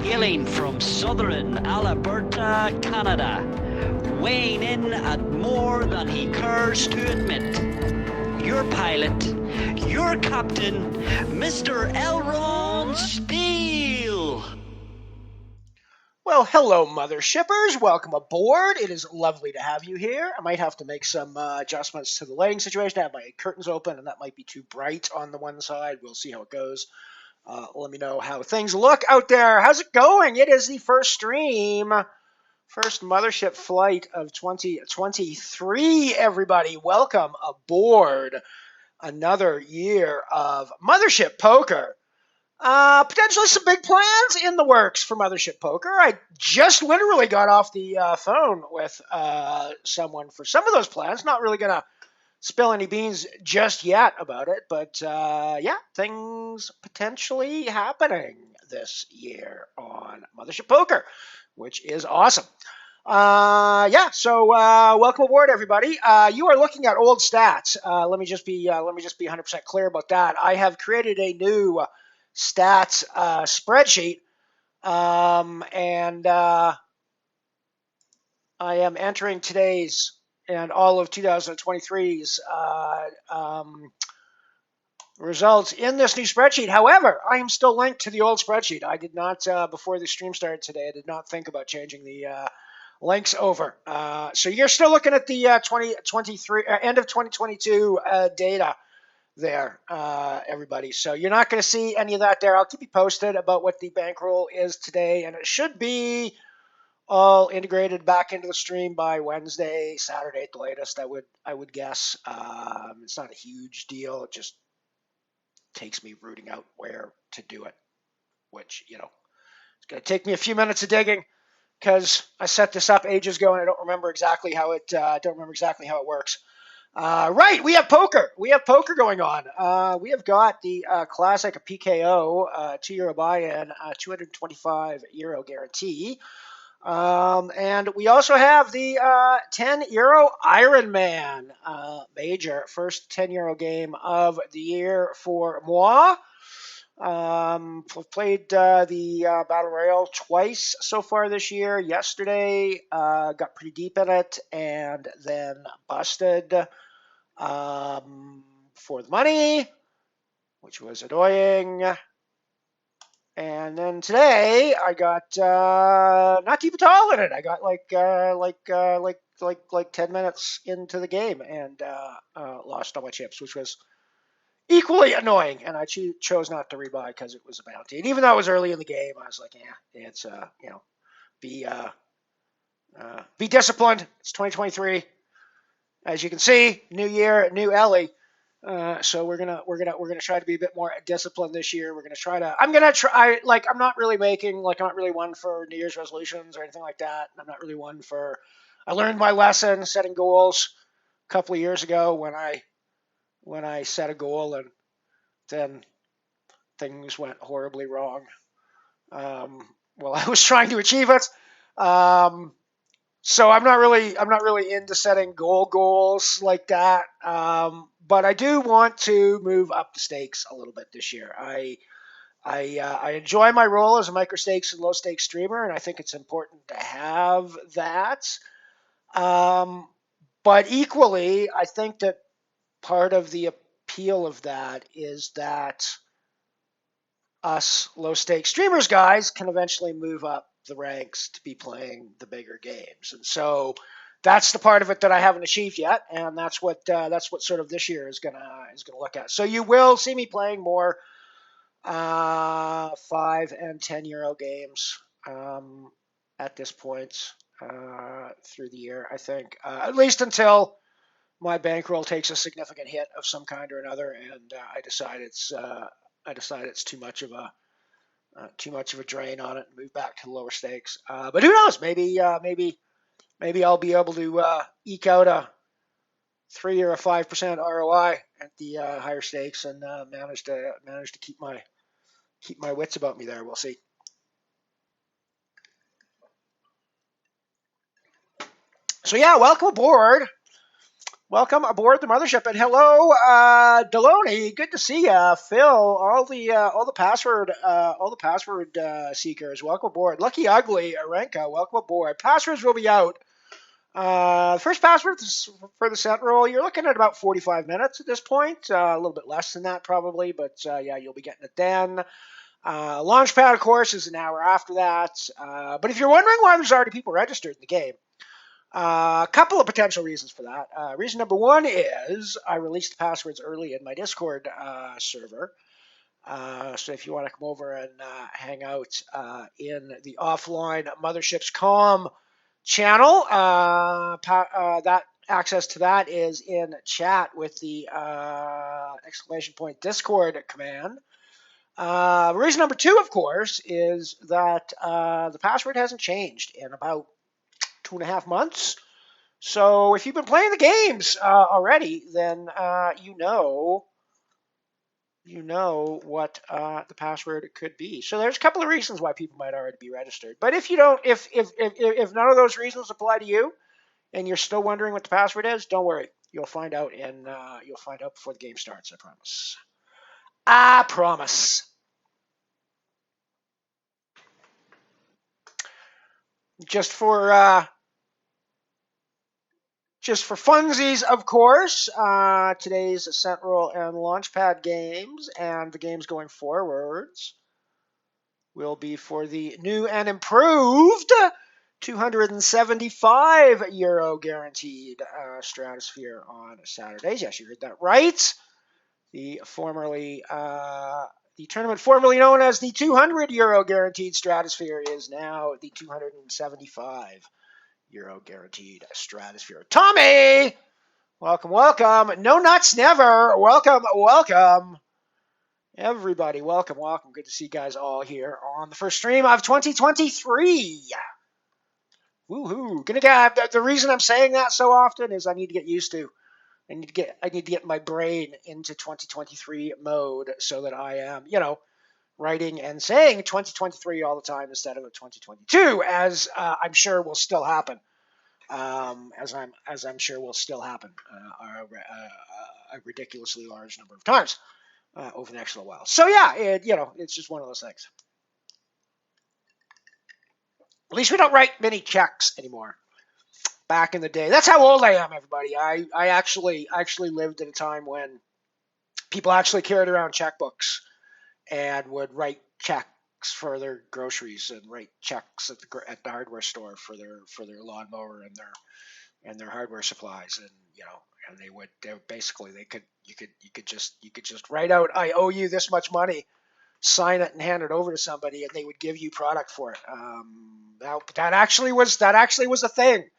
hailing from southern Alberta, Canada, weighing in at more than he cares to admit. Your pilot, your captain, Mr. Elron Steele. Well, hello, MotherShippers. Welcome aboard. It is lovely to have you here. I might have to make some adjustments to the lighting situation. I have my curtains open, and that might be too bright on the one side. We'll see how it goes. Let me know how things look out there. How's it going? It is the first stream, first Mothership flight of 2023, everybody. Welcome aboard another year of Mothership Poker. Potentially some big plans in the works for MotherShip Poker. I just literally got off the phone with someone for some of those plans. Not really going to spill any beans just yet about it, but yeah, things potentially happening this year on MotherShip Poker, which is awesome. So welcome aboard, everybody. You are looking at old stats. Let me just be 100% clear about that. I have created a new stats spreadsheet, and I am entering today's and all of 2023's results in this new spreadsheet. However, I am still linked to the old spreadsheet. I did not, before the stream started today, I did not think about changing the links over. So you're still looking at the 2023 end of 2022 data there, everybody. So you're not going to see any of that there. I'll keep you posted about what the bankroll is today, and it should be all integrated back into the stream by Wednesday, Saturday at the latest. I would guess. It's not a huge deal. It just takes me rooting out where to do it, which it's going to take me a few minutes of digging because I set this up ages ago and I don't remember exactly how it works. Right, we have poker. We have poker going on. We have got the classic PKO, €2 buy-in, €225 guarantee. And we also have the €10 Ironman major, first €10 game of the year for moi. We've played the Battle Royale twice so far this year. Yesterday, got pretty deep in it and then busted for the money, which was annoying. And then today I got not deep at all in it. I got like 10 minutes into the game and lost all my chips, which was equally annoying. And I chose not to rebuy because it was a bounty. And even though it was early in the game, I was like, yeah, it's be disciplined. It's 2023. As you can see, new year, new Ellie. So we're gonna try to be a bit more disciplined this year. I'm not really one for New Year's resolutions or anything like that. I'm not really one for. I learned my lesson setting goals a couple of years ago when I set a goal and then things went horribly wrong while I was trying to achieve it. So I'm not really into setting goals like that. But I do want to move up the stakes a little bit this year. I enjoy my role as a micro stakes and low stakes streamer, and I think it's important to have that. But equally, I think that part of the appeal of that is that us low stakes streamers guys can eventually move up the ranks to be playing the bigger games, and so that's the part of it that I haven't achieved yet, and that's what sort of this year is gonna look at. So you will see me playing more 5 and €10 games at this point through the year. I think at least until my bankroll takes a significant hit of some kind or another, and I decide it's too much of a drain on it and move back to lower stakes. But who knows? Maybe I'll be able to eke out a 3 or a 5% ROI at the higher stakes and manage to keep my wits about me there. We'll see. So yeah, welcome aboard Welcome aboard the mothership, and hello, Deloney. Good to see you, Phil. All the password seekers. Welcome aboard. Lucky Ugly, Arenka. Welcome aboard. Passwords will be out. First password for the set roll. You're looking at about 45 minutes at this point. A little bit less than that probably, but yeah, you'll be getting it then. Launchpad, of course, is an hour after that. But if you're wondering why there's already people registered in the game, a couple of potential reasons for that. Reason number one is I released the passwords early in my Discord server. So if you want to come over and hang out in the offline Mothership's Com channel, that access to that is in chat with the !Discord command. Reason number two, of course, is that the password hasn't changed in about 2.5 months. So if you've been playing the games already, then you know what the password could be. So there's a couple of reasons why people might already be registered. But if you don't, if none of those reasons apply to you, and you're still wondering what the password is, don't worry. You'll find out before the game starts. I promise. I promise. Just for funsies, of course, today's Ascent Roll and Launchpad games and the games going forwards will be for the new and improved €275 guaranteed Stratosphere on Saturdays. Yes, you heard that right. The tournament formerly known as the €200 guaranteed Stratosphere is now the €275 guaranteed Stratosphere. Tommy, welcome. No nuts, never. Welcome. Everybody, welcome. Good to see you guys all here on the first stream of 2023. Woohoo! Gonna get the reason I'm saying that so often is I need to get used to. I need to get my brain into 2023 mode so that I am, writing and saying 2023 all the time instead of 2022, as I'm sure will still happen. As I'm sure will still happen a ridiculously large number of times over the next little while. So yeah, it's just one of those things. At least we don't write many checks anymore. Back in the day, that's how old I am, everybody. I actually lived at a time when people actually carried around checkbooks and would write checks for their groceries and write checks at the hardware store for their lawnmower and their hardware supplies, and and you could just write out, I owe you this much money, sign it and hand it over to somebody, and they would give you product for it. That actually was a thing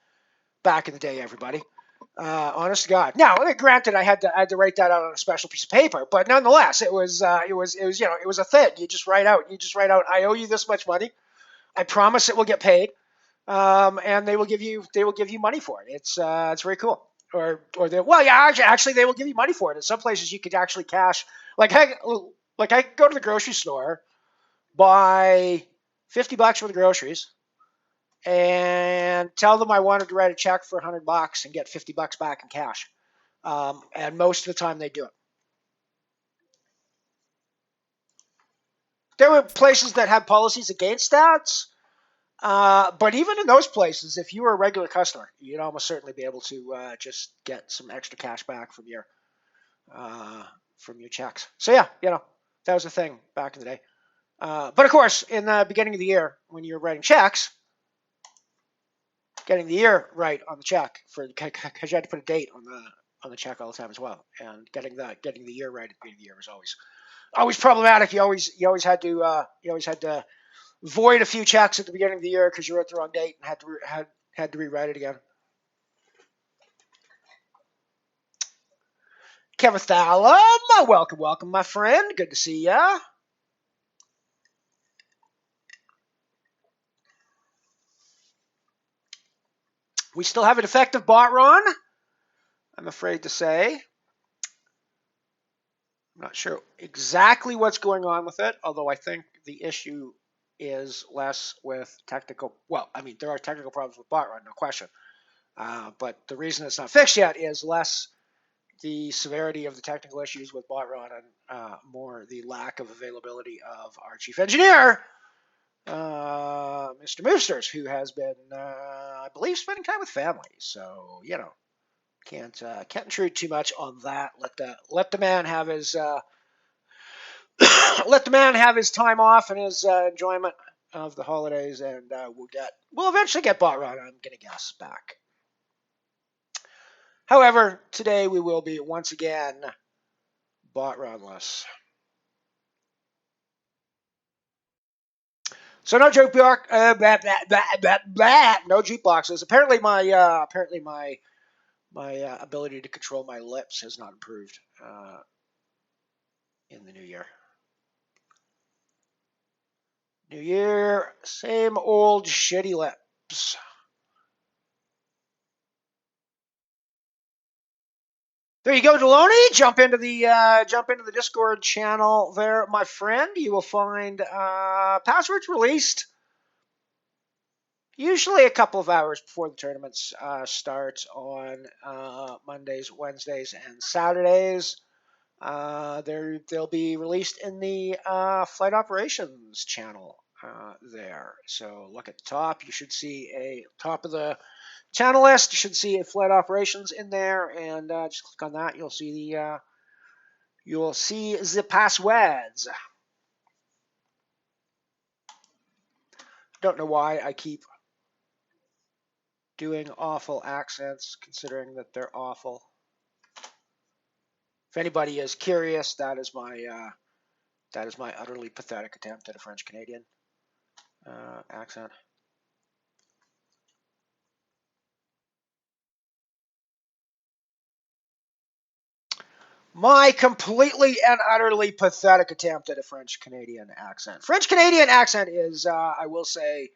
back in the day, everybody. Honest to God. Now, granted, I had to write that out on a special piece of paper, but nonetheless, it was a thing. You just write out, I owe you this much money. I promise it will get paid, and they will give you money for it. It's very cool. Actually, they will give you money for it. In some places, you could actually cash. Like I go to the grocery store, buy $50 worth of groceries, and tell them I wanted to write a check for $100 and get $50 back in cash. And most of the time they do it. There were places that had policies against that. But even in those places, if you were a regular customer, you'd almost certainly be able to just get some extra cash back from your checks. So yeah, that was a thing back in the day. But of course, in the beginning of the year, when you're writing checks, getting the year right on the check because you had to put a date on the check all the time as well, and getting the year right at the beginning of the year was always problematic. You always had to void a few checks at the beginning of the year because you wrote the wrong date and had to rewrite it again. Kevin Thalum, welcome, my friend. Good to see ya. We still have an effective bot run, I'm afraid to say. I'm not sure exactly what's going on with it, although I think the issue is less with technical. Well, I mean, there are technical problems with bot run, no question. But the reason it's not fixed yet is less the severity of the technical issues with BotRun and more the lack of availability of our chief engineer, Mr. Moosters, who has been, I believe, spending time with family. So, can't intrude too much on that. Let the man have his let the man have his time off and his enjoyment of the holidays, and we'll eventually get BotRun, I'm gonna guess, back. However, today we will be once again BotRunless. So no jukebox, no jukeboxes. Apparently my ability to control my lips has not improved in the new year. New year, same old shitty lips. There you go, Deloney. Jump into the Discord channel there, my friend. You will find passwords released usually a couple of hours before the tournaments start on Mondays, Wednesdays, and Saturdays. They'll be released in the flight operations channel there. So look at the top. You should see top of the channel list. You should see a flight operations in there, and just click on that. You'll see the passwords. Don't know why I keep doing awful accents, considering that they're awful. If anybody is curious, that is my utterly pathetic attempt at a French Canadian accent. My completely and utterly pathetic attempt at a French Canadian accent. French Canadian accent is, I will say,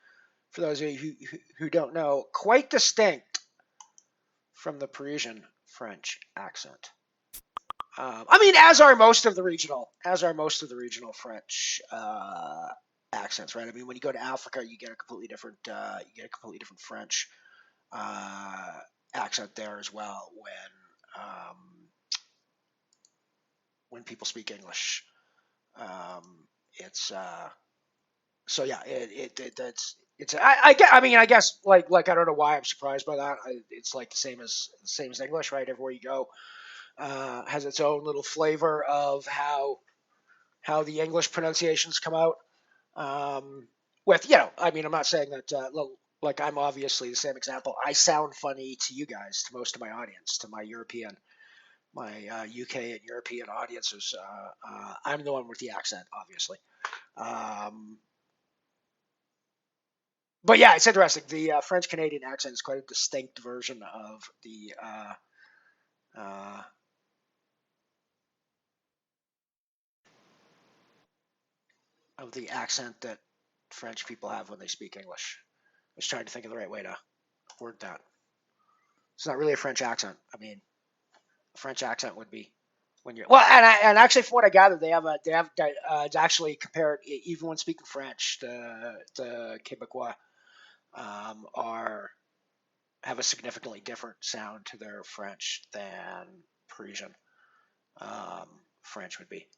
for those of you who don't know, quite distinct from the Parisian French accent. I mean, as are most of the regional French accents, right? I mean, when you go to Africa, you get a completely different French accent there as well when people speak English. It's so yeah, I guess like I don't know why I'm surprised by that. It's like the same as English, right? Everywhere you go has its own little flavor of how the English pronunciations come out. I mean, I'm not saying that like I'm obviously the same example. I sound funny to you guys, to most of my audience, to my UK and European audiences. I'm the one with the accent, obviously. But yeah, it's interesting. The French Canadian accent is quite a distinct version of the accent that French people have when they speak English. I was trying to think of the right way to word that. It's not really a French accent. I mean, a French accent would be when you're and actually, from what I gather, they have it's actually compared even when speaking French, the Quebecois have a significantly different sound to their French than Parisian French would be.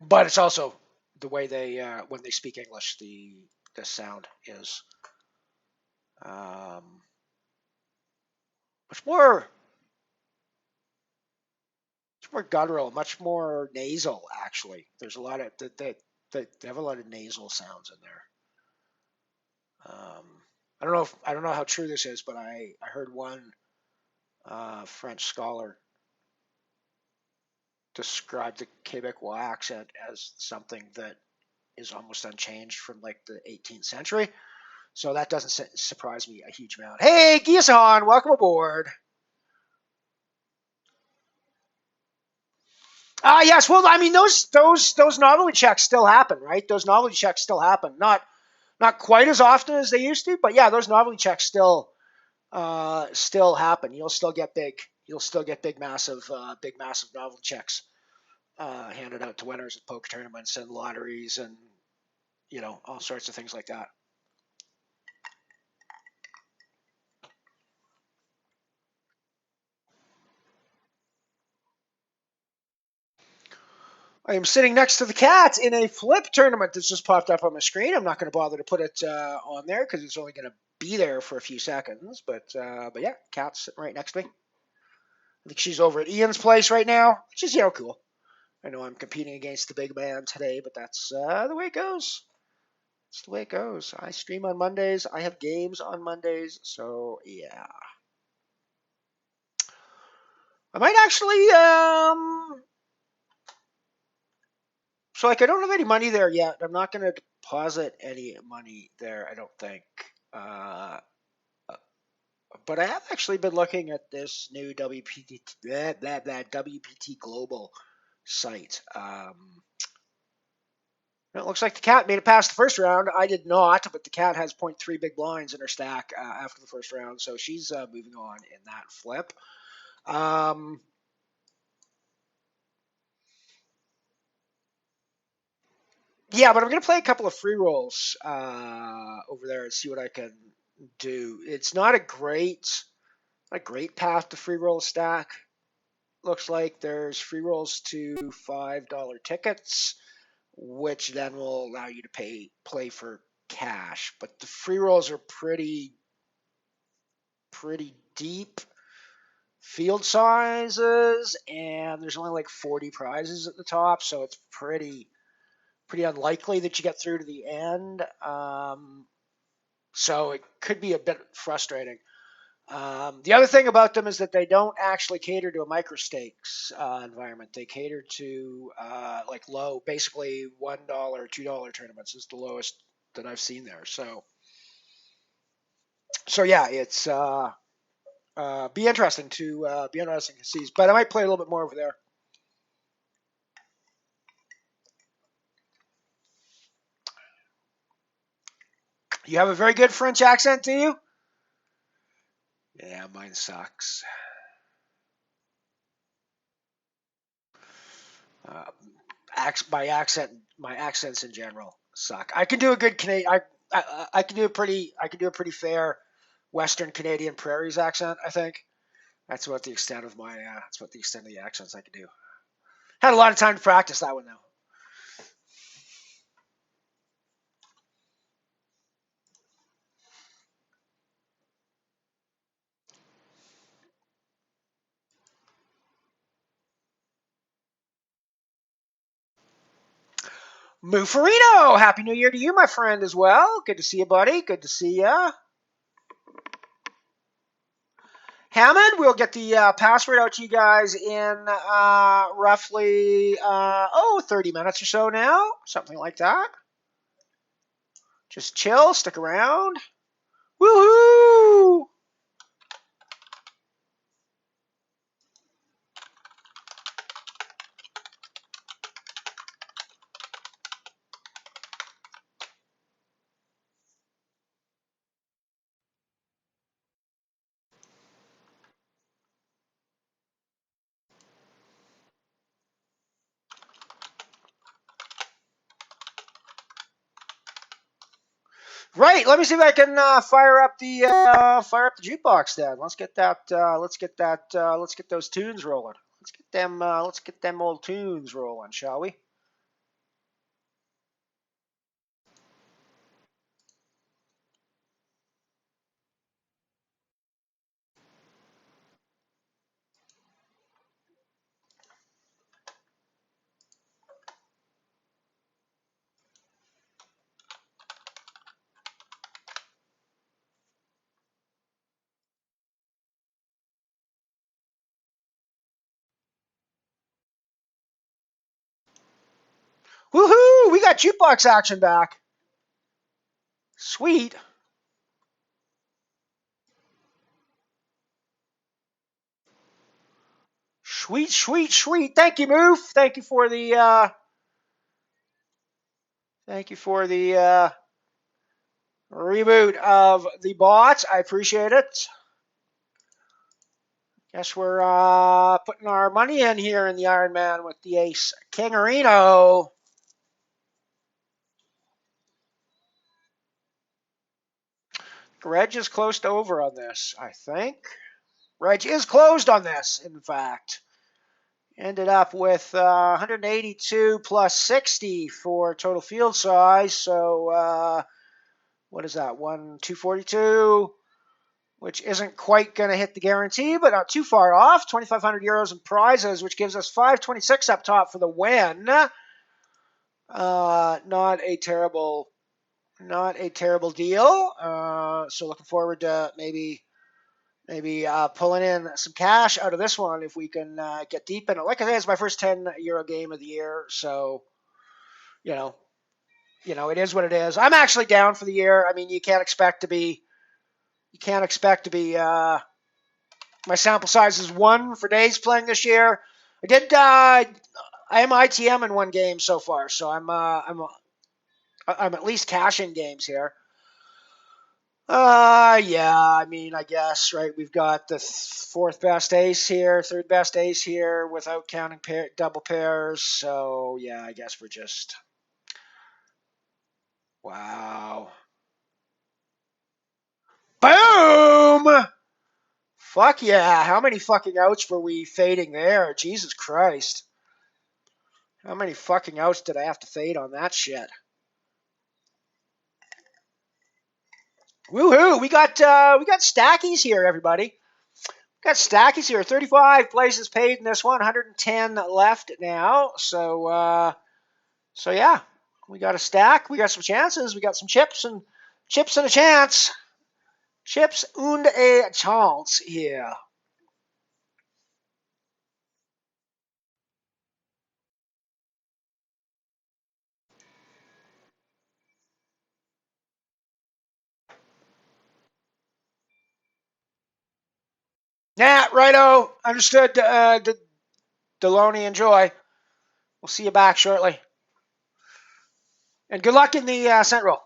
But it's also the way they when they speak English, the sound is much more guttural, much more nasal. Actually, there's a lot of they have a lot of nasal sounds in there. I don't know how true this is, but I heard one French scholar describe the Quebecois accent as something that is almost unchanged from like the 18th century. So that doesn't surprise me a huge amount. Hey, Giasan, welcome aboard. Yes. Well, I mean, those novelty checks still happen, right? Those novelty checks still happen. Not quite as often as they used to, but yeah, those novelty checks still happen. You'll still get big, massive novelty checks handed out to winners at poker tournaments and lotteries and all sorts of things like that. I am sitting next to the cat in a flip tournament that's just popped up on my screen. I'm not going to bother to put it on there because it's only going to be there for a few seconds. But yeah, cat's sitting right next to me. I think she's over at Ian's place right now, which is cool. I know I'm competing against the big man today, but that's the way it goes. It's the way it goes. I stream on Mondays. I have games on Mondays. So yeah, I might actually So like I don't have any money there yet. I'm not going to deposit any money there, I don't think. Uh, but I have actually been looking at this new WPT Global site. It looks like the cat made it past the first round. I did not, but the cat has 0.3 big blinds in her stack after the first round, so she's moving on in that flip. Yeah, but I'm going to play a couple of free rolls over there and see what I can do. It's not a great path to free roll stack. Looks like there's free rolls to $5 tickets, which then will allow you to play for cash. But the free rolls are pretty deep field sizes, and there's only like 40 prizes at the top, so it's pretty unlikely that you get through to the end. So it could be a bit frustrating. The other thing about them is that they don't actually cater to a micro stakes environment. They cater to like low, basically $1, $2 tournaments is the lowest that I've seen there. So yeah, it's be interesting to see. But I might play a little bit more over there. You have a very good French accent, do you? Yeah, mine sucks. Uh, my accents in general suck. I can do a good Canadian. I can do a pretty fair Western Canadian prairies accent. I think that's about the extent of my. That's about the extent of the accents I can do. Had a lot of time to practice that one though. Mufarino, happy New Year to you, my friend, as well. Good to see you, buddy. Good to see ya. Hammond, we'll get the password out to you guys in roughly 30 minutes or so now, something like that. Just chill, stick around. Woohoo! Right. Let me see if I can fire up the jukebox. Then let's get that. Let's get those tunes rolling. Let's get them. Let's get them old tunes rolling, shall we? Woohoo! We got jukebox action back. Sweet. Sweet, sweet, sweet. Thank you, Moof. Thank you for the reboot of the bot. I appreciate it. Guess we're putting our money in here in the Iron Man with the ace Kingerino. Reg is closed over on this, I think. Reg is closed on this, in fact. Ended up with 182 plus 60 for total field size. So what is that? 242, which isn't quite going to hit the guarantee, but not too far off. 2,500 euros in prizes, which gives us 526 up top for the win. Not a terrible deal. So looking forward to maybe pulling in some cash out of this one if we can get deep in it. Like I said, it's my first 10 euro game of the year, so you know, it is what it is. I'm actually down for the year. I mean, you can't expect to be. My sample size is 1 for days playing this year. I am ITM in 1 game so far, so I'm at least cashing games here. Yeah, I mean, I guess, right, we've got the 4th best ace here, 3rd best ace here without counting double pairs. So, yeah, I guess we're just, wow. Boom! Fuck yeah, how many fucking outs were we fading there? Jesus Christ. How many fucking outs did I have to fade on that shit? Woohoo! We got stackies here, everybody. Got stackies here. 35 places paid in this one. 110 left now. So yeah, we got a stack. We got some chances. We got some chips and a chance. Chips und a chance here. Yeah, righto. Understood. Deloney, enjoy. We'll see you back shortly. And good luck in the scent roll.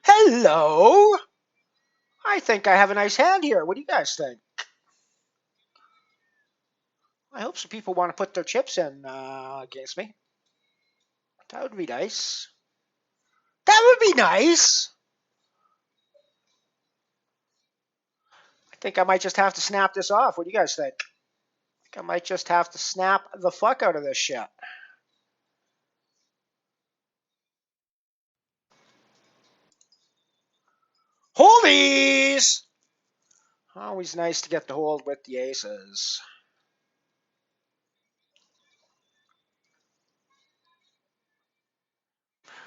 Hello. I think I have a nice hand here. What do you guys think? I hope some people want to put their chips in against me. That would be nice. That would be nice. I think I might just have to snap this off. What do you guys think? I might just have to snap the fuck out of this shit. Holdies! Always nice to get the hold with the aces.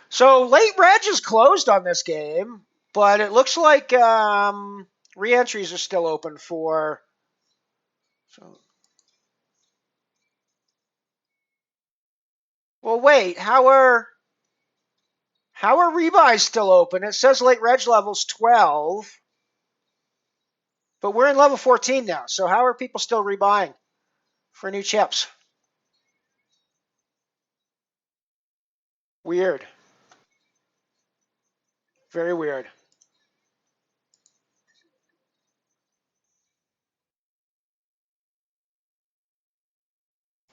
So late reg is closed on this game, but it looks like re-entries are still open for. So, well, wait. How are rebuys still open? It says late reg level's 12, but we're in level 14 now. So how are people still rebuying for new chips? Weird. Very weird.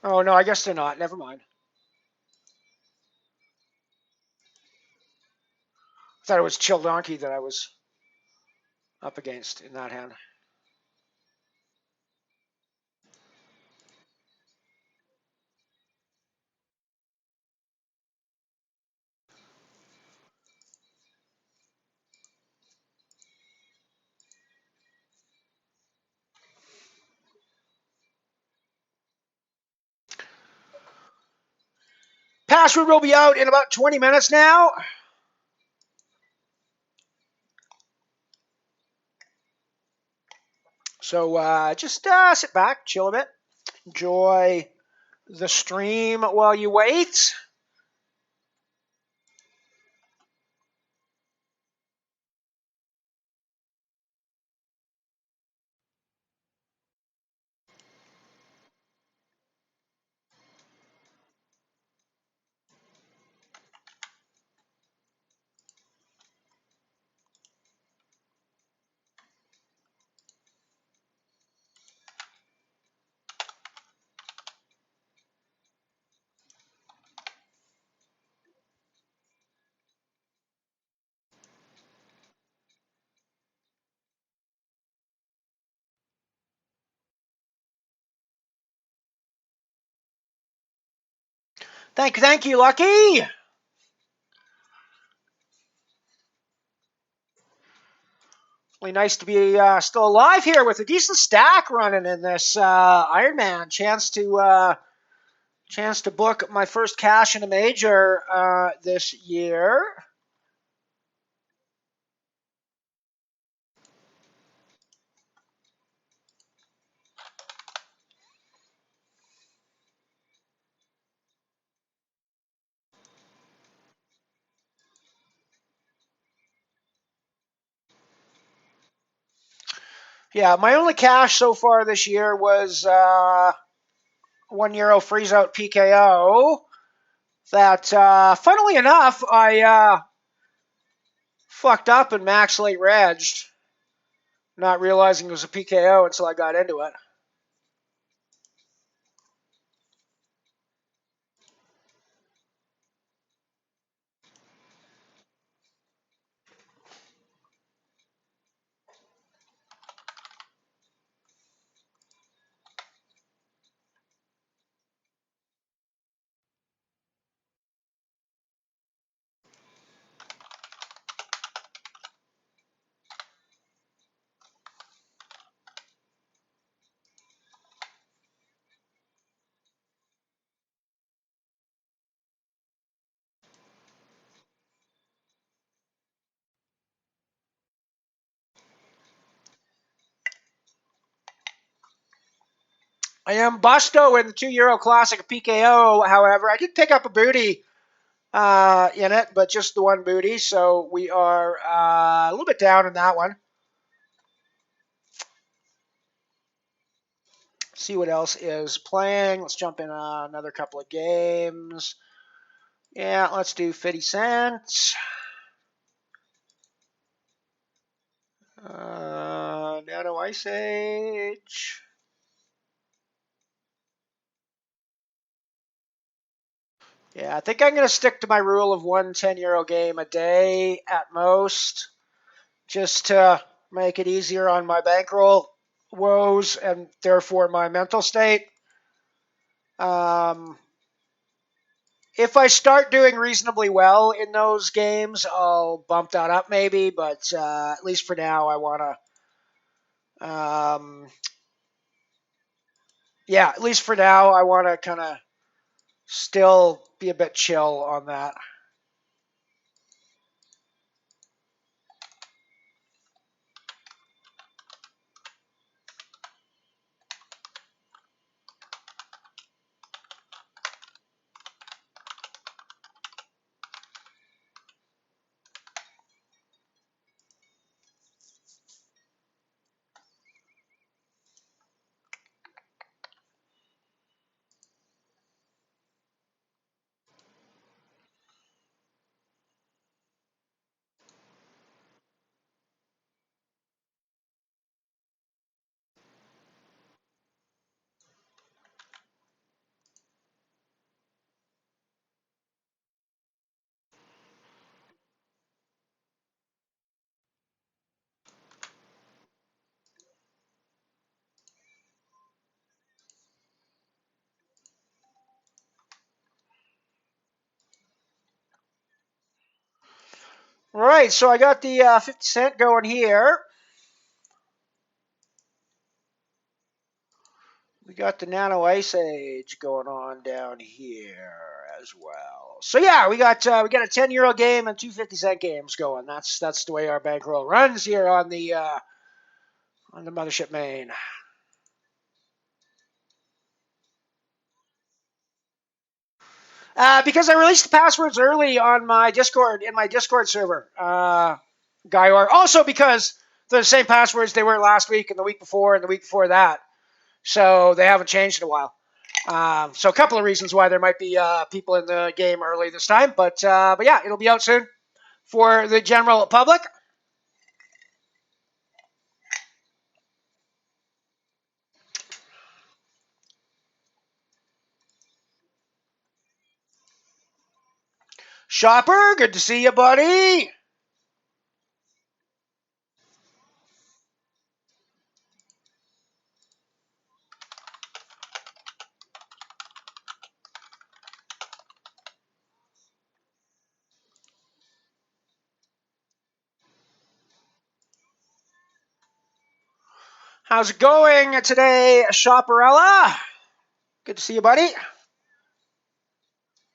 Oh no, I guess they're not. Never mind. I thought it was Chill Donkey that I was up against in that hand. Password will be out in about 20 minutes now. So just sit back, chill a bit, enjoy the stream while you wait. Thank you, Lucky. Really nice to be still alive here with a decent stack running in this Ironman. Chance to book my first cash in a major this year. Yeah, my only cash so far this year was €1 freeze out PKO. That, funnily enough, I fucked up and max late regged, not realizing it was a PKO until I got into it. I am Busto in the €2 Classic PKO, however. I did pick up a booty in it, but just the one booty, so we are a little bit down in that one. See what else is playing. Let's jump in another couple of games. Yeah, let's do 50 cents. Nano Ice Age. Yeah, I think I'm going to stick to my rule of one €10 game a day at most, just to make it easier on my bankroll woes and therefore my mental state. Um, if I start doing reasonably well in those games, I'll bump that up maybe, but at least for now, I want to, yeah, at least for now, I want to kind of still be a bit chill on that. All right, so I got the 50 cent going here. We got the Nano Ice Age going on down here as well. So yeah, we got a €10 game and two 50 cent games going. That's the way our bankroll runs here on the Mothership main. Because I released the passwords early on my Discord in my Discord server, Gaior. Also because they're the same passwords they were last week and the week before and the week before that, so they haven't changed in a while. So a couple of reasons why there might be people in the game early this time, but yeah, it'll be out soon for the general public. Shopper, good to see you, buddy. How's it going today, Shopperella? Good to see you, buddy.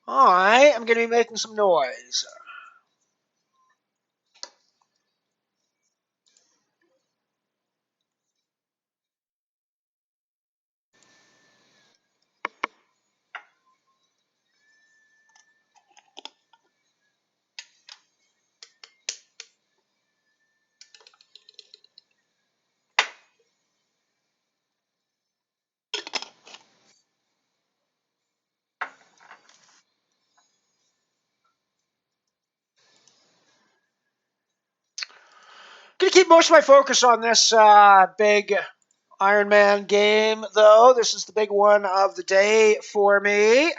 I am going to be making some noise. Going to keep most of my focus on this big Iron Man game, though. This is the big one of the day for me.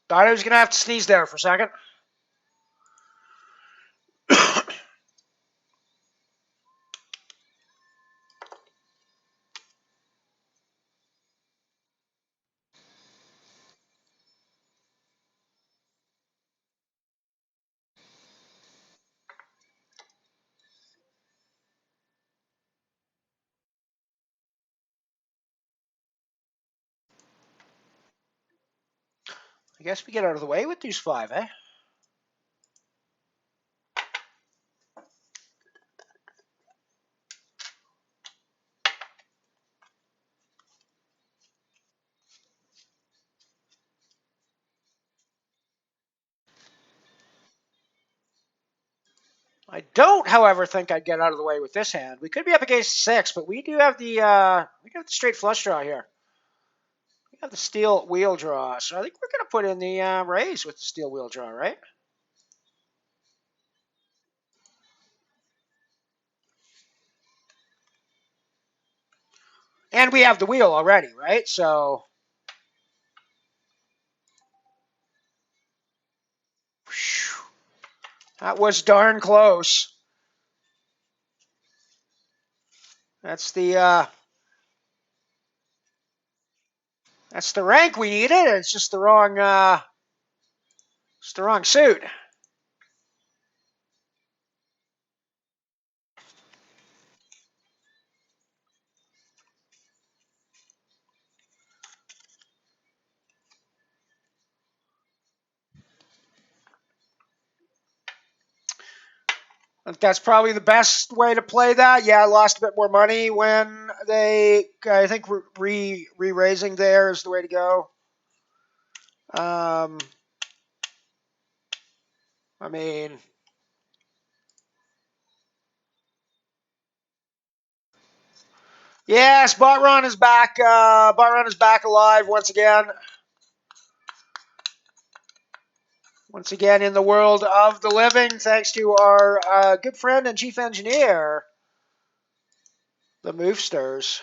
Thought I was going to have to sneeze there for a second. I guess we get out of the way with these 5, eh? I don't, however, think I'd get out of the way with this hand. We could be up against 6, but we do have the straight flush draw here. We have the steel wheel draw, so I think we're going to put in the raise with the steel wheel draw, right? And we have the wheel already, right? So whew, that was darn close. That's the rank we needed. It's just it's the wrong suit. I think that's probably the best way to play that. Yeah, I lost a bit more money when I think re-raising there is the way to go. I mean, yes, Botron is back. Botron is back alive once again. Once again in the world of the living, thanks to our good friend and chief engineer, the Movesters.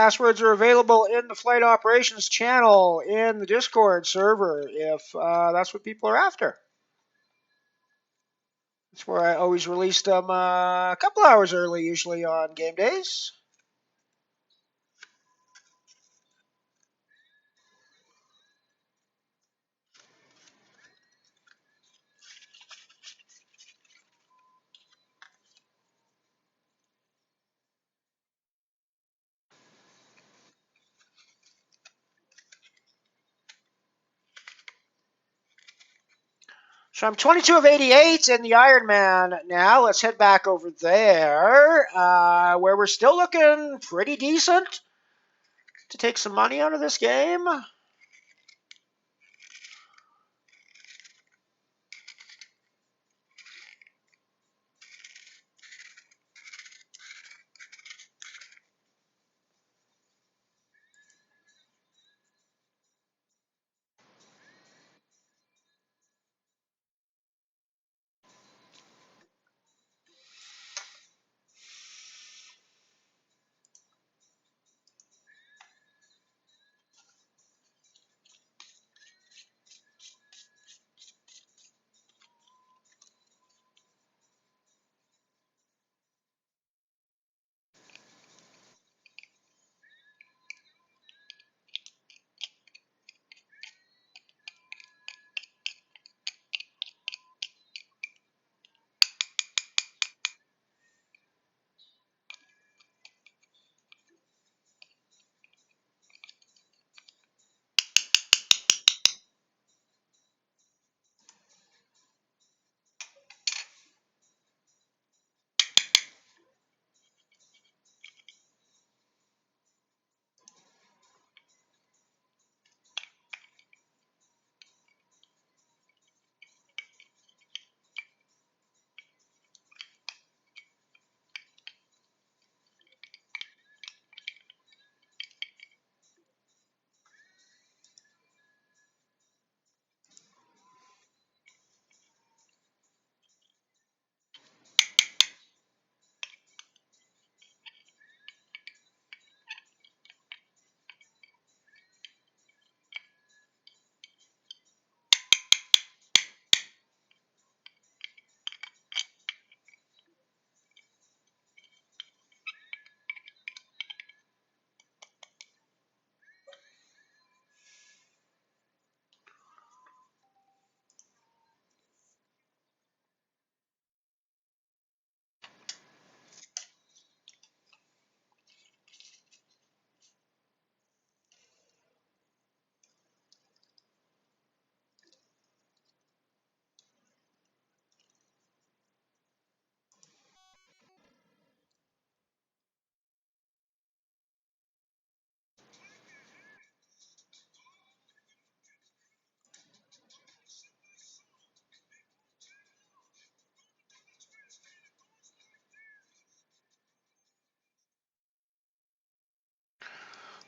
Passwords are available in the flight operations channel in the Discord server if that's what people are after. That's where I always release them a couple hours early, usually on game days. So I'm 22 of 88 in the Ironman now. Let's head back over there, where we're still looking pretty decent to take some money out of this game.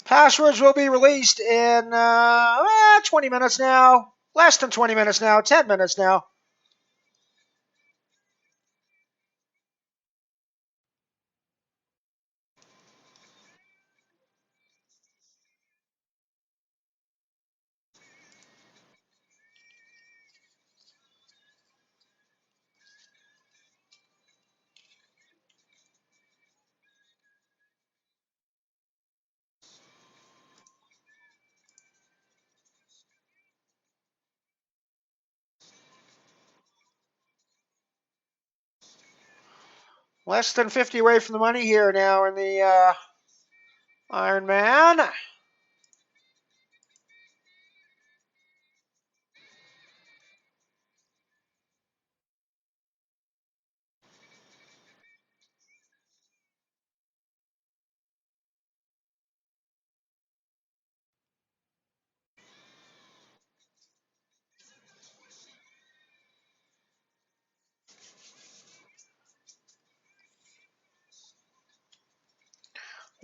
Passwords will be released in 20 minutes now. Less than 20 minutes now. 10 minutes now. Less than 50 away from the money here now in the Iron Man.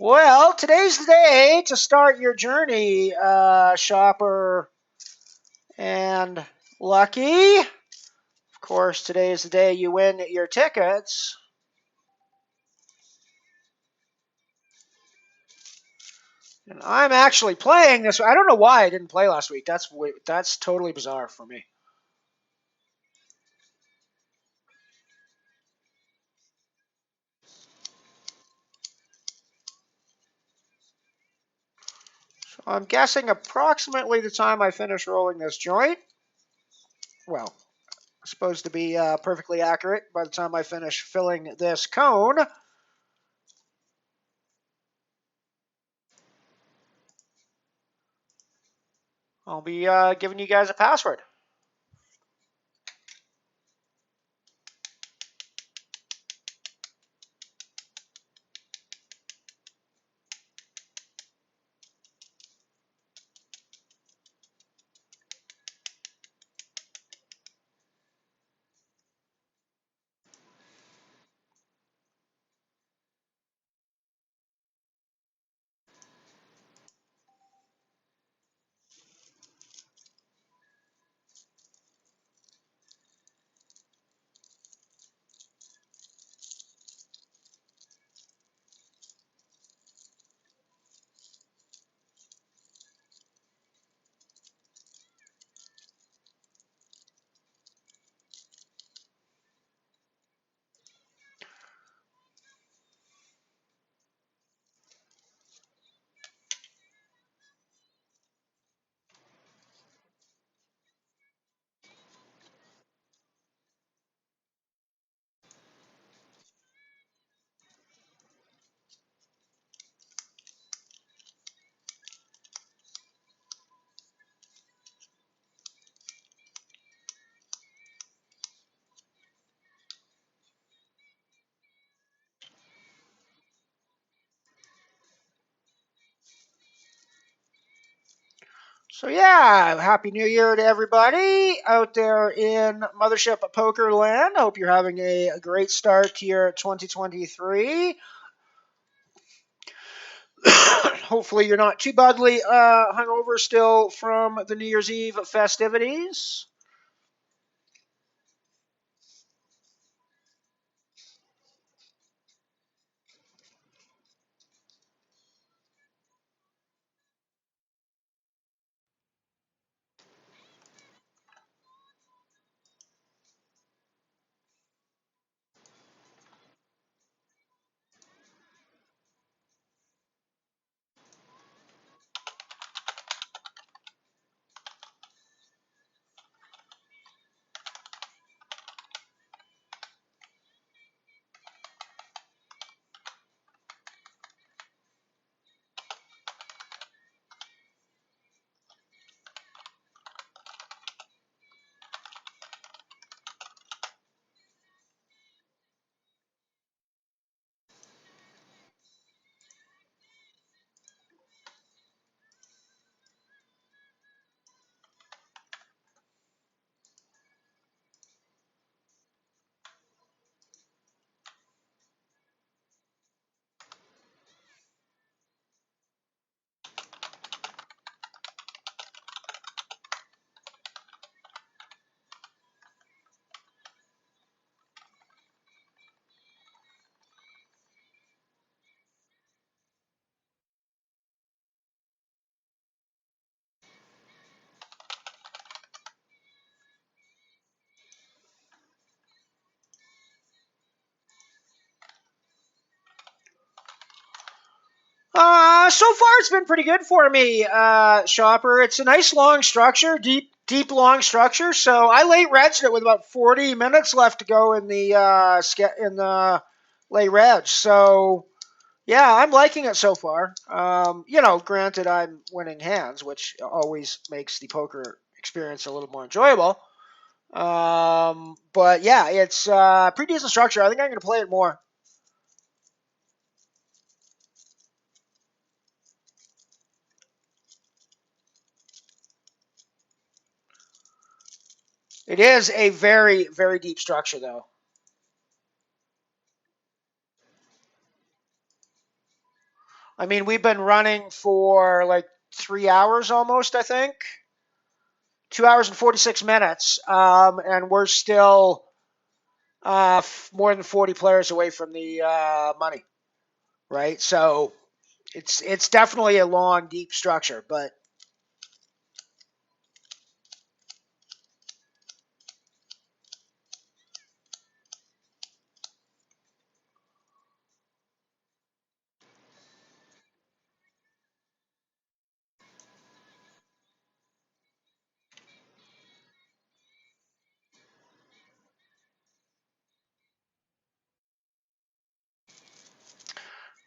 Well, today's the day to start your journey, shopper and lucky. Of course, today is the day you win your tickets. And I'm actually playing this. I don't know why I didn't play last week. That's totally bizarre for me. So I'm guessing approximately the time I finish rolling this joint. Well, supposed to be perfectly accurate by the time I finish filling this cone. I'll be giving you guys a password. So yeah, happy New Year to everybody out there in Mothership Poker land. I hope you're having a great start to your 2023. Hopefully you're not too badly hungover still from the New Year's Eve festivities. So far it's been pretty good for me, Shopper. It's a nice long structure, deep long structure. So I late regged it with about 40 minutes left to go in the late reg. So yeah, I'm liking it so far. Granted I'm winning hands, which always makes the poker experience a little more enjoyable. But yeah, it's pretty decent structure. I think I'm going to play it more. It is a very, very deep structure, though. I mean, we've been running for like 3 hours almost, I think. 2 hours and 46 minutes. And we're still more than 40 players away from the money, right? So It's definitely a long, deep structure, but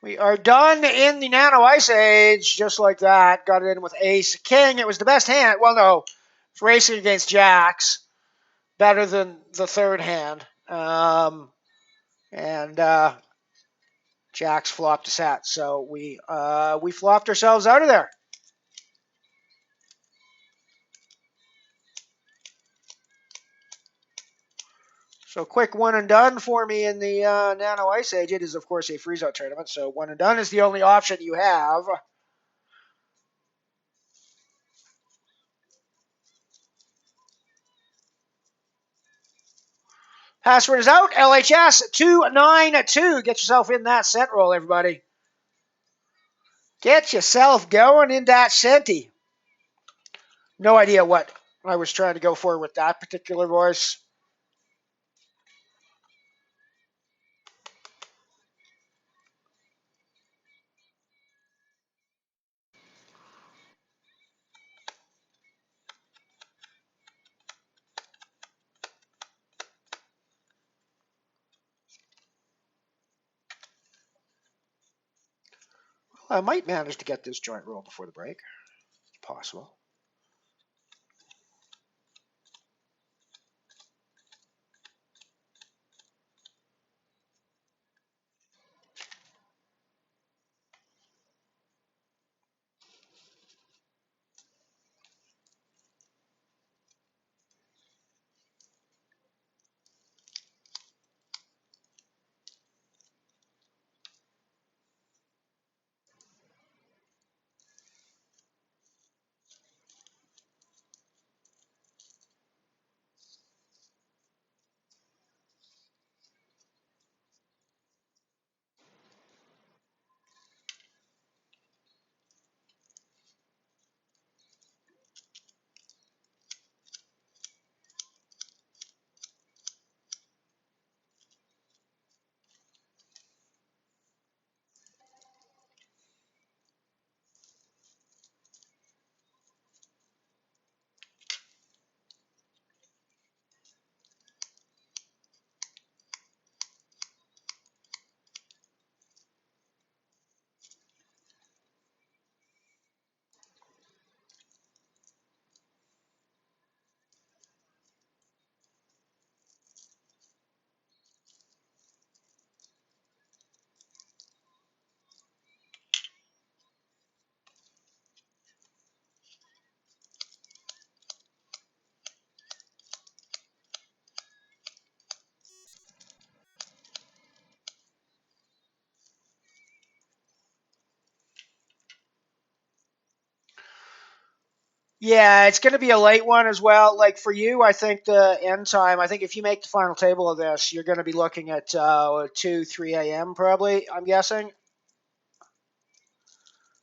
we are done in the Nano Ice Age, just like that. Got it in with Ace King. It was the best hand. Well, no, it's racing against Jacks. Better than the third hand. And Jacks flopped a set, so we flopped ourselves out of there. So quick one and done for me in the Nano Ice Age. It is, of course, a freeze-out tournament, so one and done is the only option you have. Password is out. LHS 292. Get yourself in that cent roll, everybody. Get yourself going in that centy. No idea what I was trying to go for with that particular voice. I might manage to get this joint roll before the break. It's possible. Yeah, it's going to be a late one as well. Like for you, I think the end time, I think if you make the final table of this, you're going to be looking at 2, 3 a.m. probably, I'm guessing.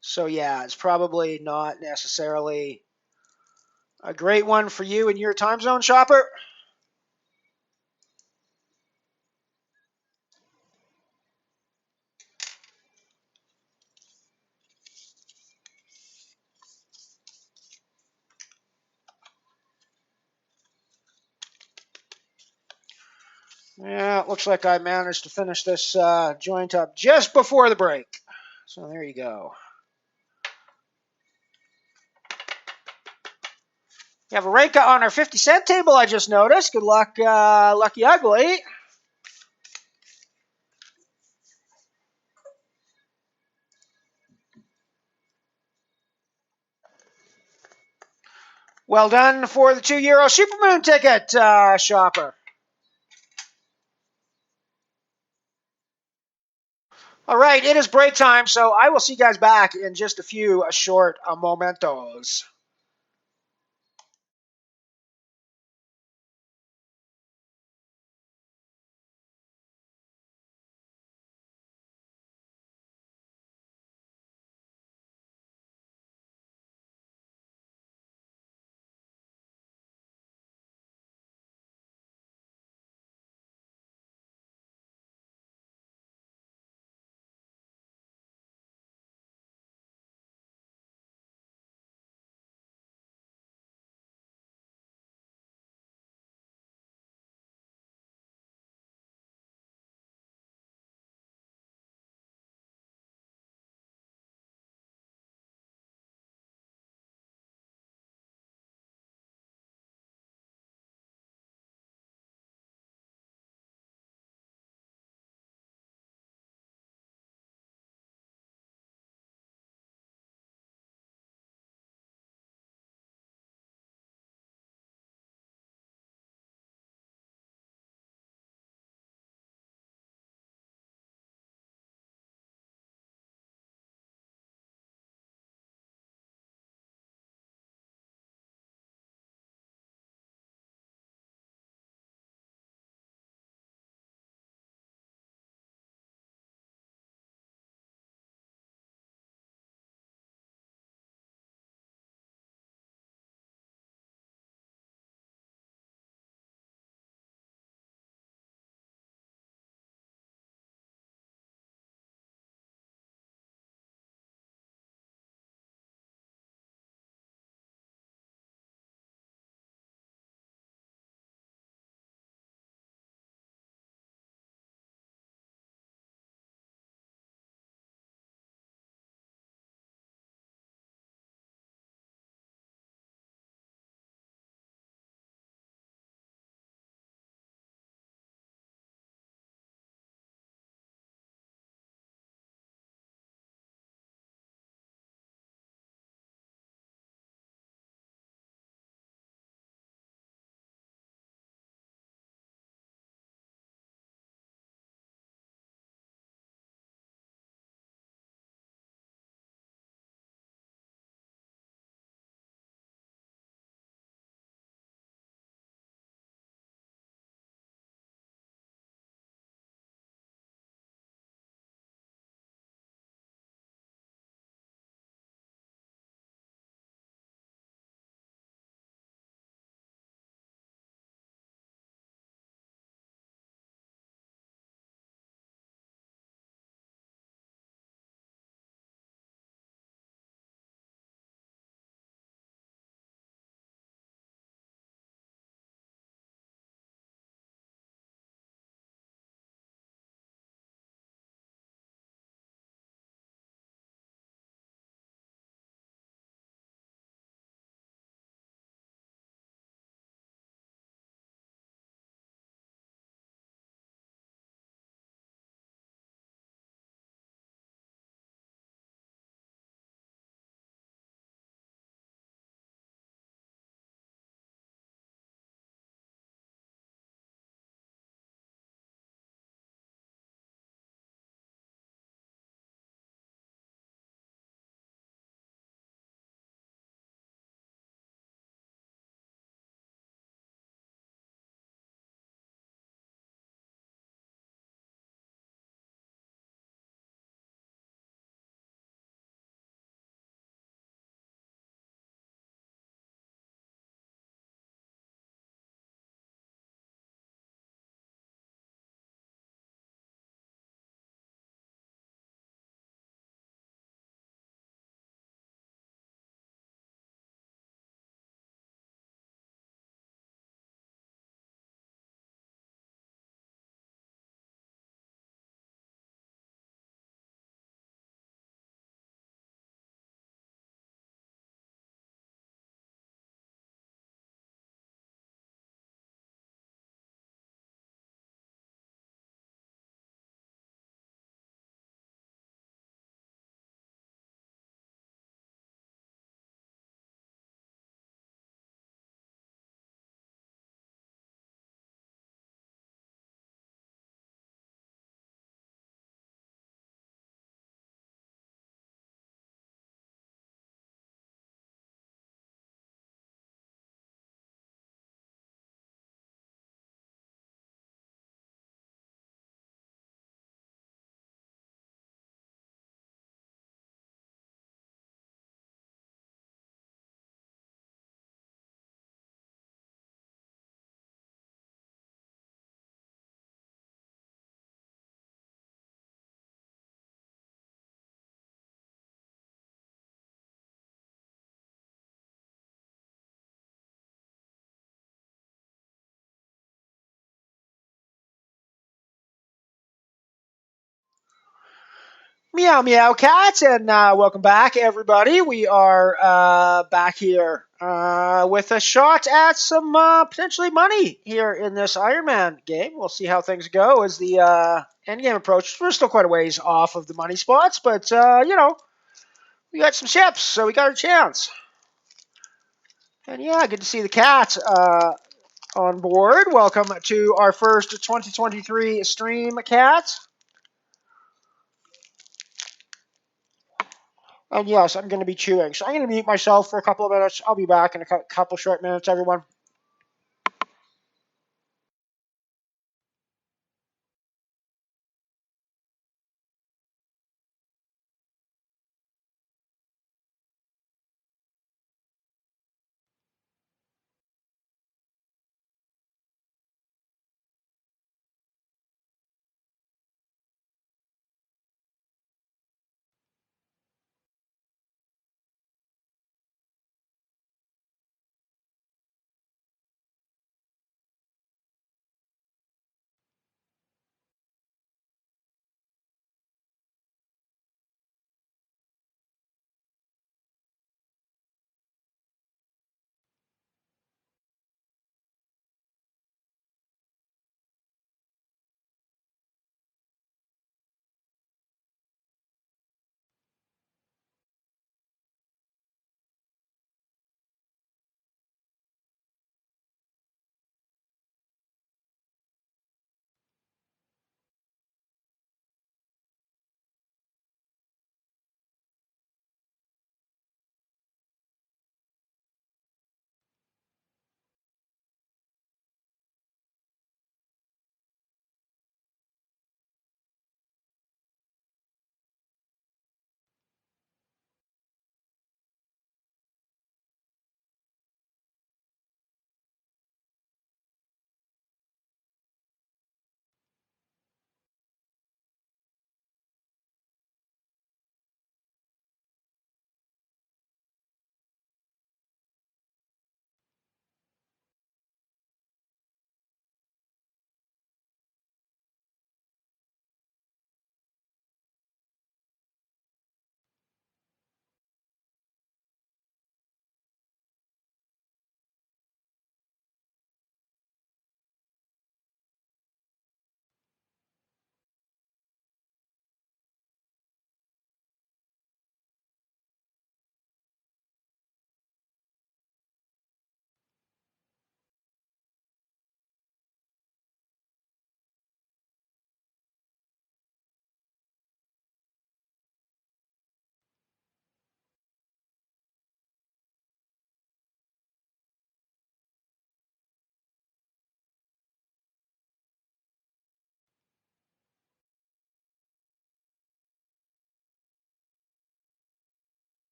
So yeah, it's probably not necessarily a great one for you in your time zone, shopper. Yeah, it looks like I managed to finish this joint up just before the break. So there you go. You have a Reka on our 50-cent table, I just noticed. Good luck, Lucky Ugly. Well done for the €2 Supermoon ticket, shopper. All right, it is break time, so I will see you guys back in just a few short momentos. Meow meow cats, and welcome back, everybody. We are back here with a shot at some potentially money here in this Ironman game. We'll see how things go as the end game approaches. We're still quite a ways off of the money spots, but you know, we got some ships, so we got a chance. And yeah, good to see the cats on board. Welcome to our first 2023 stream, cats. And yes, I'm going to be chewing. So I'm going to mute myself for a couple of minutes. I'll be back in a couple short minutes, everyone.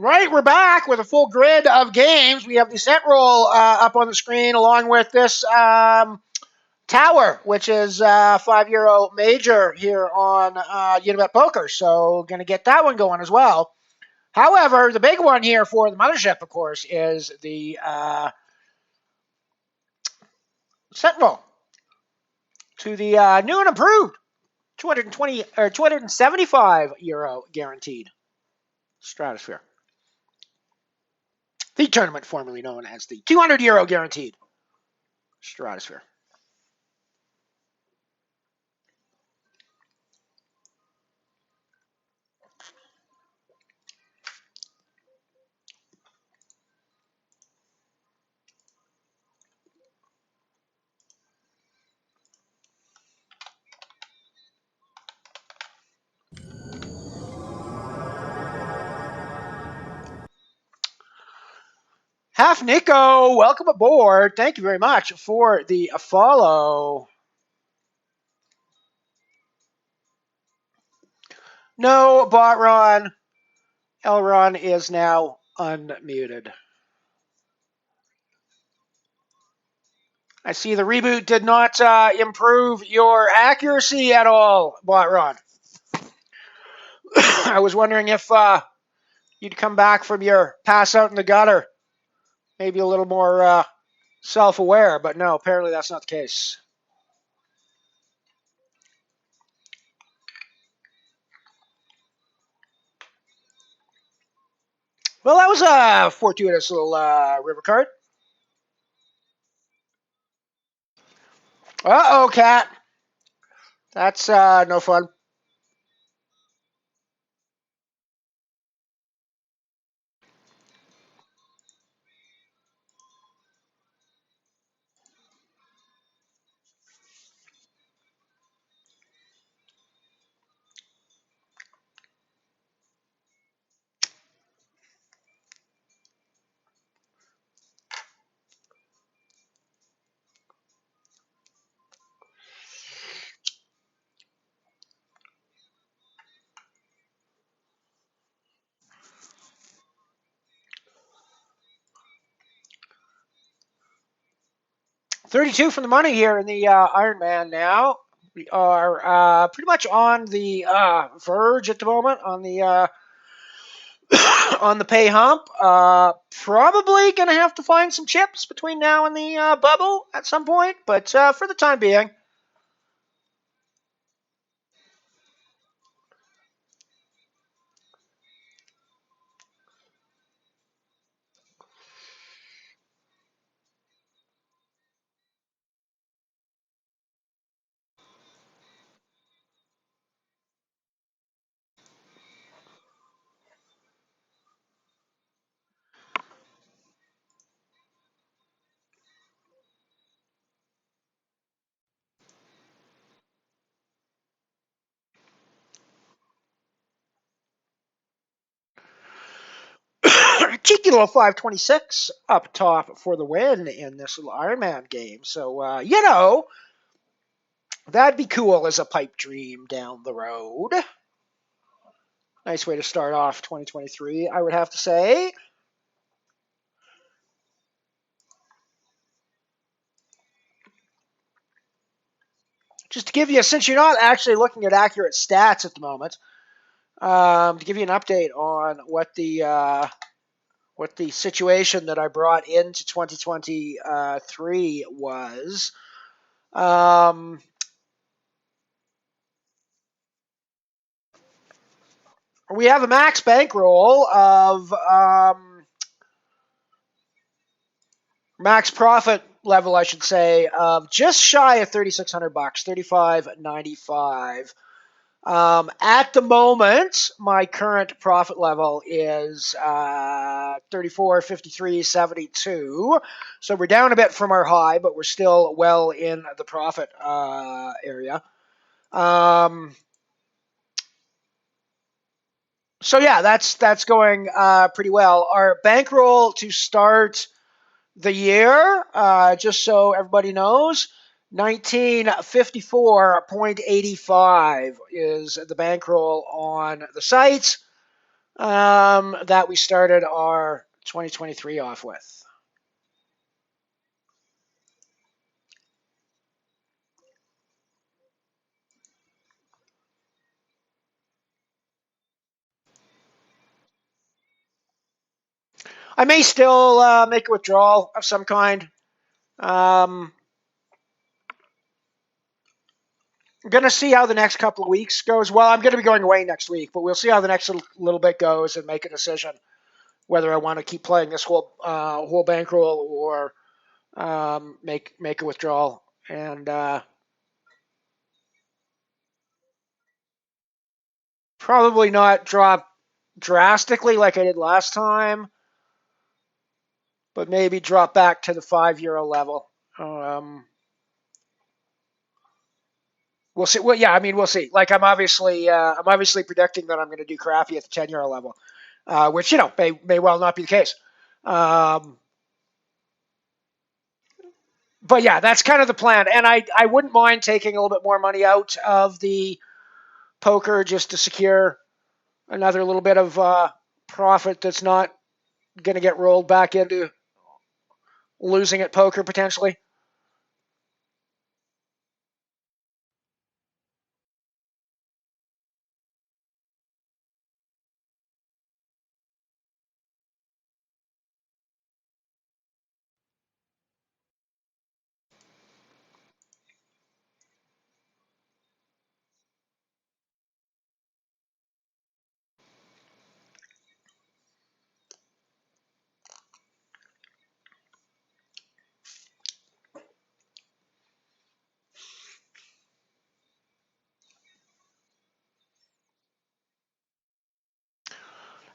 Right, we're back with a full grid of games. We have the set roll up on the screen along with this tower, which is €5 major here on Unibet Poker. So going to get that one going as well. However, the big one here for the Mothership, of course, is the set roll to the new and improved 220 or €275 guaranteed Stratosphere. The tournament formerly known as the €200 guaranteed Stratosphere. Raf Nico, welcome aboard. Thank you very much for the follow. No, Botron. Elron is now unmuted. I see the reboot did not improve your accuracy at all, Botron. I was wondering if you'd come back from your pass out in the gutter, maybe a little more self-aware, but no, apparently that's not the case. Well, that was a fortuitous little river card. Uh-oh, cat. That's no fun. $32 from the money here in the Iron Man now. We are pretty much on the verge at the moment, on the on the pay hump. Probably going to have to find some chips between now and the bubble at some point, but for the time being. Cheeky little 526 up top for the win in this little Ironman game. So, that'd be cool as a pipe dream down the road. Nice way to start off 2023, I would have to say. Just to give you, since you're not actually looking at accurate stats at the moment, to give you an update on what the situation that I brought into 2023 was. We have a max bankroll of max profit level, I should say, of just shy of $3,600, $35.95. At the moment, my current profit level is $34.53.72. So we're down a bit from our high, but we're still well in the profit area. So yeah, that's going pretty well. Our bankroll to start the year, just so everybody knows, 1954.85 is the bankroll on the site that we started our 2023 off with. I may still make a withdrawal of some kind. I'm going to see how the next couple of weeks goes. Well, I'm going to be going away next week, but we'll see how the next little bit goes and make a decision whether I want to keep playing this whole bankroll or make a withdrawal. And probably not drop drastically like I did last time, but maybe drop back to the €5 level. We'll see. Well, yeah, I mean, we'll see. Like, I'm obviously predicting that I'm going to do crappy at the €10 level, which may well not be the case. but yeah, that's kind of the plan. And I wouldn't mind taking a little bit more money out of the poker just to secure another little bit of profit that's not going to get rolled back into losing at poker potentially.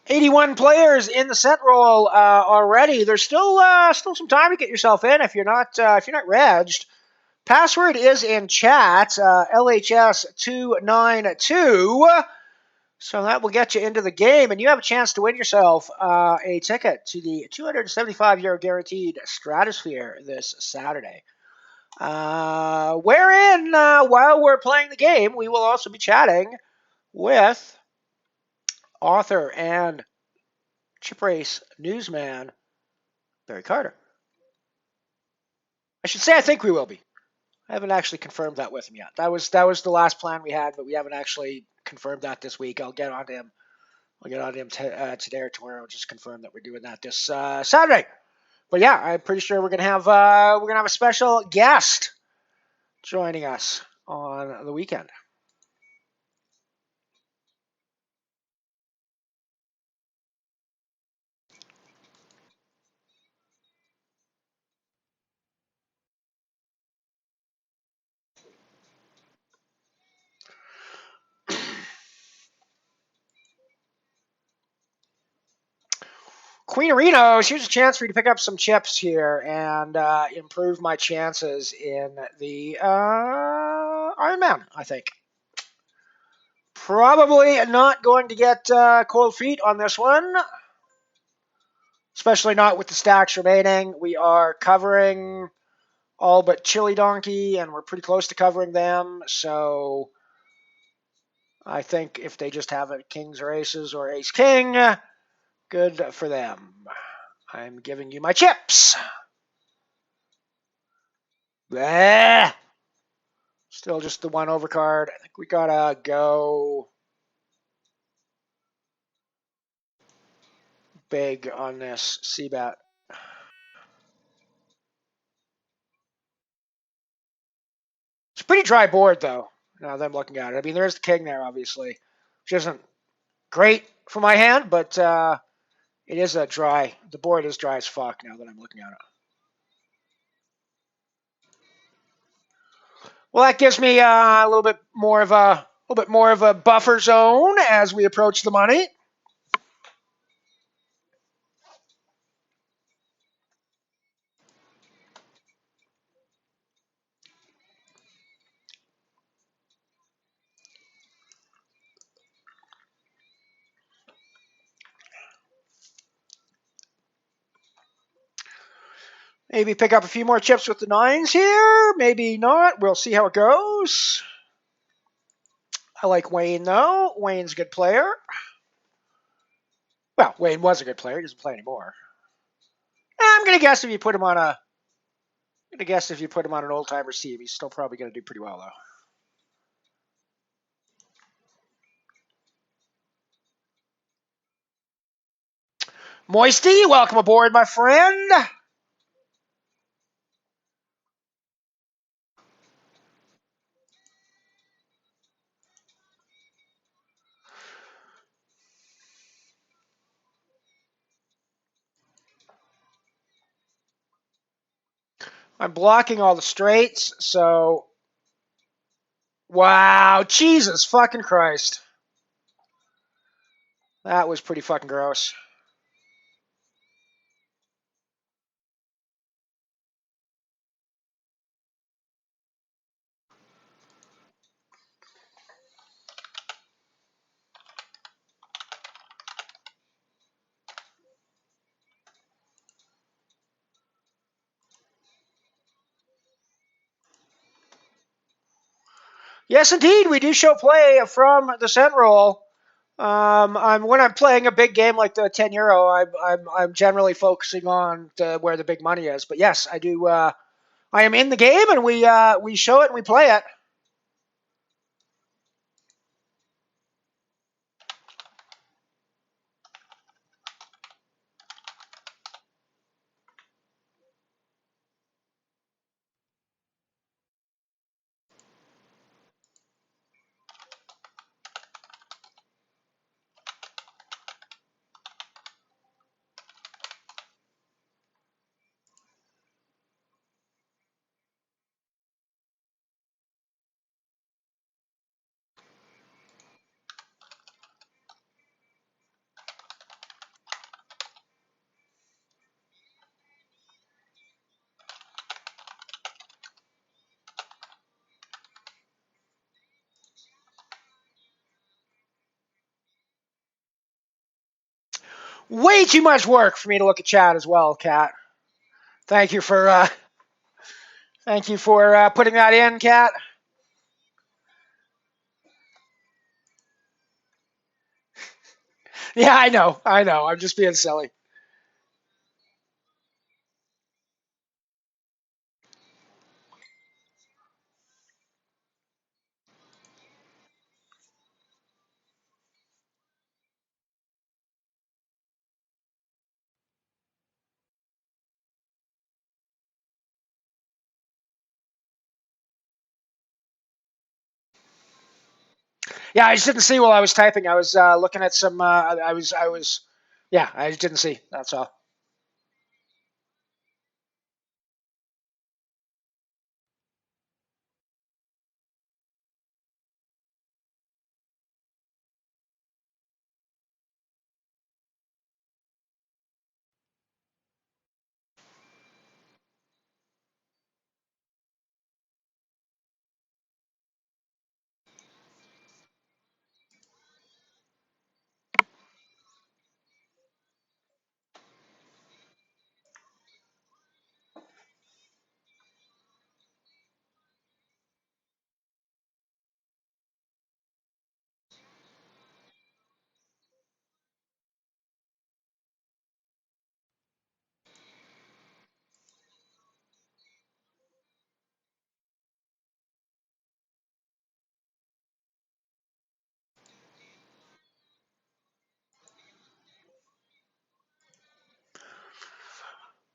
$81 players in the set roll already. There's still some time to get yourself in if you're not regged. Password is in chat, LHS292. So that will get you into the game, and you have a chance to win yourself a ticket to the €275 guaranteed Stratosphere this Saturday. Wherein, while we're playing the game, we will also be chatting with author and Chip Race newsman Barry Carter. I should say I think we will be. I haven't actually confirmed that with him yet. That was the last plan we had, but we haven't actually confirmed that this week. I'll get on to him. I'll get on to him today or tomorrow. Just confirm that we're doing that this Saturday. But yeah, I'm pretty sure we're gonna have a special guest joining us on the weekend. Queen Reno's, here's a chance for you to pick up some chips here and improve my chances in the Ironman, I think. Probably not going to get cold feet on this one, especially not with the stacks remaining. We are covering all but Chili Donkey, and we're pretty close to covering them, so I think if they just have a Kings or Aces or Ace King, good for them. I'm giving you my chips. Bleh. Still just the one overcard. I think we gotta go big on this C-bet. It's a pretty dry board, though, now that I'm looking at it. I mean, there's the king there, obviously, which isn't great for my hand, but it is a dry. The board is dry as fuck now that I'm looking at it. Well, that gives me a little bit more of a buffer zone as we approach the money. Maybe pick up a few more chips with the nines here. Maybe not. We'll see how it goes. I like Wayne, though. Wayne's a good player. Well, Wayne was a good player. He doesn't play anymore. I'm gonna guess if you put him on an old timers team, he's still probably gonna do pretty well, though. Moisty, welcome aboard, my friend. I'm blocking all the straights, so wow, Jesus fucking Christ. That was pretty fucking gross. Yes, indeed, we do show play from the cent roll. When I'm playing a big game like the €10, I'm generally focusing on where the big money is. But yes, I do. I am in the game, and we show it and we play it. Way too much work for me to look at chat as well, Kat. Thank you for putting that in, Kat. Yeah, I know. I'm just being silly. Yeah, I just didn't see while I was typing. I was looking at some. I was. Yeah, I just didn't see. That's all.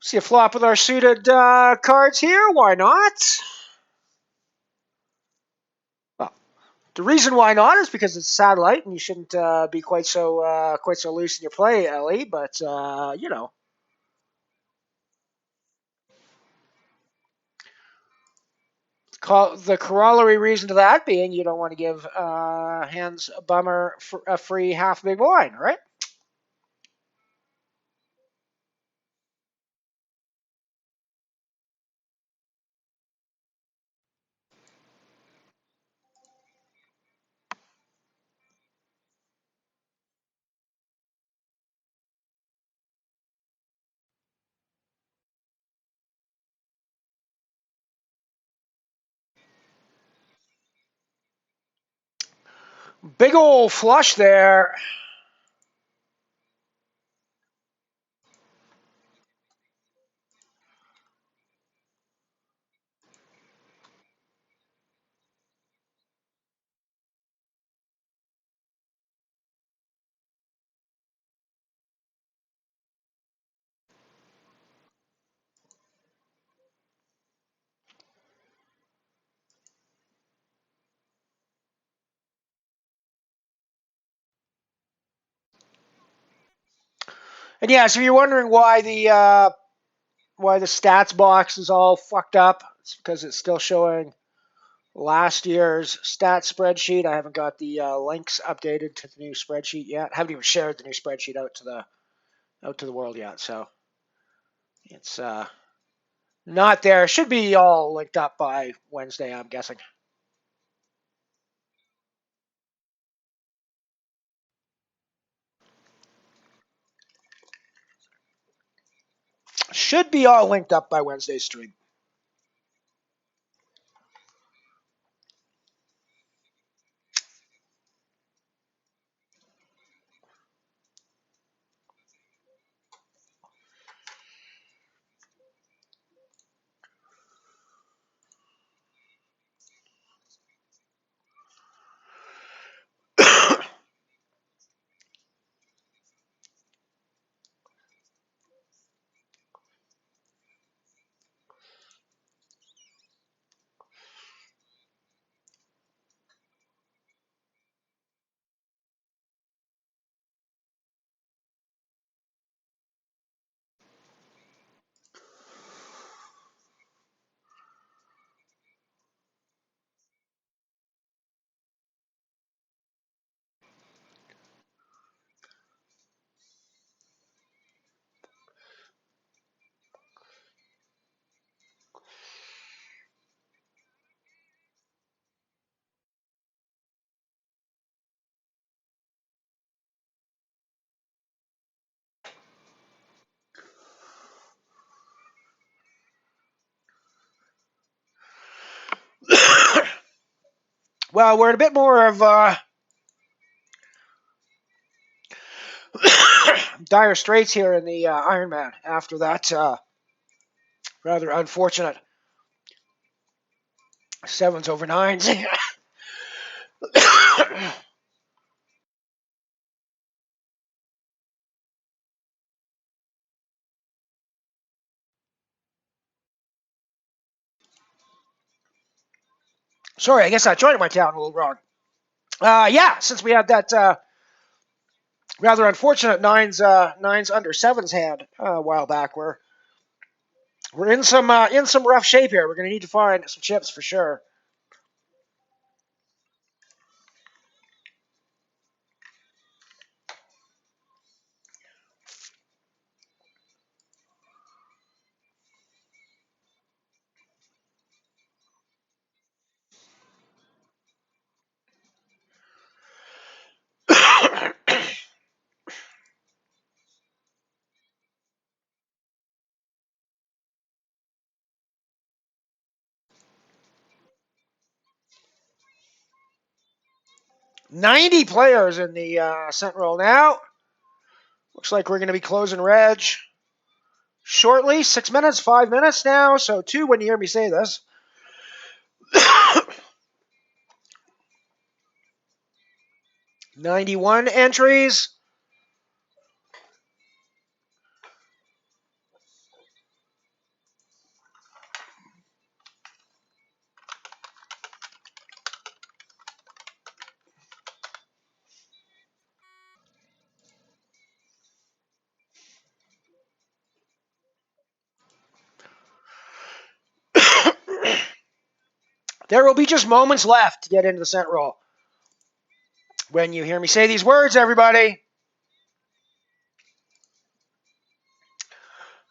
See a flop with our suited cards here. Why not? Well, the reason why not is because it's satellite, and you shouldn't be quite so loose in your play, Ellie. But the corollary reason to that being you don't want to give hands a bummer for a free half big blind, right? Big old flush there. And yeah, so you're wondering why the stats box is all fucked up. It's because it's still showing last year's stat spreadsheet. I haven't got the links updated to the new spreadsheet yet. I haven't even shared the new spreadsheet out to the world yet. So it's not there. Should be all linked up by Wednesday, I'm guessing. Should be all linked up by Wednesday's stream. Well, we're in a bit more of dire straits here in the Ironman after that rather unfortunate sevens over nines. Sorry, I guess I joined my town a little wrong. Yeah, since we had that rather unfortunate nines under sevens hand a while back, we're in some rough shape here. We're going to need to find some chips for sure. $90 in the cent roll now. Looks like we're going to be closing reg shortly. 6 minutes, 5 minutes now. So 2 when you hear me say this. 91 entries. There will be just moments left to get into the cent roll. When you hear me say these words, everybody.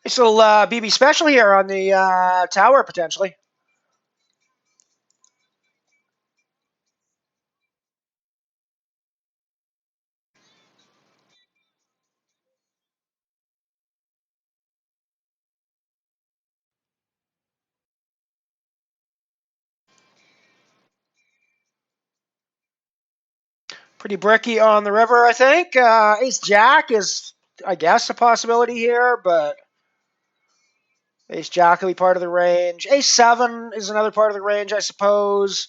Nice little BB special here on the tower, potentially. Pretty bricky on the river, I think. Ace-Jack is, I guess, a possibility here, but Ace-Jack will be part of the range. Ace-7 is another part of the range, I suppose,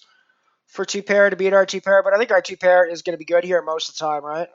for two-pair to beat our two-pair, but I think our two-pair is going to be good here most of the time, right?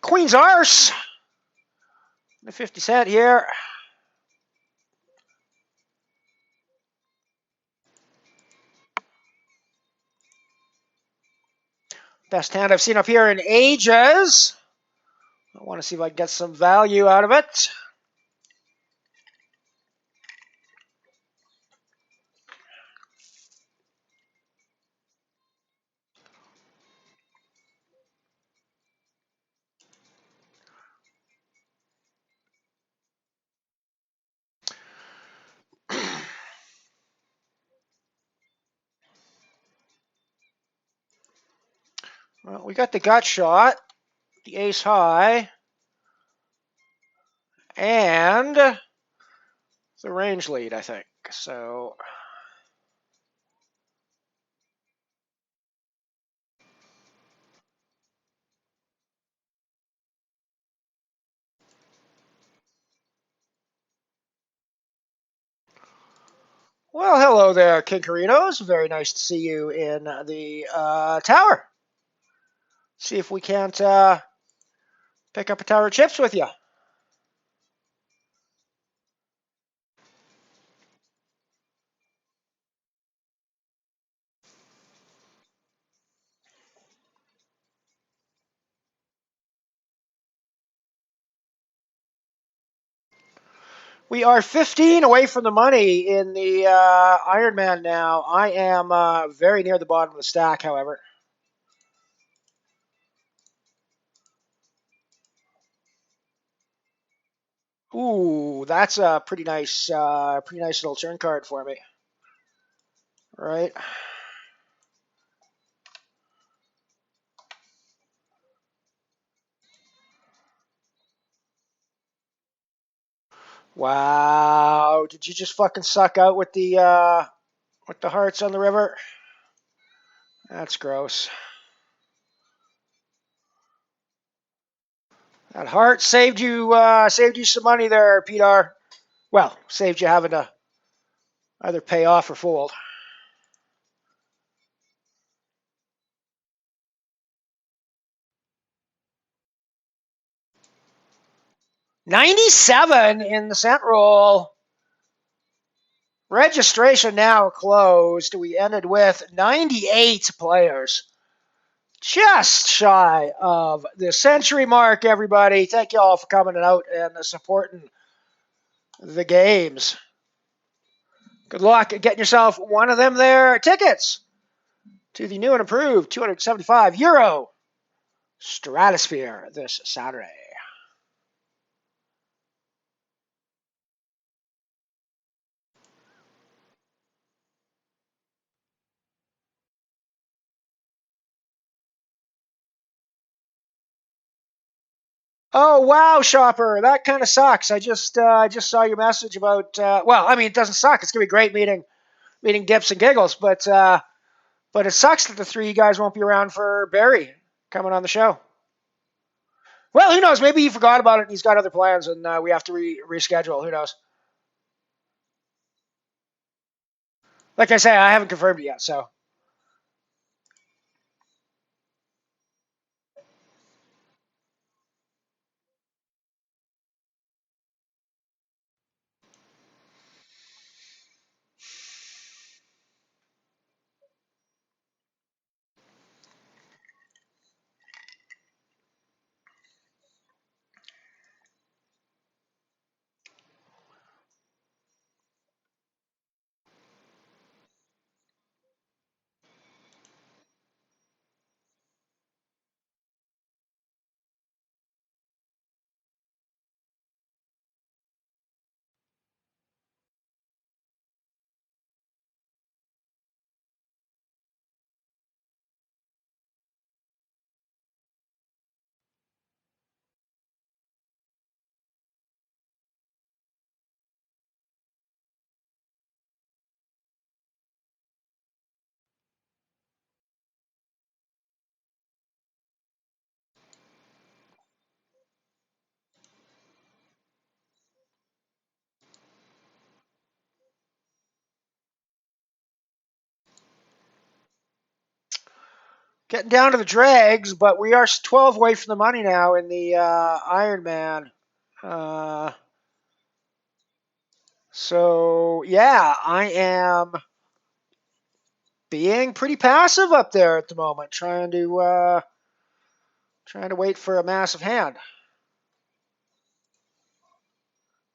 Queen's Arse. The 50 cent here. Best hand I've seen up here in ages. I want to see if I can get some value out of it. Well, we got the gut shot, the ace high, and the range lead, I think. So, well, hello there, Kinkarinos. Very nice to see you in the tower. See if we can't pick up a tower of chips with you. We are 15 away from the money in the Ironman now. I am very near the bottom of the stack, however. Ooh, that's a pretty nice little turn card for me. Right. Wow. Did you just fucking suck out with the hearts on the river? That's gross. That heart saved you some money there, Peter. Well, saved you having to either pay off or fold. $97 in the cent roll. Registration now closed. We ended with 98 players. Just shy of the century mark, everybody. Thank you all for coming out and supporting the games. Good luck at getting yourself one of them there tickets to the new and improved €275 Stratosphere this Saturday. Oh wow, shopper, that kind of sucks. I just saw your message about. Well, I mean, it doesn't suck. It's gonna be great meeting Dips and Giggles, but it sucks that the three guys won't be around for Barry coming on the show. Well, who knows? Maybe he forgot about it and he's got other plans, and we have to reschedule. Who knows? Like I say, I haven't confirmed it yet, so. Getting down to the dregs, but we are 12 away from the money now in the Ironman. So yeah, I am being pretty passive up there at the moment, trying to wait for a massive hand,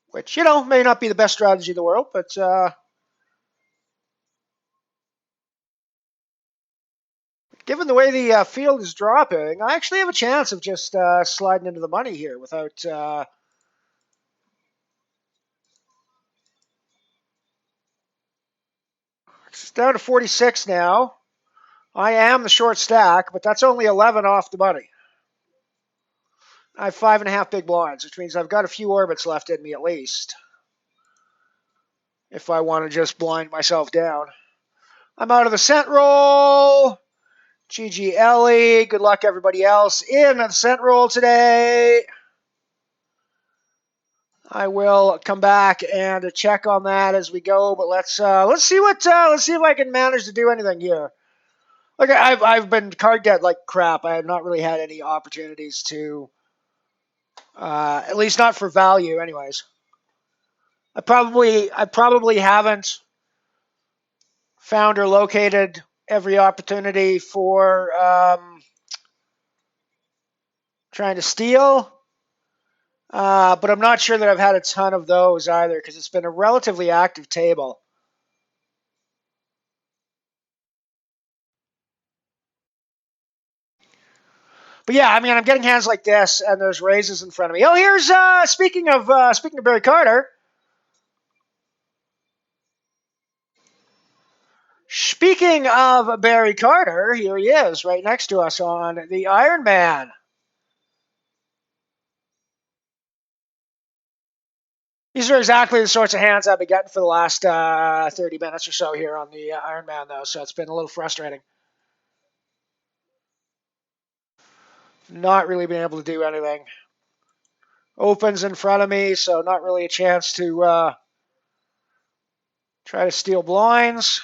which may not be the best strategy in the world, but given the way the field is dropping, I actually have a chance of just sliding into the money here without. It's down to 46 now. I am the short stack, but that's only 11 off the money. I have 5.5 big blinds, which means I've got a few orbits left in me at least. If I want to just blind myself down. I'm out of the cent roll. GG Ellie. Good luck everybody else in the cent roll today. I will come back and check on that as we go, but let's see if I can manage to do anything here. Look, I've been card dead like crap. I have not really had any opportunities to, at least not for value, anyways. I probably haven't found or located every opportunity for trying to steal. But I'm not sure that I've had a ton of those either because it's been a relatively active table. But yeah, I mean, I'm getting hands like this, and there's raises in front of me. Oh, here's speaking of Barry Carter. Speaking of Barry Carter, here he is, right next to us on the Iron Man. These are exactly the sorts of hands I've been getting for the last 30 minutes or so here on the Iron Man, though, so it's been a little frustrating. Not really being able to do anything. Opens in front of me, so not really a chance to try to steal blinds.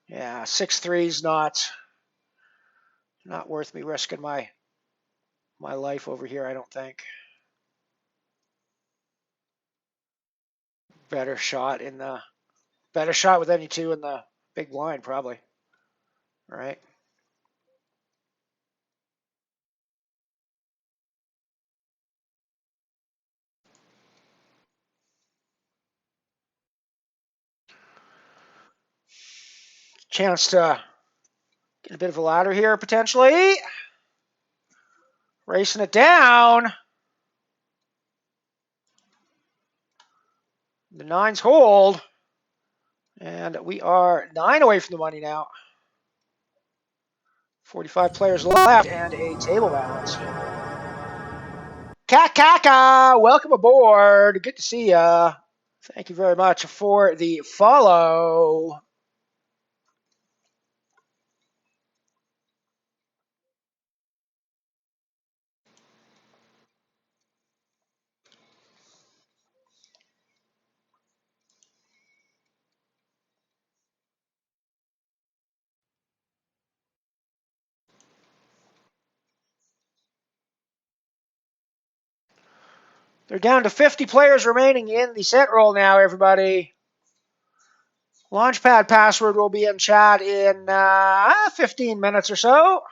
Yeah, 6-3's not worth me risking my life over here, I don't think. Better shot with any two in the big blind, probably. Right? Chance to get a bit of a ladder here, potentially. Racing it down. The nines hold. And we are 9 away from the money now. 45 players left and a table balance. Kaka, welcome aboard. Good to see ya. Thank you very much for the follow. They're down to 50 players remaining in the set roll now, everybody. Launchpad password will be in chat in 15 minutes or so.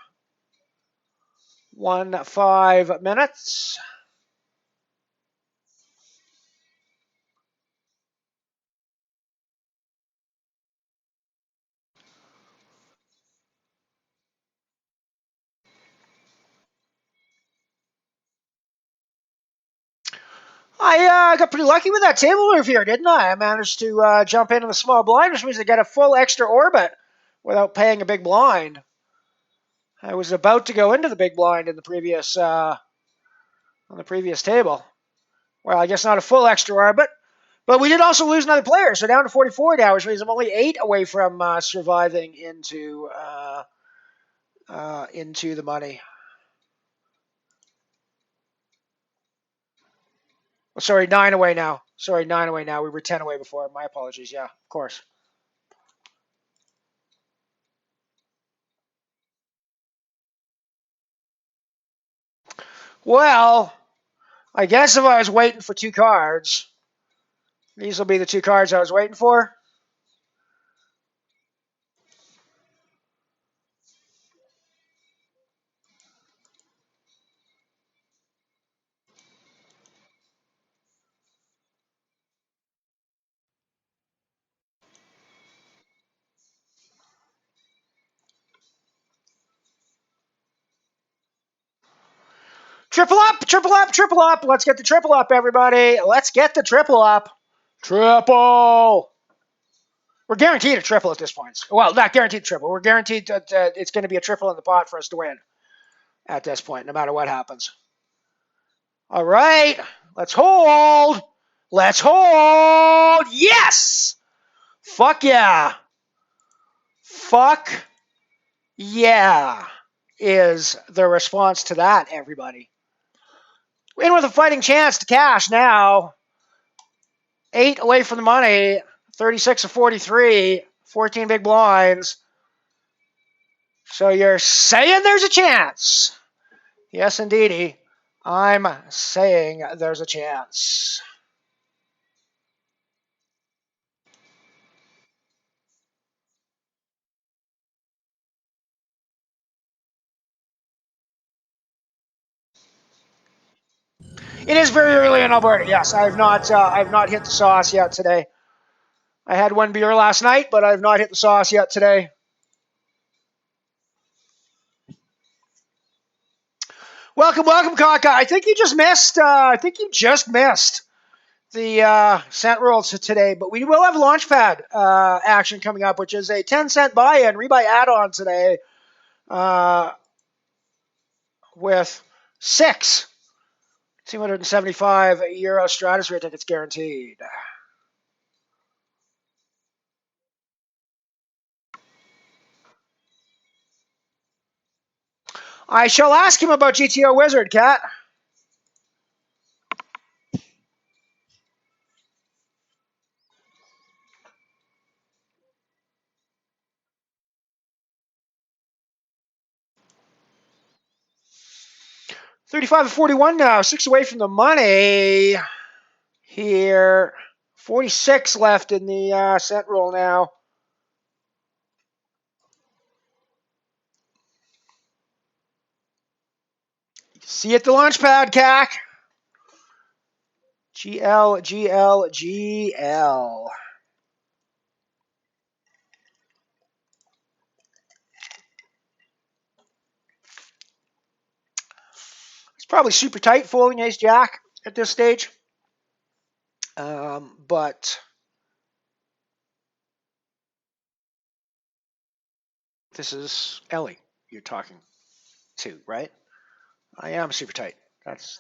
5 minutes. I got pretty lucky with that table move here, didn't I? I managed to jump into the small blind, which means I got a full extra orbit without paying a big blind. I was about to go into the big blind in the previous on the previous table. Well, I guess not a full extra orbit, but we did also lose another player, so down to 44 now, which means I'm only 8 away from surviving into the money. Oh, sorry, 9 away now. Sorry, 9 away now. We were 10 away before. My apologies. Yeah, of course. Well, I guess if I was waiting for 2 cards, these will be the 2 cards I was waiting for. Triple up, triple up, triple up. Let's get the triple up, everybody. Let's get the triple up. Triple. We're guaranteed a triple at this point. Well, not guaranteed triple. We're guaranteed that it's going to be a triple in the pot for us to win at this point, no matter what happens. All right. Let's hold. Let's hold. Yes. Fuck yeah. Fuck yeah is the response to that, everybody. In with a fighting chance to cash now. 8 away from the money. 36 of 43. 14 big blinds. So you're saying there's a chance. Yes, indeedy. I'm saying there's a chance. It is very early in Alberta. Yes, I've not hit the sauce yet today. I had one beer last night, but I've not hit the sauce yet today. Welcome, welcome, Kaka. I think you just missed. The cent rolls today, but we will have Launchpad action coming up, which is a 10-cent buy-in, rebuy add-on today with 6 275 euro Stratosphere tickets guaranteed. I shall ask him about GTO Wizard, Cat. $35 to 41 now, 6 away from the money here. 46 left in the cent roll now. See you at the launch pad, CAC. GL, GL, GL. It's probably super tight folding ace jack at this stage. But this is Ellie you're talking to, right? I am super tight. That's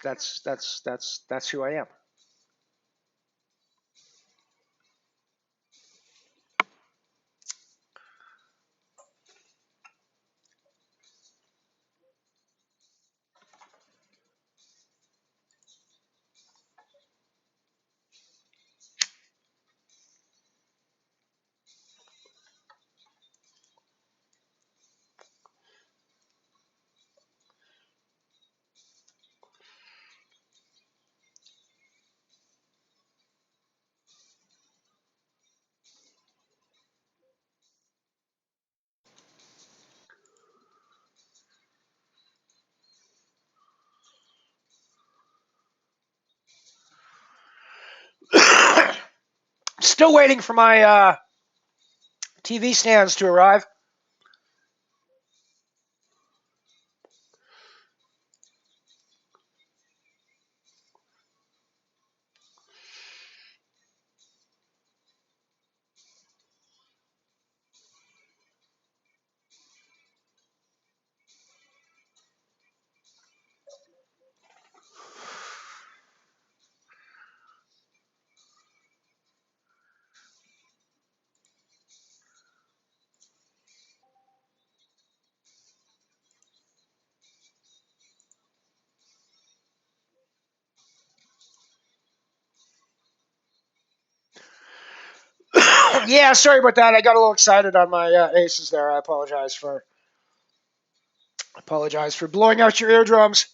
who I am. Still waiting for my TV stands to arrive. Yeah, sorry about that. I got a little excited on my aces there. I apologize for blowing out your eardrums.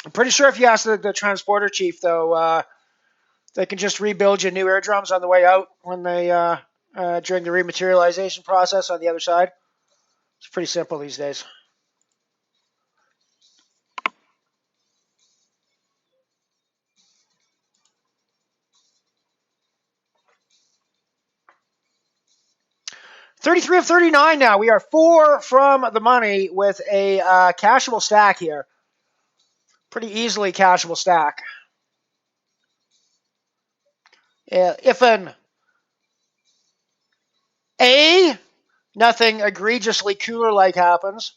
I'm pretty sure if you ask the transporter chief, though, they can just rebuild you new eardrums on the way out when they during the rematerialization process on the other side. It's pretty simple these days. $33 of 39 now. We are 4 from the money with a cashable stack here. Pretty easily cashable stack. If an A, nothing egregiously cooler-like happens,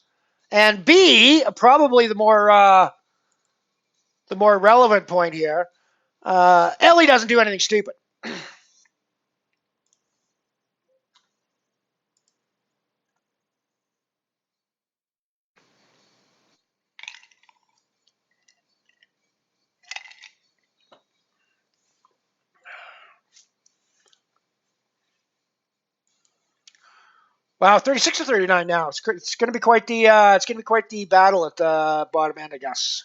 and B, probably the more relevant point here, Ellie doesn't do anything stupid. Wow, 36 to 39 now. It's going to be quite the battle at the bottom end, I guess.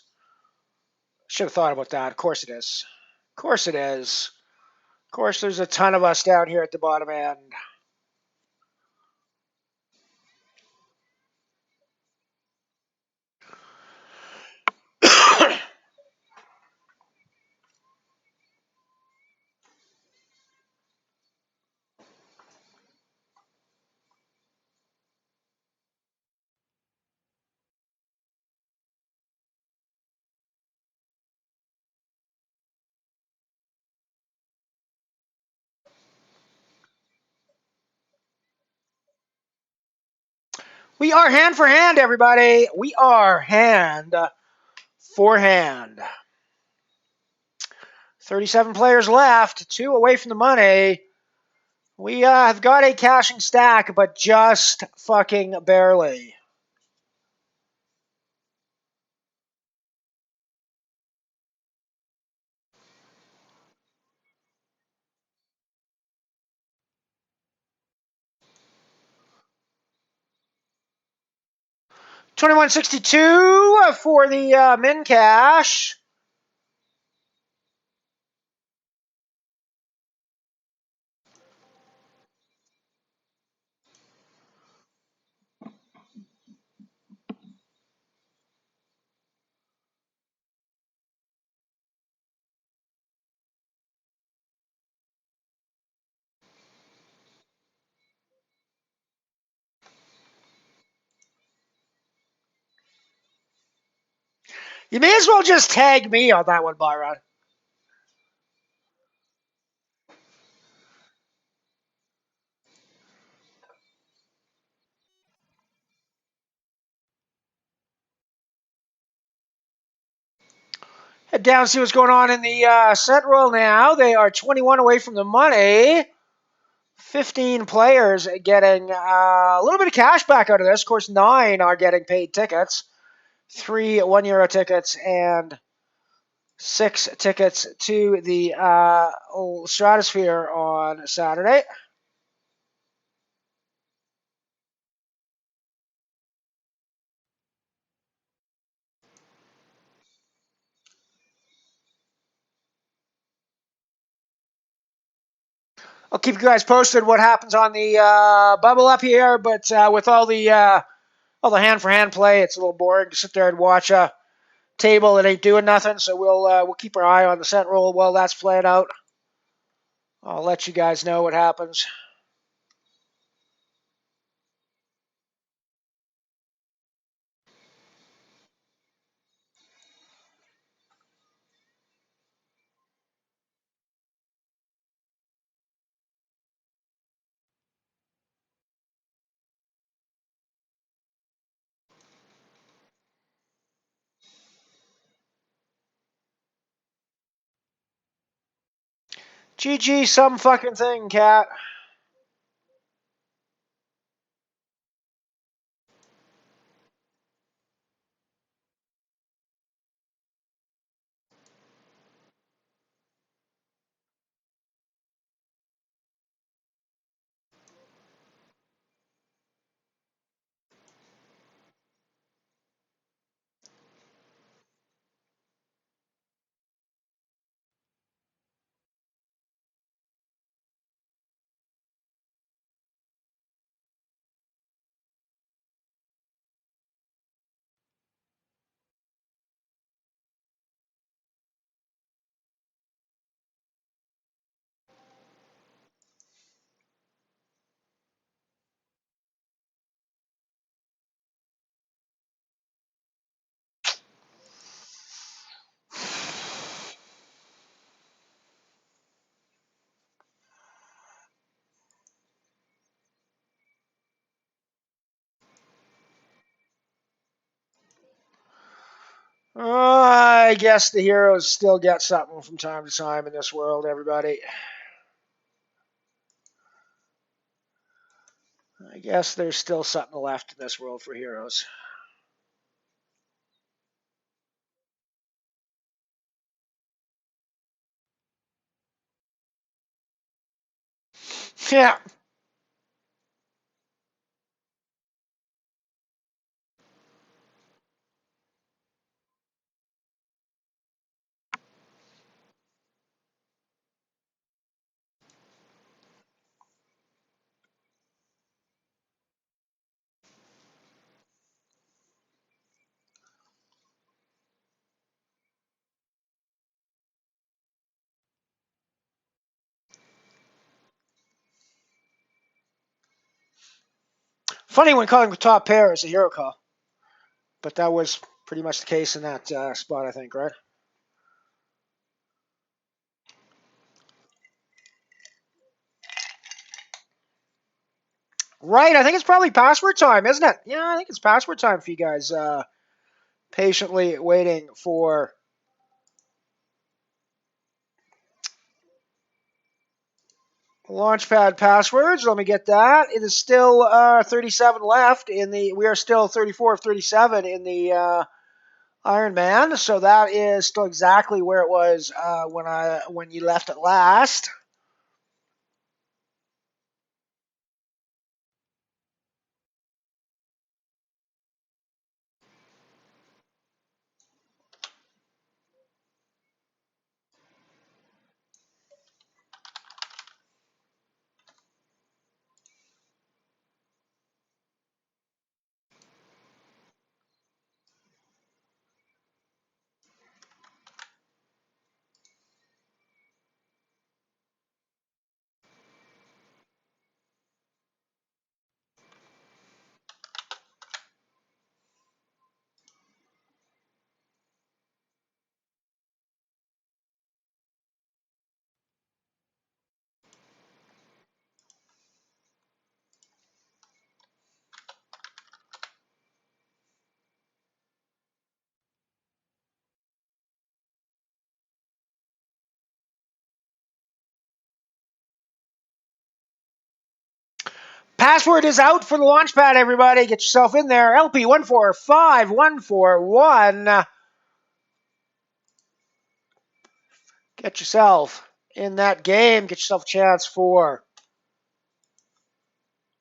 Should have thought about that. Of course it is. Of course it is. Of course, there's a ton of us down here at the bottom end. We are hand for hand, everybody. We are hand for hand. 37 players left, 2 away from the money. We have got a cashing stack, but just fucking barely. $21.62 for the min cash. You may as well just tag me on that one, Byron. Head down, see what's going on in the set roll now. They are 21 away from the money. 15 players getting a little bit of cash back out of this. Of course, 9 are getting paid tickets. 3 €1 tickets and 6 tickets to the Stratosphere on Saturday. I'll keep you guys posted what happens on the bubble up here, but with all the hand for hand play, it's a little boring to sit there and watch a table that ain't doing nothing. So we'll keep our eye on the set roll while that's playing out. I'll let you guys know what happens. GG some fucking thing, cat. I guess the heroes still get something from time to time in this world, everybody. I guess there's still something left in this world for heroes. Yeah. Funny when calling the top pair is a hero call, but that was pretty much the case in that spot, I think, right? Right, I think it's probably password time, isn't it? Yeah, I think it's password time for you guys. Patiently waiting for Launchpad passwords. Let me get that. It is still 37 left in the. We are still 34 of 37 in the Iron Man, so that is still exactly where it was when you left it last. Password is out for the Launchpad, everybody. Get yourself in there. LP145141. Get yourself in that game. Get yourself a chance for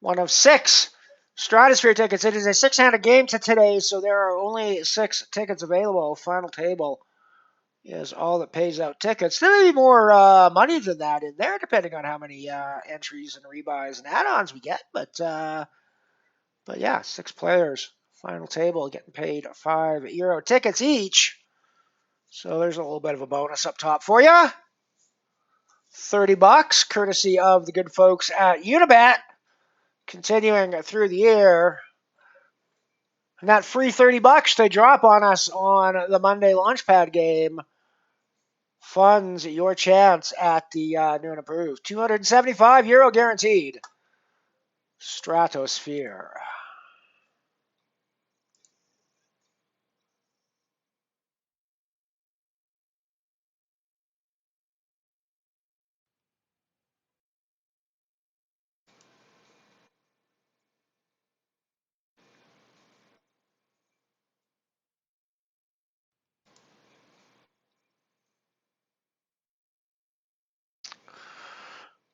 one of 6 Stratosphere tickets. It is a 6-handed game to today, so there are only 6 tickets available. Final table is all that pays out tickets. There may be more money than that in there, depending on how many entries and rebuys and add-ons we get. But yeah, 6 players. Final table getting paid €5 tickets each. So there's a little bit of a bonus up top for you. $30, courtesy of the good folks at Unibet. Continuing through the year. And that free $30 they drop on us on the Monday Launchpad game funds your chance at the new and approved. €275 guaranteed. Stratosphere.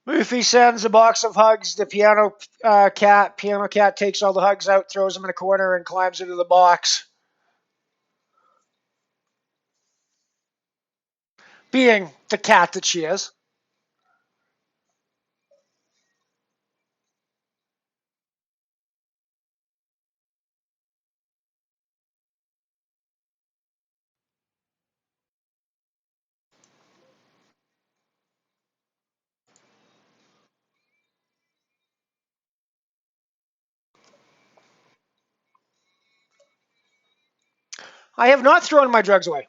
Luffy sends a box of hugs. The cat. Piano cat takes all the hugs out, throws them in a corner, and climbs into the box. Being the cat that she is. I have not thrown my drugs away.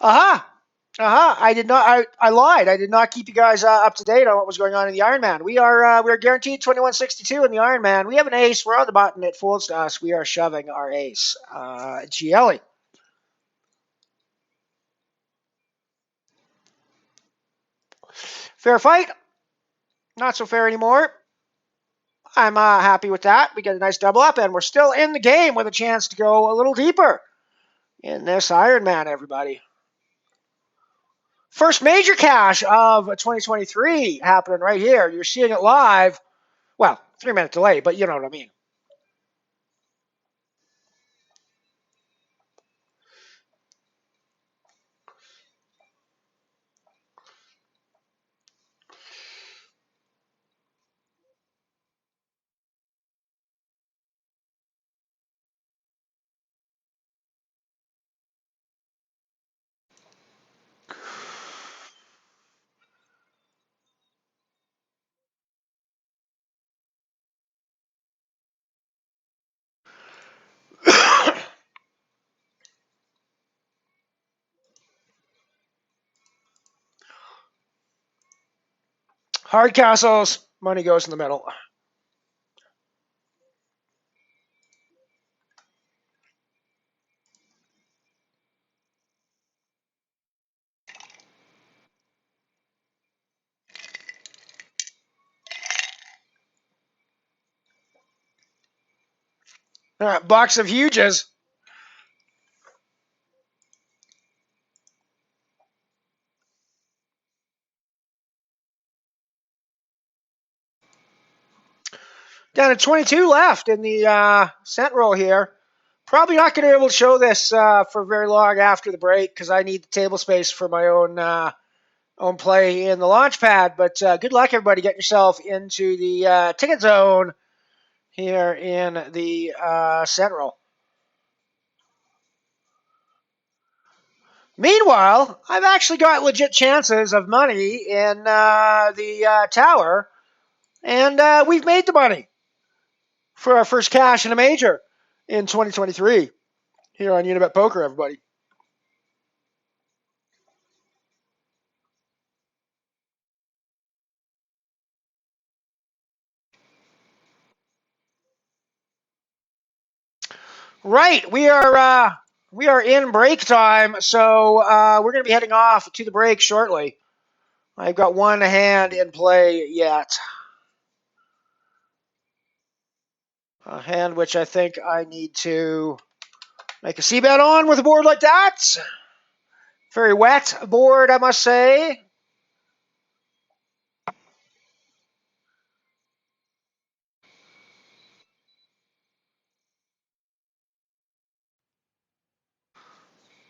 Aha! Aha! I did not. I lied. I did not keep you guys up to date on what was going on in the Ironman. We are guaranteed 2162 in the Ironman. We have an ace. We're on the button. It folds to us. We are shoving our ace. GLE. Fair fight. Not so fair anymore. I'm happy with that. We get a nice double up, and we're still in the game with a chance to go a little deeper in this Ironman, everybody. First major cash of 2023 happening right here. You're seeing it live. Well, 3-minute delay, but you know what I mean. Hard castles. Money goes in the middle. All right, box of huges. Down to 22 left in the cent roll here. Probably not going to be able to show this for very long after the break because I need the table space for my own play in the launch pad. But good luck, everybody. Get yourself into the ticket zone here in the cent roll. Meanwhile, I've actually got legit chances of money in the tower, and we've made the money for our first cash in a major in 2023 here on Unibet Poker, everybody. Right, we are in break time, so we're going to be heading off to the break shortly. I've got one hand in play yet, a hand which I think I need to make a c-bet on with a board like that. Very wet board, I must say.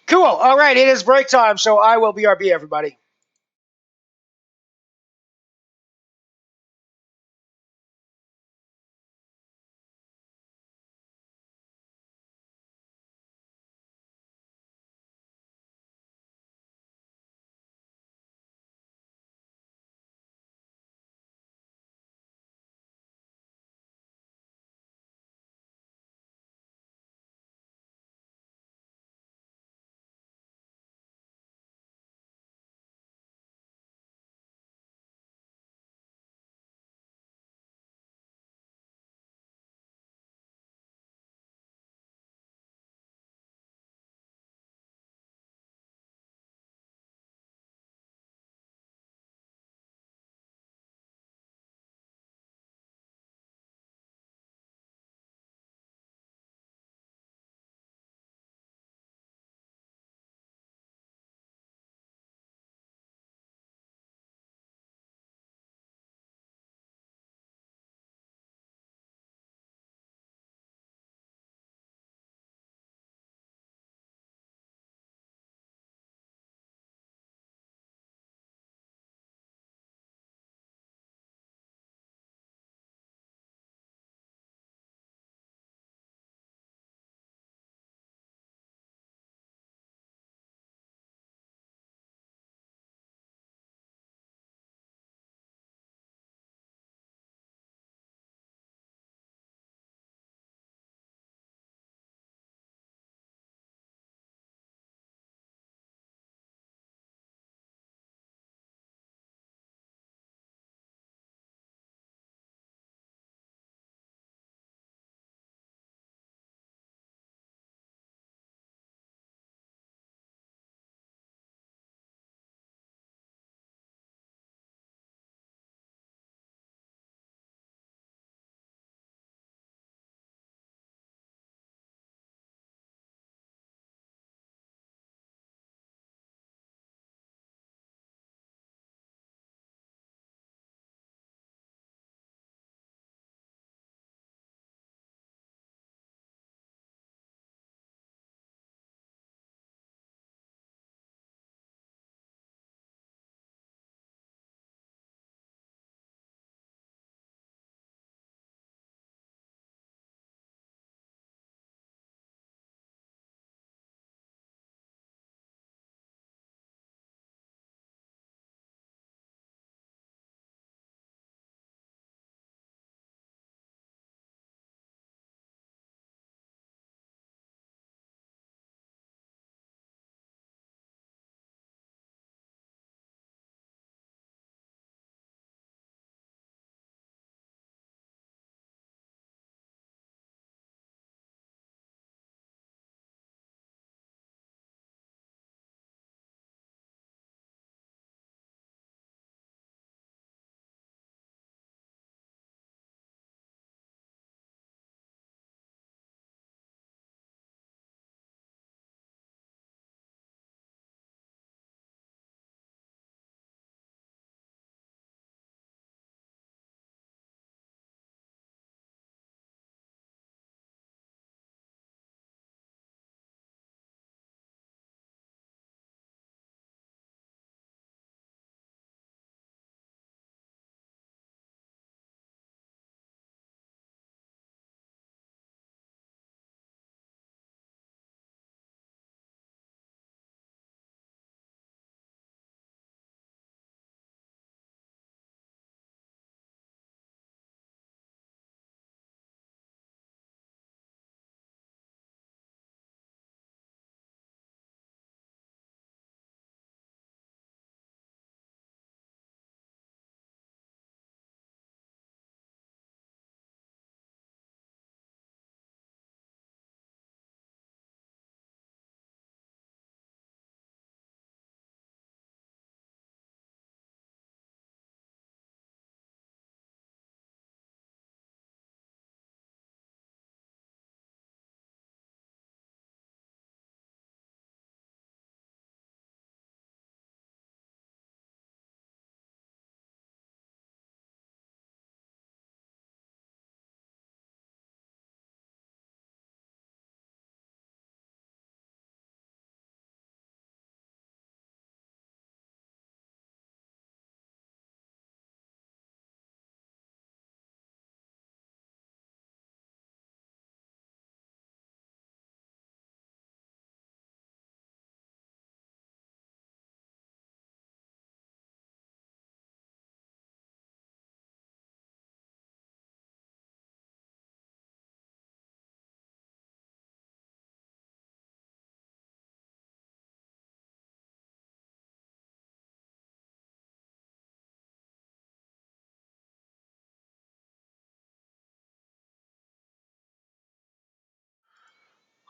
Cool. All right, it is break time, so I will BRB, everybody.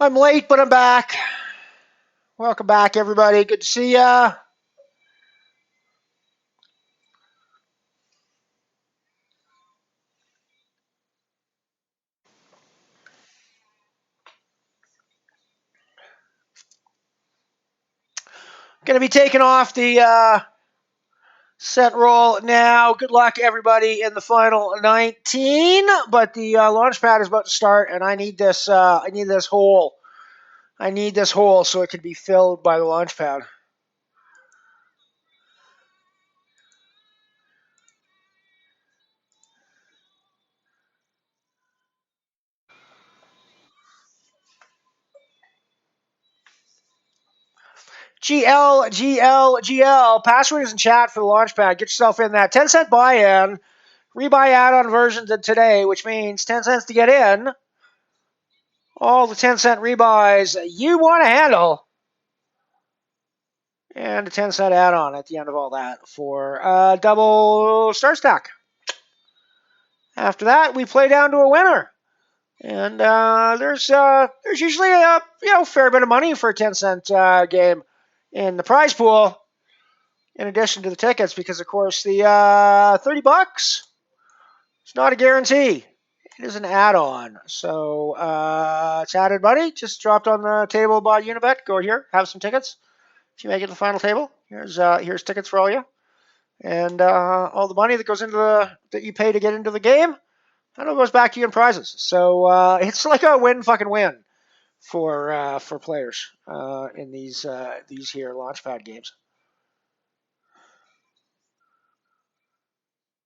I'm late, but I'm back. Welcome back, everybody. Good to see ya. Going to be taking off the set roll now. Good luck, everybody, in the final 19. But the launch pad is about to start, and I need this. I need this hole. I need this hole so it can be filled by the launch pad. GL. Password is in chat for the launch pad. Get yourself in that 10-cent buy-in. Rebuy add-on versions of today, which means 10 cents to get in. All the 10-cent rebuys you want to handle. And a 10-cent add-on at the end of all that for a double star stack. After that, we play down to a winner. And there's usually a fair bit of money for a 10-cent game in the prize pool, in addition to the tickets, because of course the $30 is not a guarantee. It is an add-on. So it's added money. Just dropped on the table by Unibet. Go here, have some tickets. If you make it to the final table, here's tickets for all you. And all the money that goes into that you pay to get into the game, that all goes back to you in prizes. So it's like a win for players in these here Launchpad games.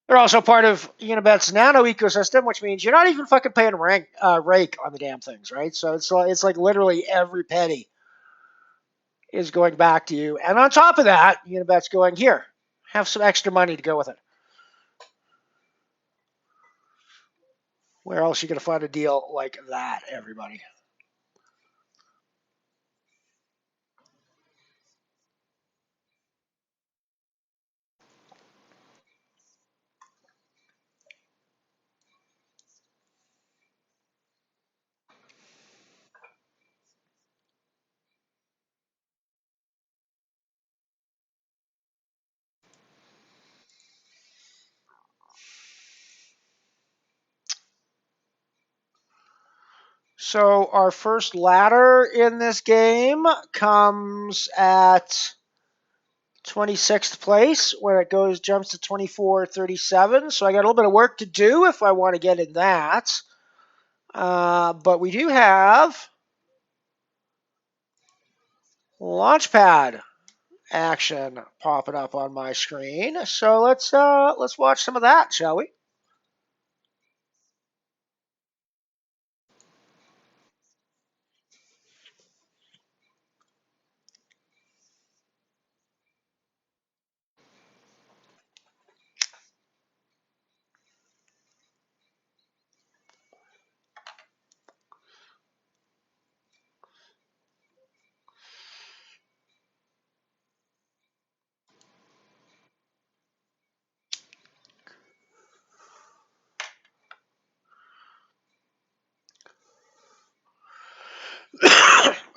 They're also part of Unibet's Nano ecosystem, which means you're not even fucking paying rake on the damn things, right? So it's like literally every penny is going back to you, and on top of that, Unibet's going here, have some extra money to go with it. Where else are you going to find a deal like that, everybody? So our first ladder in this game comes at 26th place, where it jumps to 24.37. So I got a little bit of work to do if I want to get in that. But we do have Launchpad action popping up on my screen. So let's watch some of that, shall we?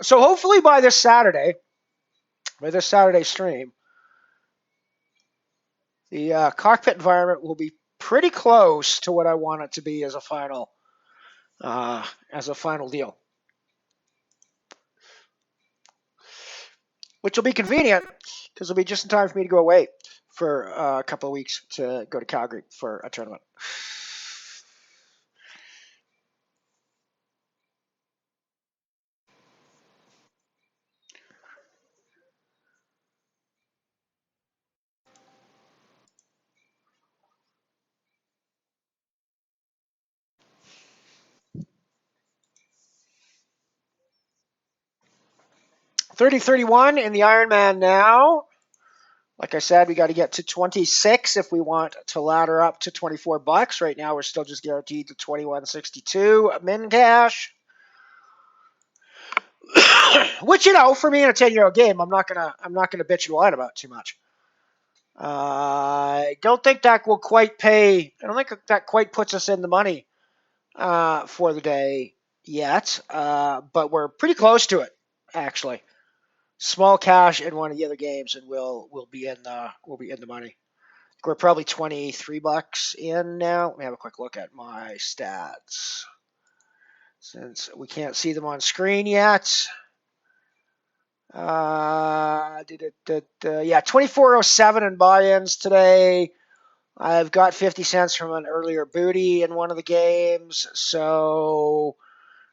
So hopefully by this Saturday stream, the cockpit environment will be pretty close to what I want it to be as a final deal, which will be convenient because it'll be just in time for me to go away for a couple of weeks to go to Calgary for a tournament. $30.31 in the Ironman now. Like I said, we got to get to 26 if we want to ladder up to $24. Right now, we're still just guaranteed to 21.62 min cash. Which, for me in a 10-year-old game, I'm not gonna bitch and whine about too much. I don't think that will quite pay. I don't think that quite puts us in the money for the day. yet, but we're pretty close to it, actually. Small cash in one of the other games, and we'll be in the money. We're probably $23 in now. Let me have a quick look at my stats since we can't see them on screen yet. Yeah, 2407 in buy-ins today. I've got 50 cents from an earlier booty in one of the games. So,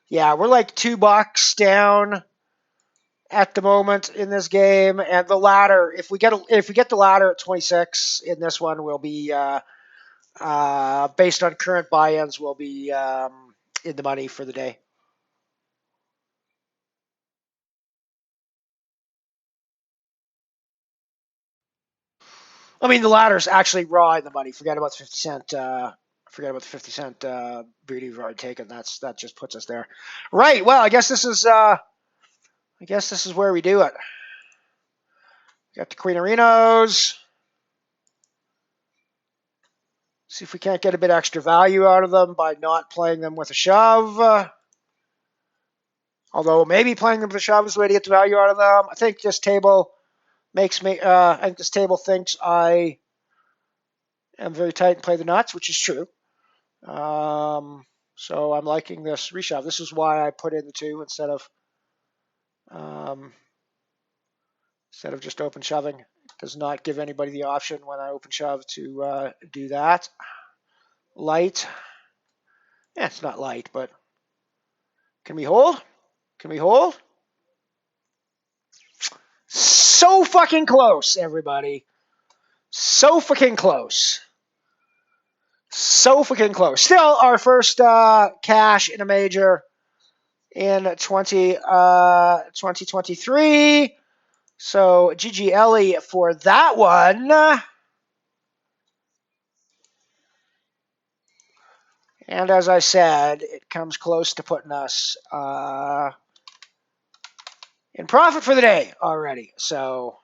yeah, we're like $2 down at the moment in this game. And the ladder, if we get the ladder at 26 in this one, we'll be based on current buy-ins, we'll be in the money for the day. I mean, the ladder's actually raw in the money. Forget about the 50 cent. Forget about the 50 cent booty we've already taken. That just puts us there. Right. Well, I guess this is where we do it. Got the Queen of Renos. See if we can't get a bit extra value out of them by not playing them with a shove. Although maybe playing them with a shove is the way to get the value out of them. I think this table makes me. I think this table thinks I am very tight and play the nuts, which is true. So I'm liking this reshove. This is why I put in the 2 um, instead of just open shoving. It does not give anybody the option when I open shove to do that. Light. Yeah, it's not light, but can we hold? Can we hold? So fucking close, everybody. So fucking close. So fucking close. Still our first cash in a major in 2023. So GG Ellie for that one. And as I said, it comes close to putting us in profit for the day already. So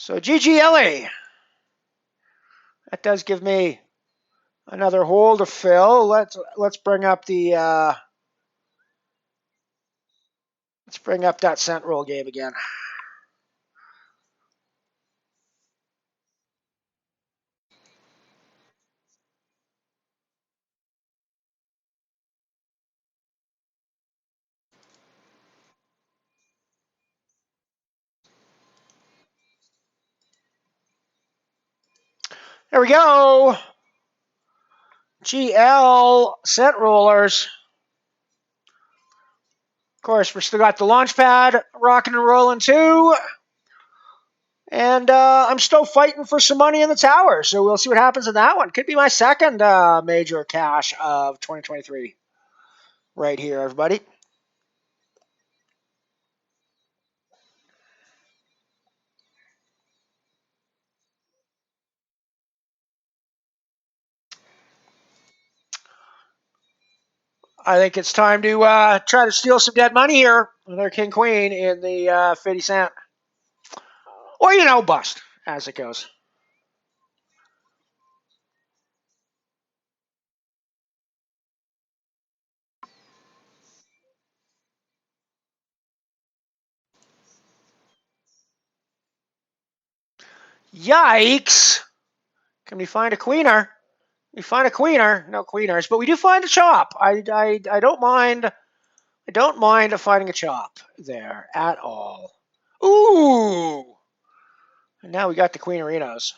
GG Ellie. That does give me another hole to fill. Let's bring up the let's bring up that cent roll game again. There we go. GL cent rollers. Of course, we're still got the launch pad rocking and rolling too. And I'm still fighting for some money in the tower. So we'll see what happens in that one. Could be my second major cash of 2023. Right here, everybody. I think it's time to try to steal some dead money here with our King Queen in the 50 cent. Or, bust as it goes. Yikes. Can we find a queener? We find a queener. No queeners, but we do find a chop. I don't mind. I don't mind finding a chop there at all. Ooh. And now we got the Queen Arenas.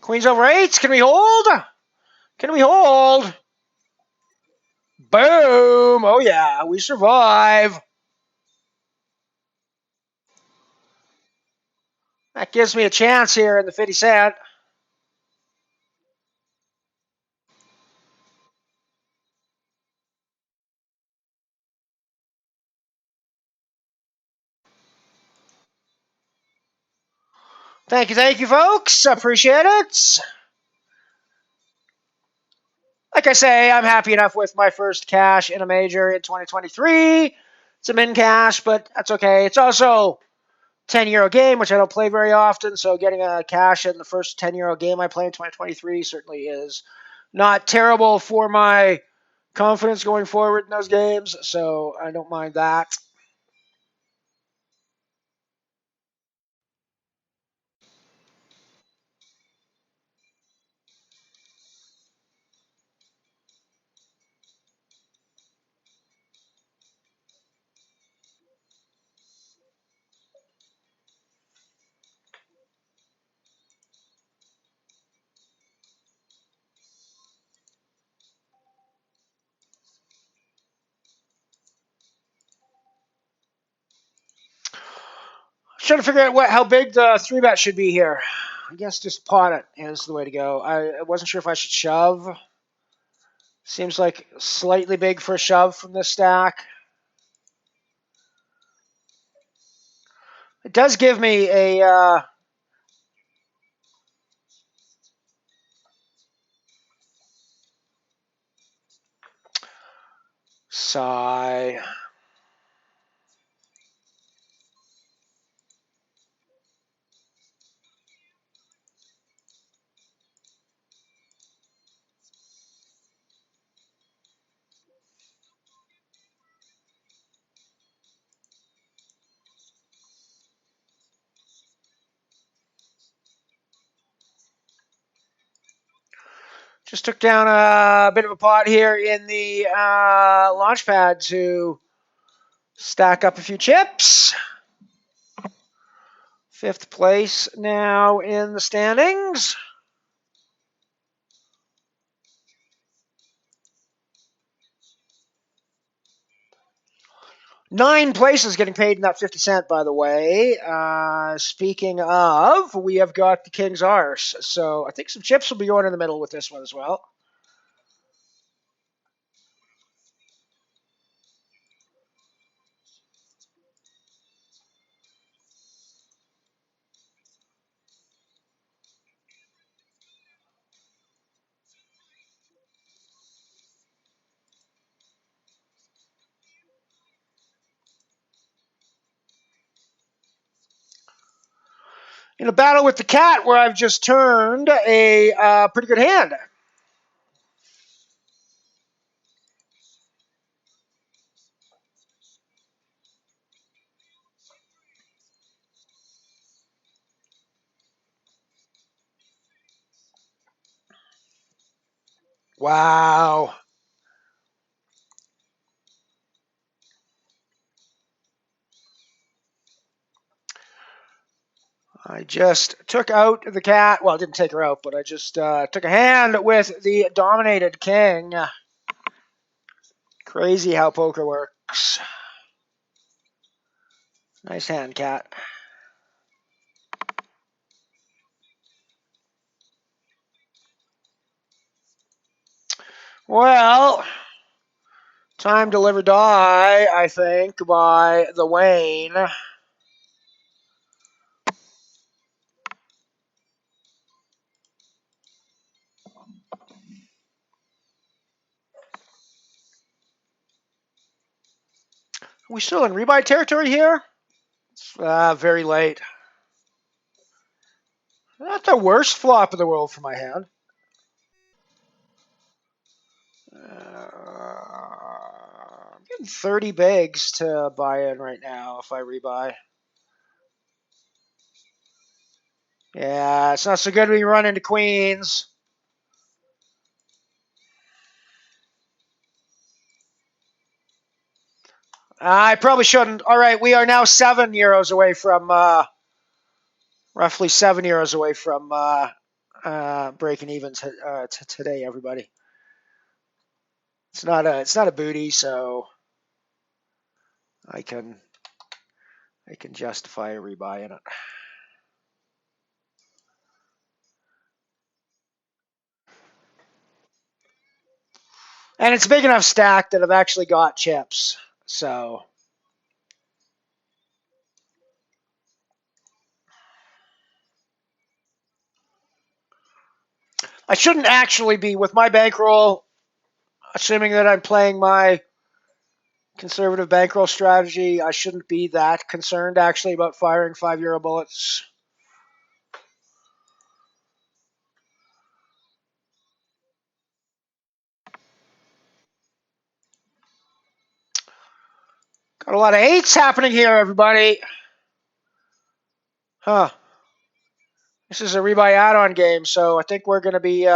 Queens over eights. Can we hold? Can we hold? Boom. Oh, yeah. We survive. That gives me a chance here in the 50 cent. Thank you, folks. Appreciate it. Like I say, I'm happy enough with my first cash in a major in 2023. It's a min cash, but that's okay. It's also €10 game, which I don't play very often, so getting a cash in the first €10 game I play in 2023 certainly is not terrible for my confidence going forward in those games, so I don't mind that. Trying to figure out how big the 3-bet should be here. I guess just pot it is the way to go. I wasn't sure if I should shove. Seems like slightly big for a shove from this stack. It does give me a sigh. Just took down a bit of a pot here in the launch pad to stack up a few chips. 5th place now in the standings. 9 places getting paid in that 50 cent, by the way. Speaking of, we have got the King's Arse. So I think some chips will be going in the middle with this one as well. In a battle with the cat where I've just turned a pretty good hand. Wow. I just took out the cat. Well, I didn't take her out, but I just took a hand with the dominated king. Crazy how poker works. Nice hand, cat. Well, time to live or die, I think, by the Wayne. Are we still in rebuy territory here? Very late. Not the worst flop in the world for my hand. I'm getting 30 bigs to buy in right now if I rebuy. Yeah, it's not so good when you run into queens. I probably shouldn't. All right, we are now €7 away from, roughly €7 away from breaking even today, everybody. It's not a booty, so I can justify a rebuy in it. And it's a big enough stack that I've actually got chips. So I shouldn't actually be, with my bankroll, assuming that I'm playing my conservative bankroll strategy, I shouldn't be that concerned actually about firing €5 bullets. Got a lot of eights happening here, everybody. Huh. This is a rebuy add-on game, so I think we're going to be...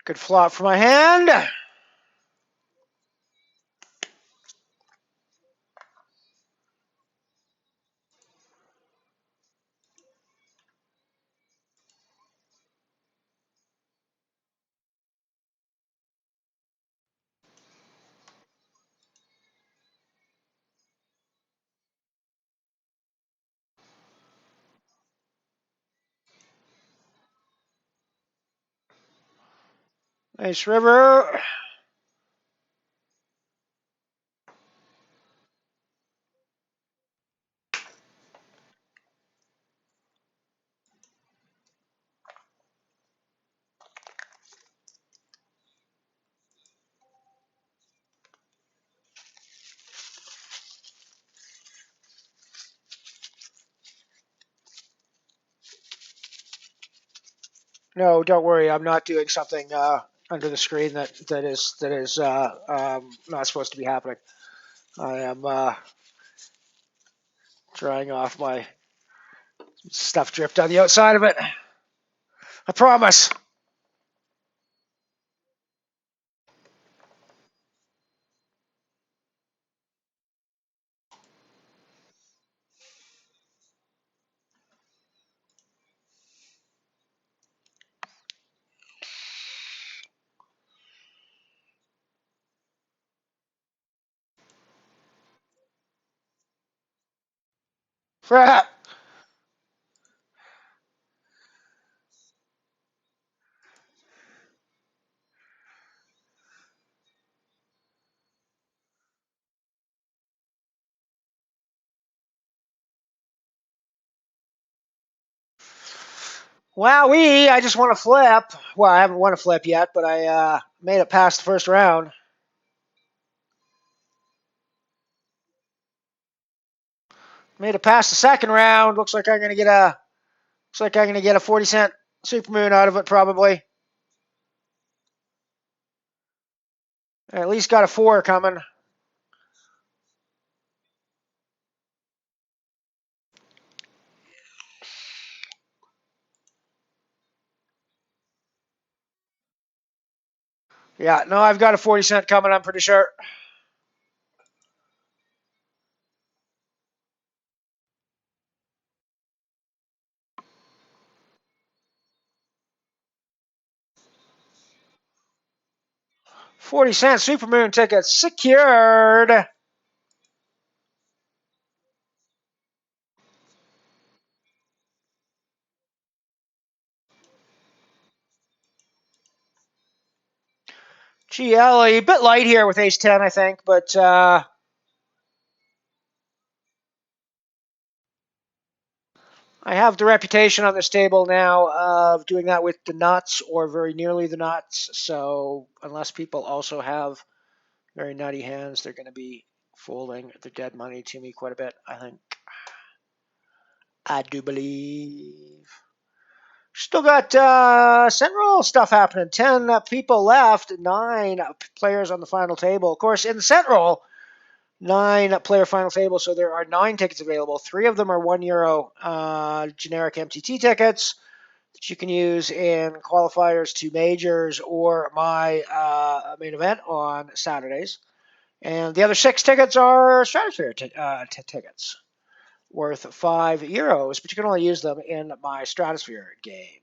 Good flop for my hand. Nice river. No, don't worry. I'm not doing something under the screen that is not supposed to be happening. I am drying off my stuff dripped on the outside of it. I promise. Crap. Wowee, I just won a flip. Well, I haven't won a flip yet, but I made it past the first round. Made it past the second round. Looks like I'm gonna get a 40-cent supermoon out of it probably. I at least got a 4 coming. Yeah, no, I've got a 40-cent coming, I'm pretty sure. $0.40 supermoon ticket secured. GL, a bit light here with ace 10, I think, but I have the reputation on this table now of doing that with the nuts or very nearly the nuts. So unless people also have very nutty hands, they're going to be folding their dead money to me quite a bit, I think. I do believe. Still got Central stuff happening. 10 people left, 9 players on the final table. Of course, in the Central, 9-player final table, so there are 9 tickets available. 3 of them are €1 generic MTT tickets that you can use in qualifiers to majors or my main event on Saturdays. And the other 6 tickets are Stratosphere tickets worth €5, but you can only use them in my Stratosphere game.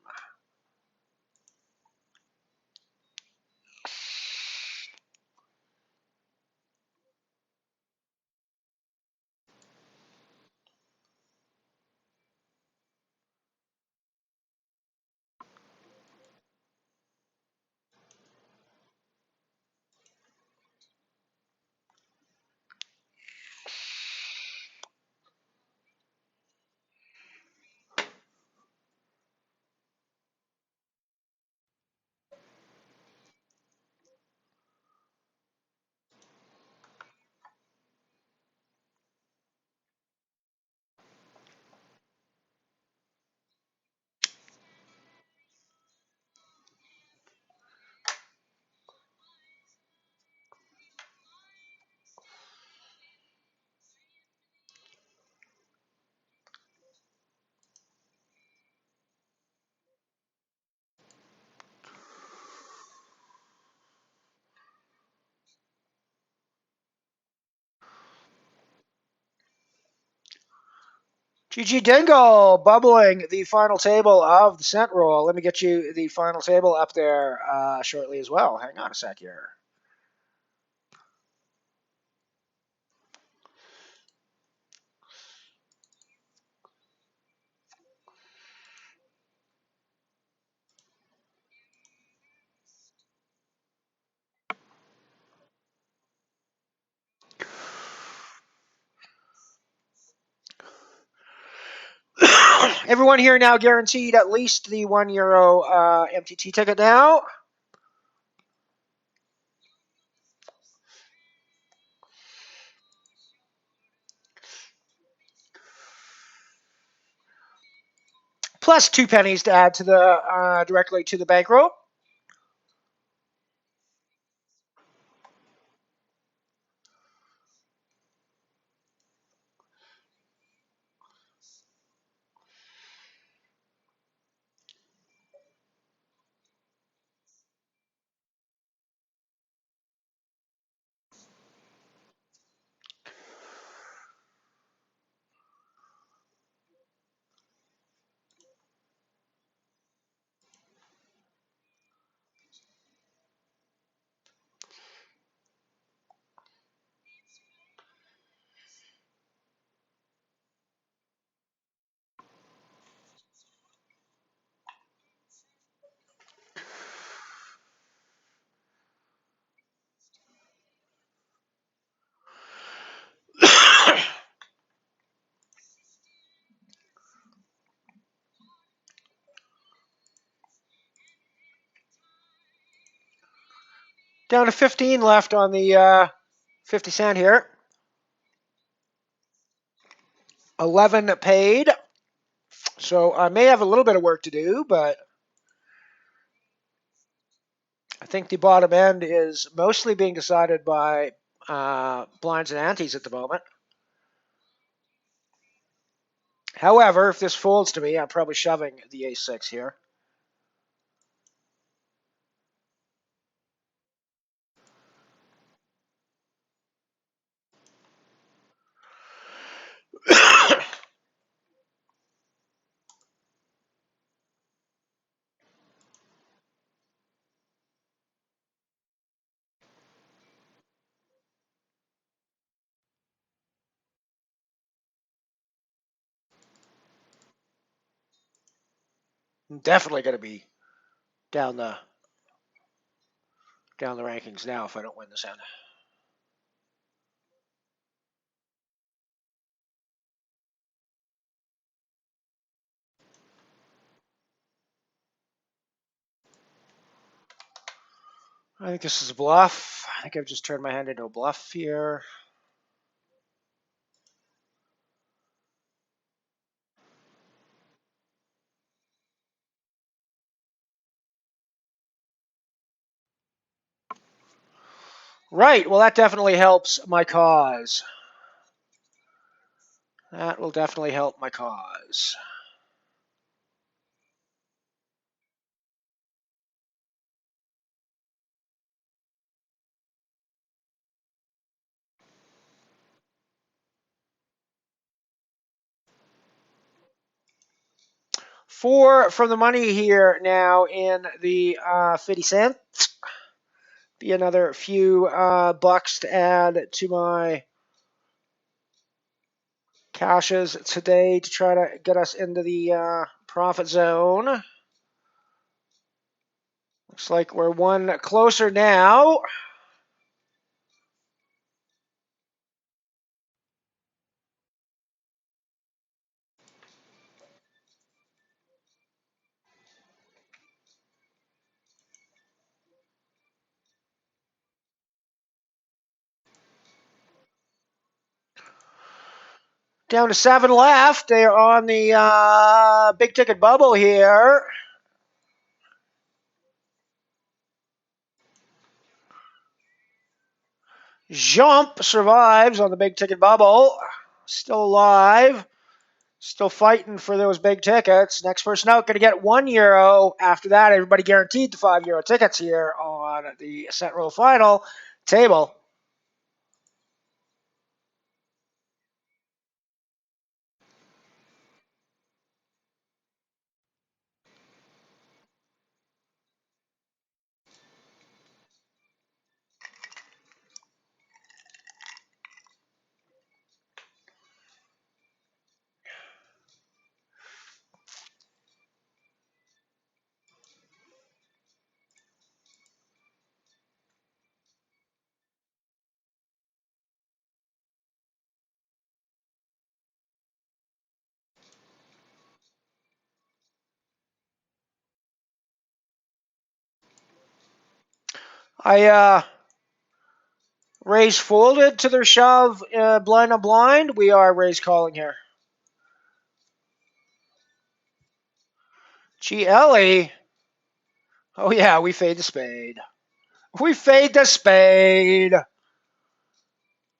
GG Dingle bubbling the final table of the Central. Let me get you the final table up there shortly as well. Hang on a sec here. Everyone here now guaranteed at least the €1 MTT ticket now. Plus 2 pennies to add to the directly to the bankroll. Down to 15 left on the 50 cent here. 11 paid. So I may have a little bit of work to do, but I think the bottom end is mostly being decided by blinds and antes at the moment. However, if this folds to me, I'm probably shoving the ace-6 here. I'm definitely going to be down the rankings now if I don't win this end. I think this is a bluff. I think I've just turned my hand into a bluff here. Right, well, that definitely helps my cause. That will definitely help my cause. Four from the money here now in the 50 cents. Be another few bucks to add to my caches today to try to get us into the profit zone. Looks like we're one closer now. Down to 7 left. They are on the big ticket bubble here. Jump survives on the big ticket bubble. Still alive. Still fighting for those big tickets. Next person out going to get €1. After that, everybody guaranteed the €5 tickets here on the set roll final table. I raise folded to their shove, blind on blind. We are raise calling here. Gee, Ellie. Oh yeah, we fade the spade. We fade the spade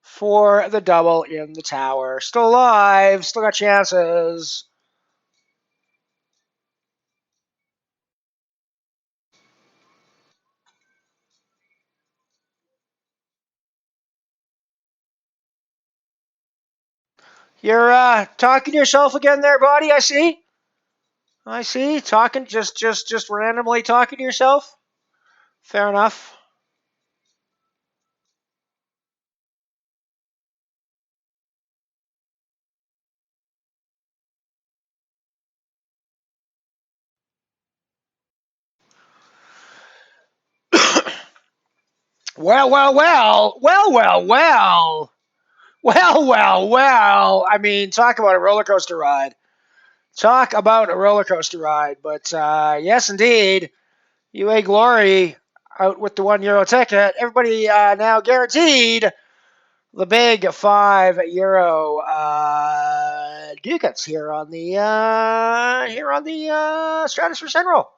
for the double in the tower. Still alive. Still got chances. You're talking to yourself again there, buddy. I see. I see. Talking, just randomly talking to yourself. Fair enough. Well, well, well, well, well, well, well, well, well. I mean, talk about a roller coaster ride. Talk about a roller coaster ride. But yes, indeed, UA Glory out with the €1 ticket. Everybody now guaranteed the big €5 ducats here on the Stratosphere Central.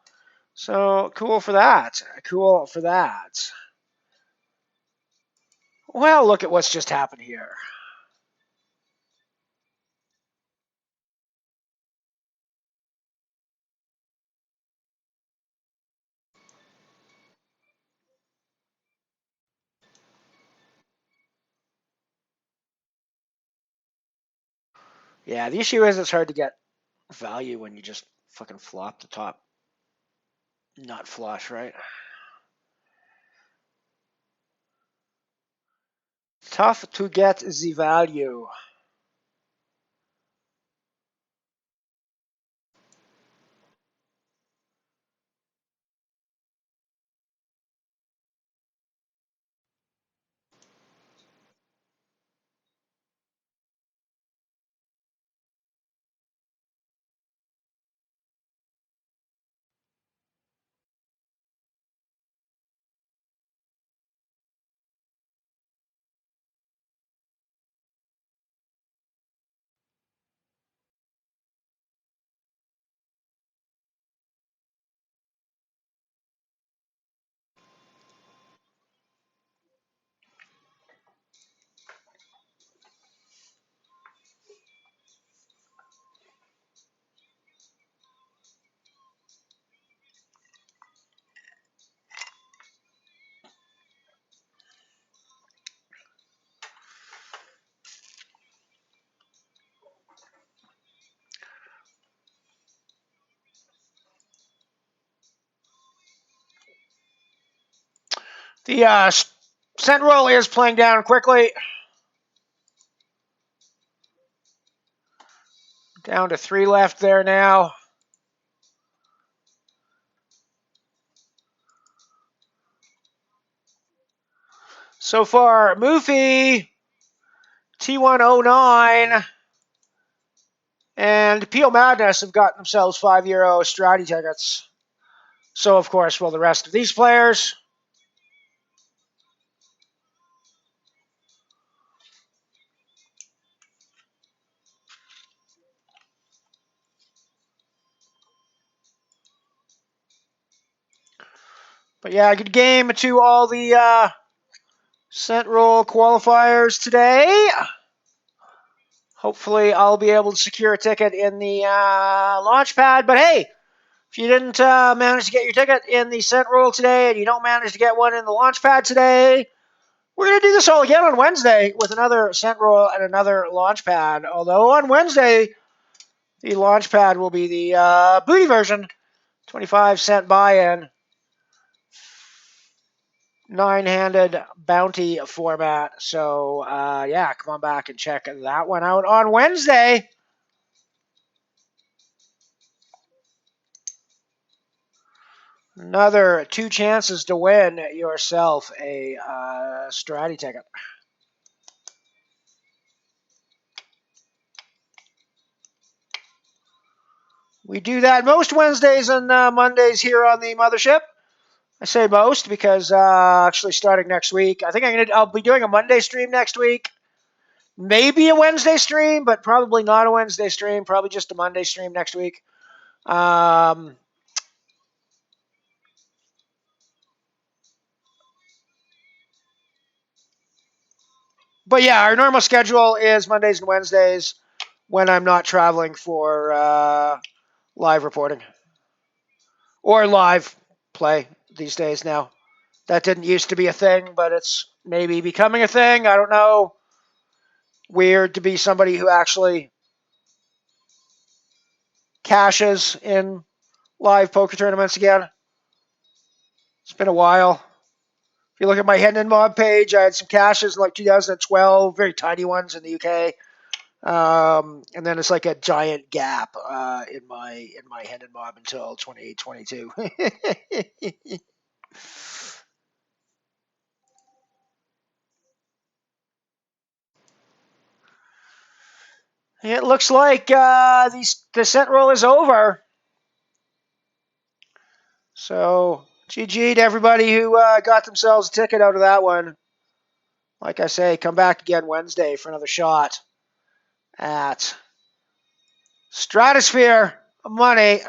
So cool for that. Cool for that. Well, look at what's just happened here. Yeah, the issue is it's hard to get value when you just fucking flop the top nut flush, right? Tough to get the value. The cent roll is playing down quickly. Down to 3 left there now. So far, Moofy, T109, and Peel Madness have gotten themselves €5 Strati tickets. So, of course, will the rest of these players. But yeah, good game to all the cent roll qualifiers today. Hopefully, I'll be able to secure a ticket in the launch pad. But hey, if you didn't manage to get your ticket in the cent roll today and you don't manage to get one in the launch pad today, we're going to do this all again on Wednesday with another cent roll and another launch pad. Although on Wednesday, the launch pad will be the booty version, 25-cent buy-in, 9-handed bounty format. So, yeah, come on back and check that one out on Wednesday. Another 2 chances to win yourself a Strati ticket. We do that most Wednesdays and Mondays here on the Mothership. I say most because actually starting next week, I think I'll be doing a Monday stream next week. Maybe a Wednesday stream, but probably not a Wednesday stream. Probably just a Monday stream next week. But yeah, our normal schedule is Mondays and Wednesdays when I'm not traveling for live reporting or live play these days now. That didn't used to be a thing, but it's maybe becoming a thing. I don't know. Weird to be somebody who actually cashes in live poker tournaments again. It's been a while. If you look at my Hendon Mob page, I had some cashes in like 2012, very tiny ones in the UK. And then it's like a giant gap in my Hendon Mob until 2022. It looks like the cent roll is over. So GG to everybody who got themselves a ticket out of that one. Like I say, come back again Wednesday for another shot at Stratosphere Money.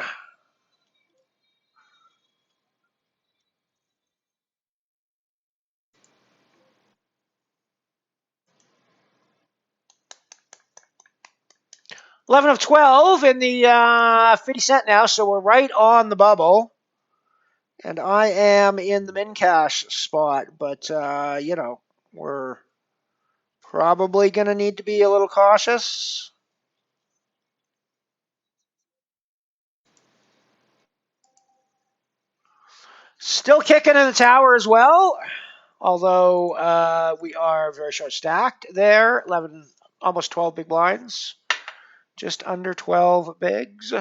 $11 of 12 in the 50 cent now, so we're right on the bubble. And I am in the min cash spot, but, you know, we're probably going to need to be a little cautious. Still kicking in the tower as well, although we are very short stacked there. 11, almost 12 big blinds, just under 12 bigs.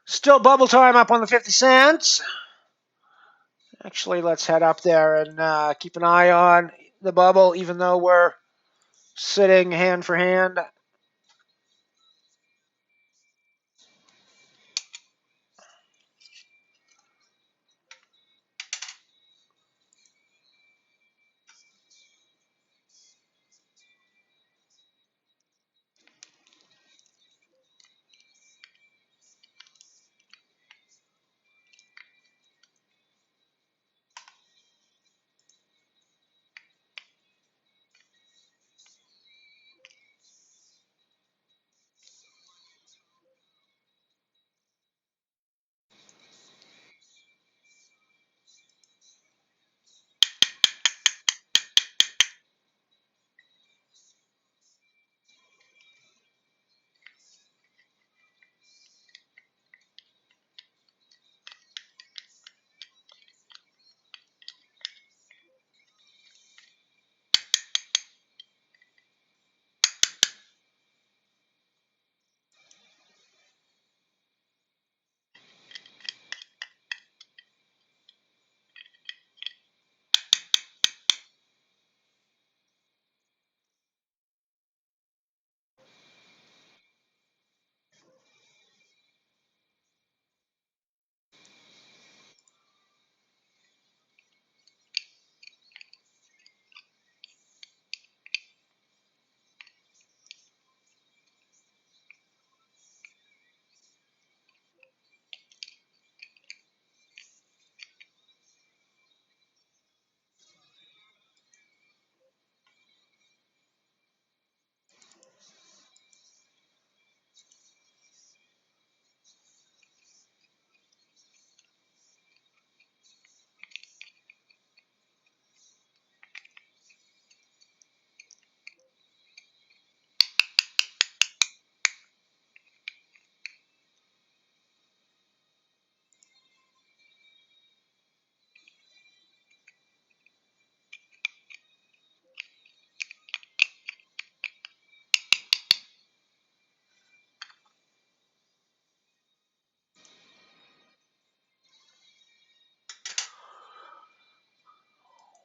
Still bubble time up on the 50 cents. Actually, let's head up there and keep an eye on the bubble, even though we're sitting hand for hand.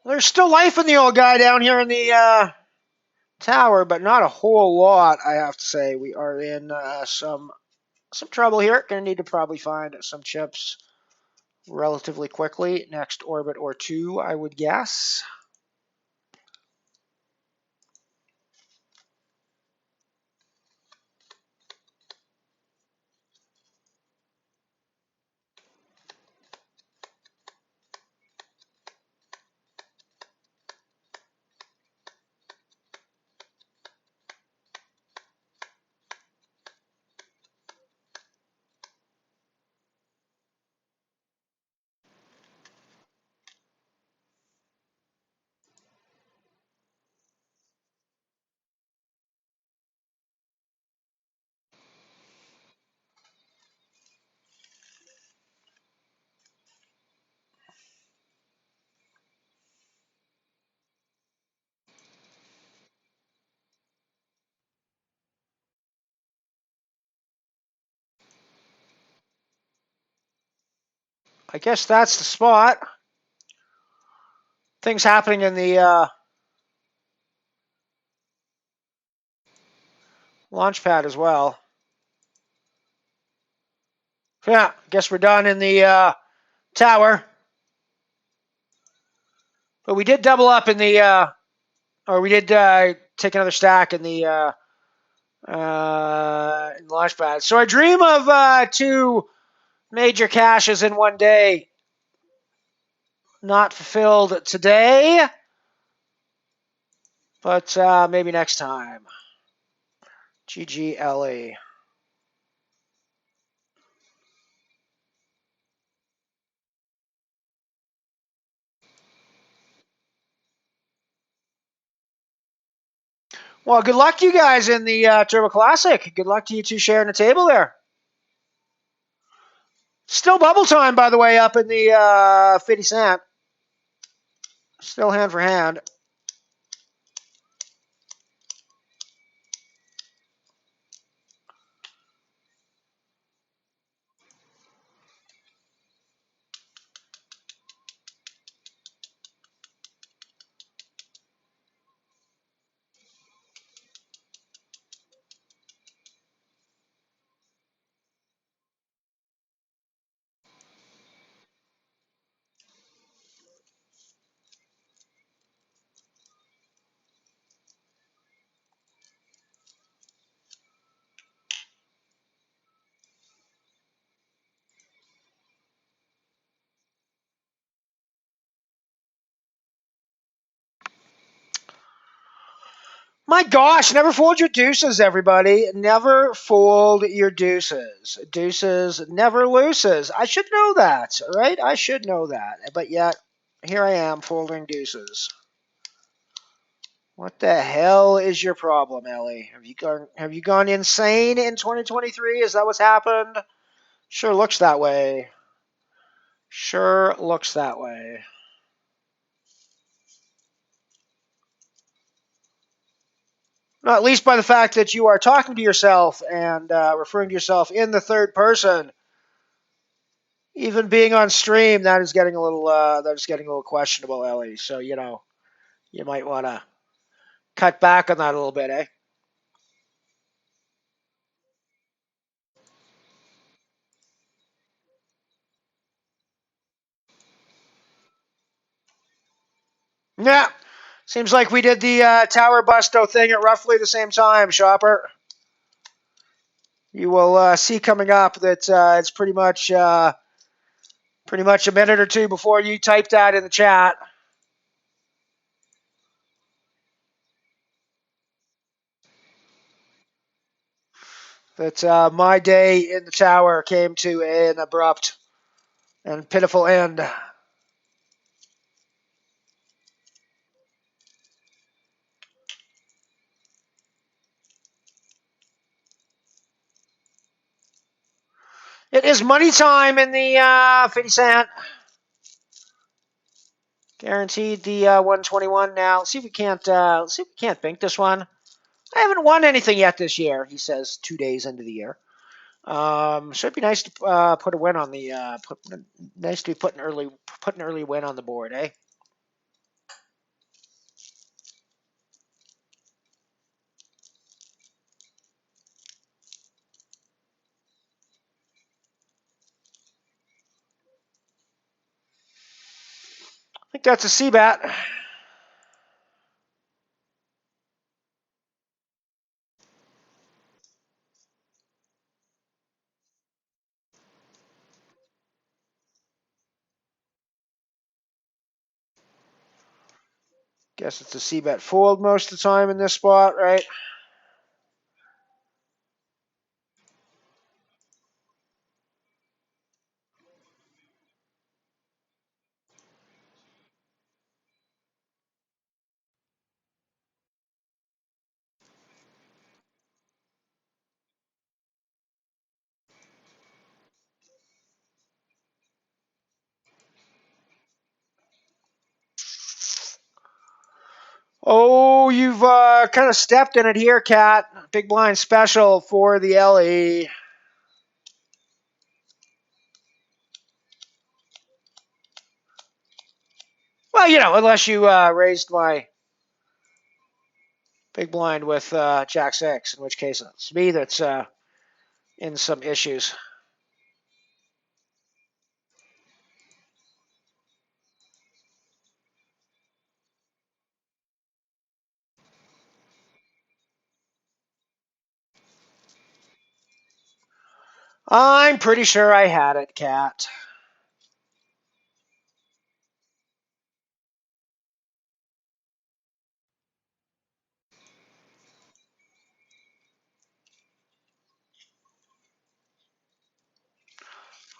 There's still life in the old guy down here in the tower, but not a whole lot, I have to say. We are in some trouble here. Going to need to probably find some chips relatively quickly. Next orbit or two, I would guess. I guess that's the spot. Things happening in the launch pad as well. Yeah, guess we're done in the tower. But we did double up in or we did take another stack in the launch pad. So I dream of two major caches in one day. Not fulfilled today, but maybe next time. GGLE. Well, good luck to you guys in the Turbo Classic. Good luck to you two sharing the table there. Still bubble time, by the way, up in the 50 cent. Still hand for hand. My gosh, never fold your deuces, everybody. Never fold your deuces. Deuces never loses. I should know that, right? I should know that. But yet, here I am folding deuces. What the hell is your problem, Ellie? Have you gone insane in 2023? Is that what's happened? Sure looks that way. Sure looks that way. Not least by the fact that you are talking to yourself and referring to yourself in the third person. Even being on stream, that is getting a little questionable, Ellie. So you might want to cut back on that a little bit, eh? Yeah. Seems like we did the Tower Busto thing at roughly the same time, Shopper. You will see coming up that it's pretty much a minute or two before you type that in the chat. That my day in the tower came to an abrupt and pitiful end. It is money time in the 50 cent. Guaranteed the 121 now. Let's see if we can't bank this one. I haven't won anything yet this year, he says 2 days into the year. So it'd be nice to put a win on the nice to be put an early win on the board, eh? I think that's a C bet. Guess it's a C bet fold most of the time in this spot, right? Oh, you've kind of stepped in it here, Cat. Big blind special for the LE. Well, unless you raised my big blind with Jack 6, in which case it's me that's in some issues. I'm pretty sure I had it, Cat.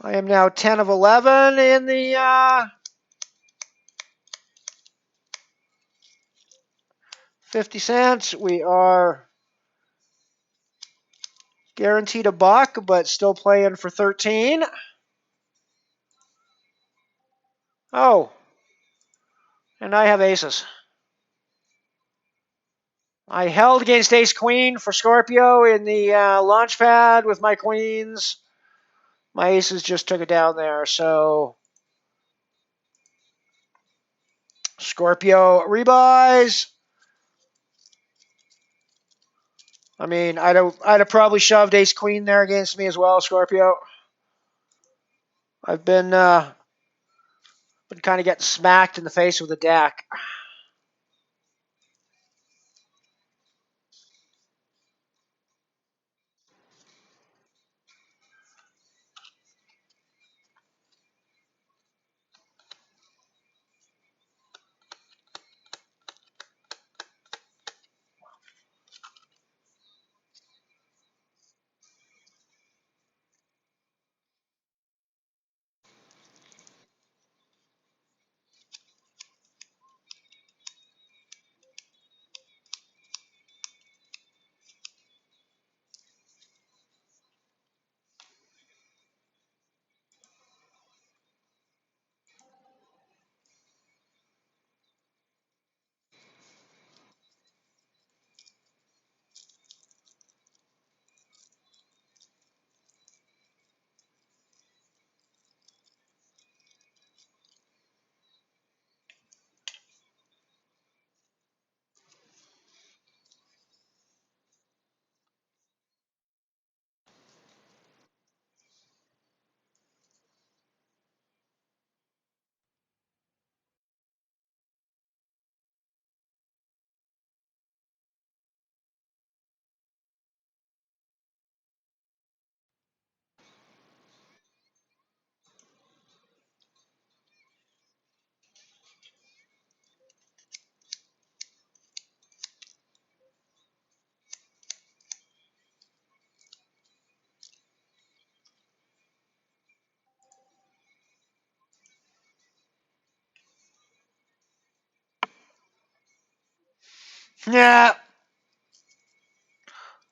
I am now 10 of 11 in the 50 cents. We are guaranteed a buck, but still playing for 13. Oh, and I have aces. I held against ace queen for Scorpio in the launch pad with my queens. My aces just took it down there, so Scorpio rebuys. I mean, I'd have probably shoved ace queen there against me as well, Scorpio. I've been kind of getting smacked in the face with a deck. Yeah.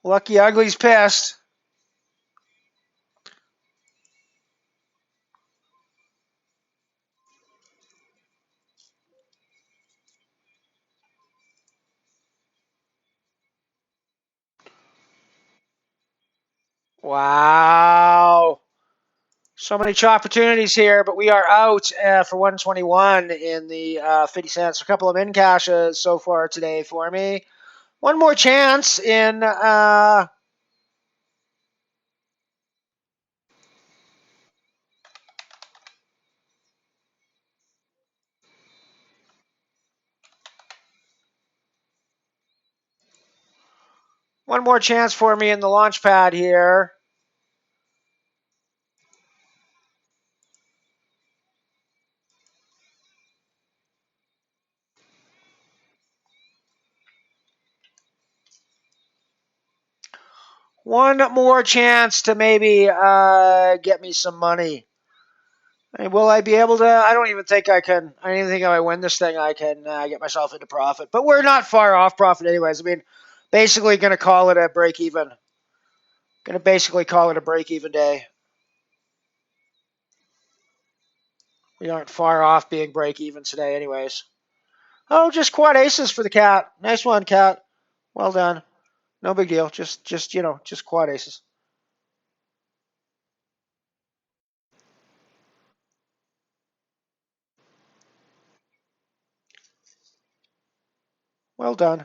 Lucky Ugly's pissed. Wow. So many opportunities here, but we are out for 121 in the 50 cents. A couple of in cashes so far today for me. One more chance in one more chance for me in the launch pad here. One more chance to maybe get me some money. Will I be able to? I don't even think I can. I don't even think if I win this thing, I can get myself into profit. But we're not far off profit, anyways. I mean, basically going to call it a break even. Going to basically call it a break even day. We aren't far off being break even today, anyways. Oh, just quad aces for the cat. Nice one, cat. Well done. No big deal. Just just quad aces. Well done.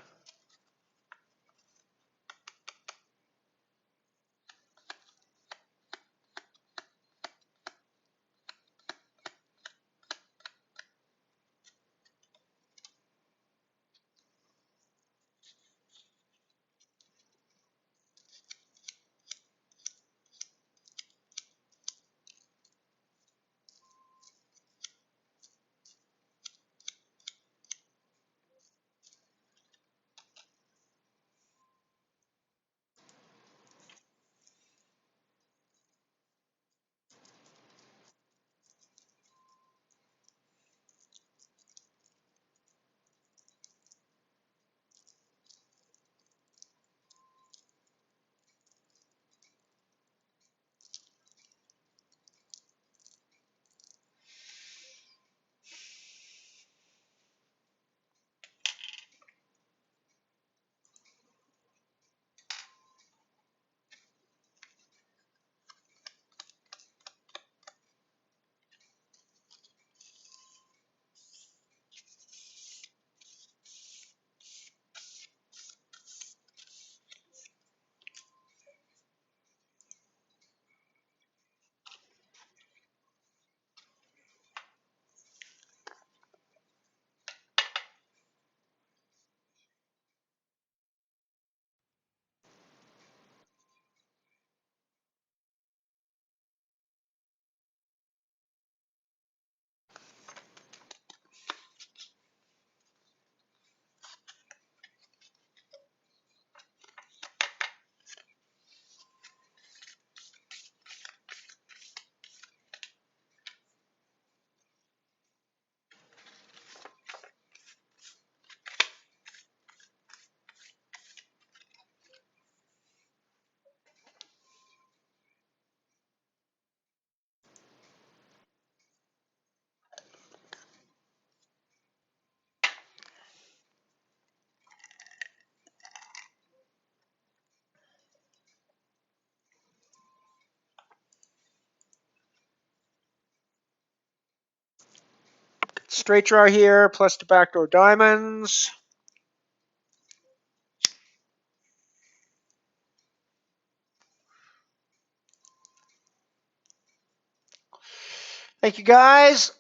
Straight draw here, plus the backdoor diamonds. Thank you, guys.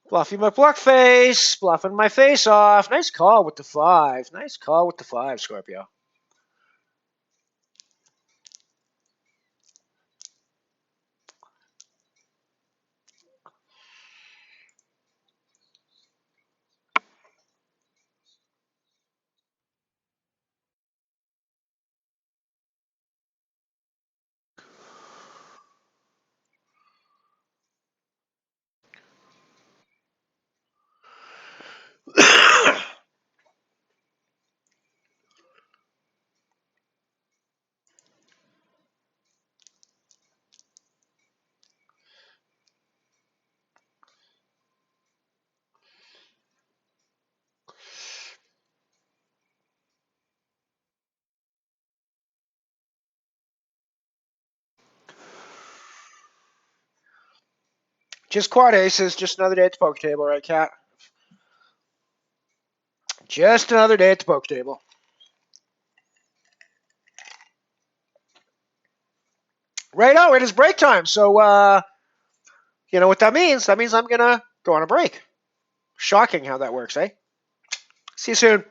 Bluffing my pluck face, bluffing my face off. Nice call with the five. Nice call with the five, Scorpio. Just quad aces. Just another day at the poker table, right, Cat? Just another day at the poker table. Right now, it is break time. So, you know what that means? That means I'm going to go on a break. Shocking how that works, eh? See you soon.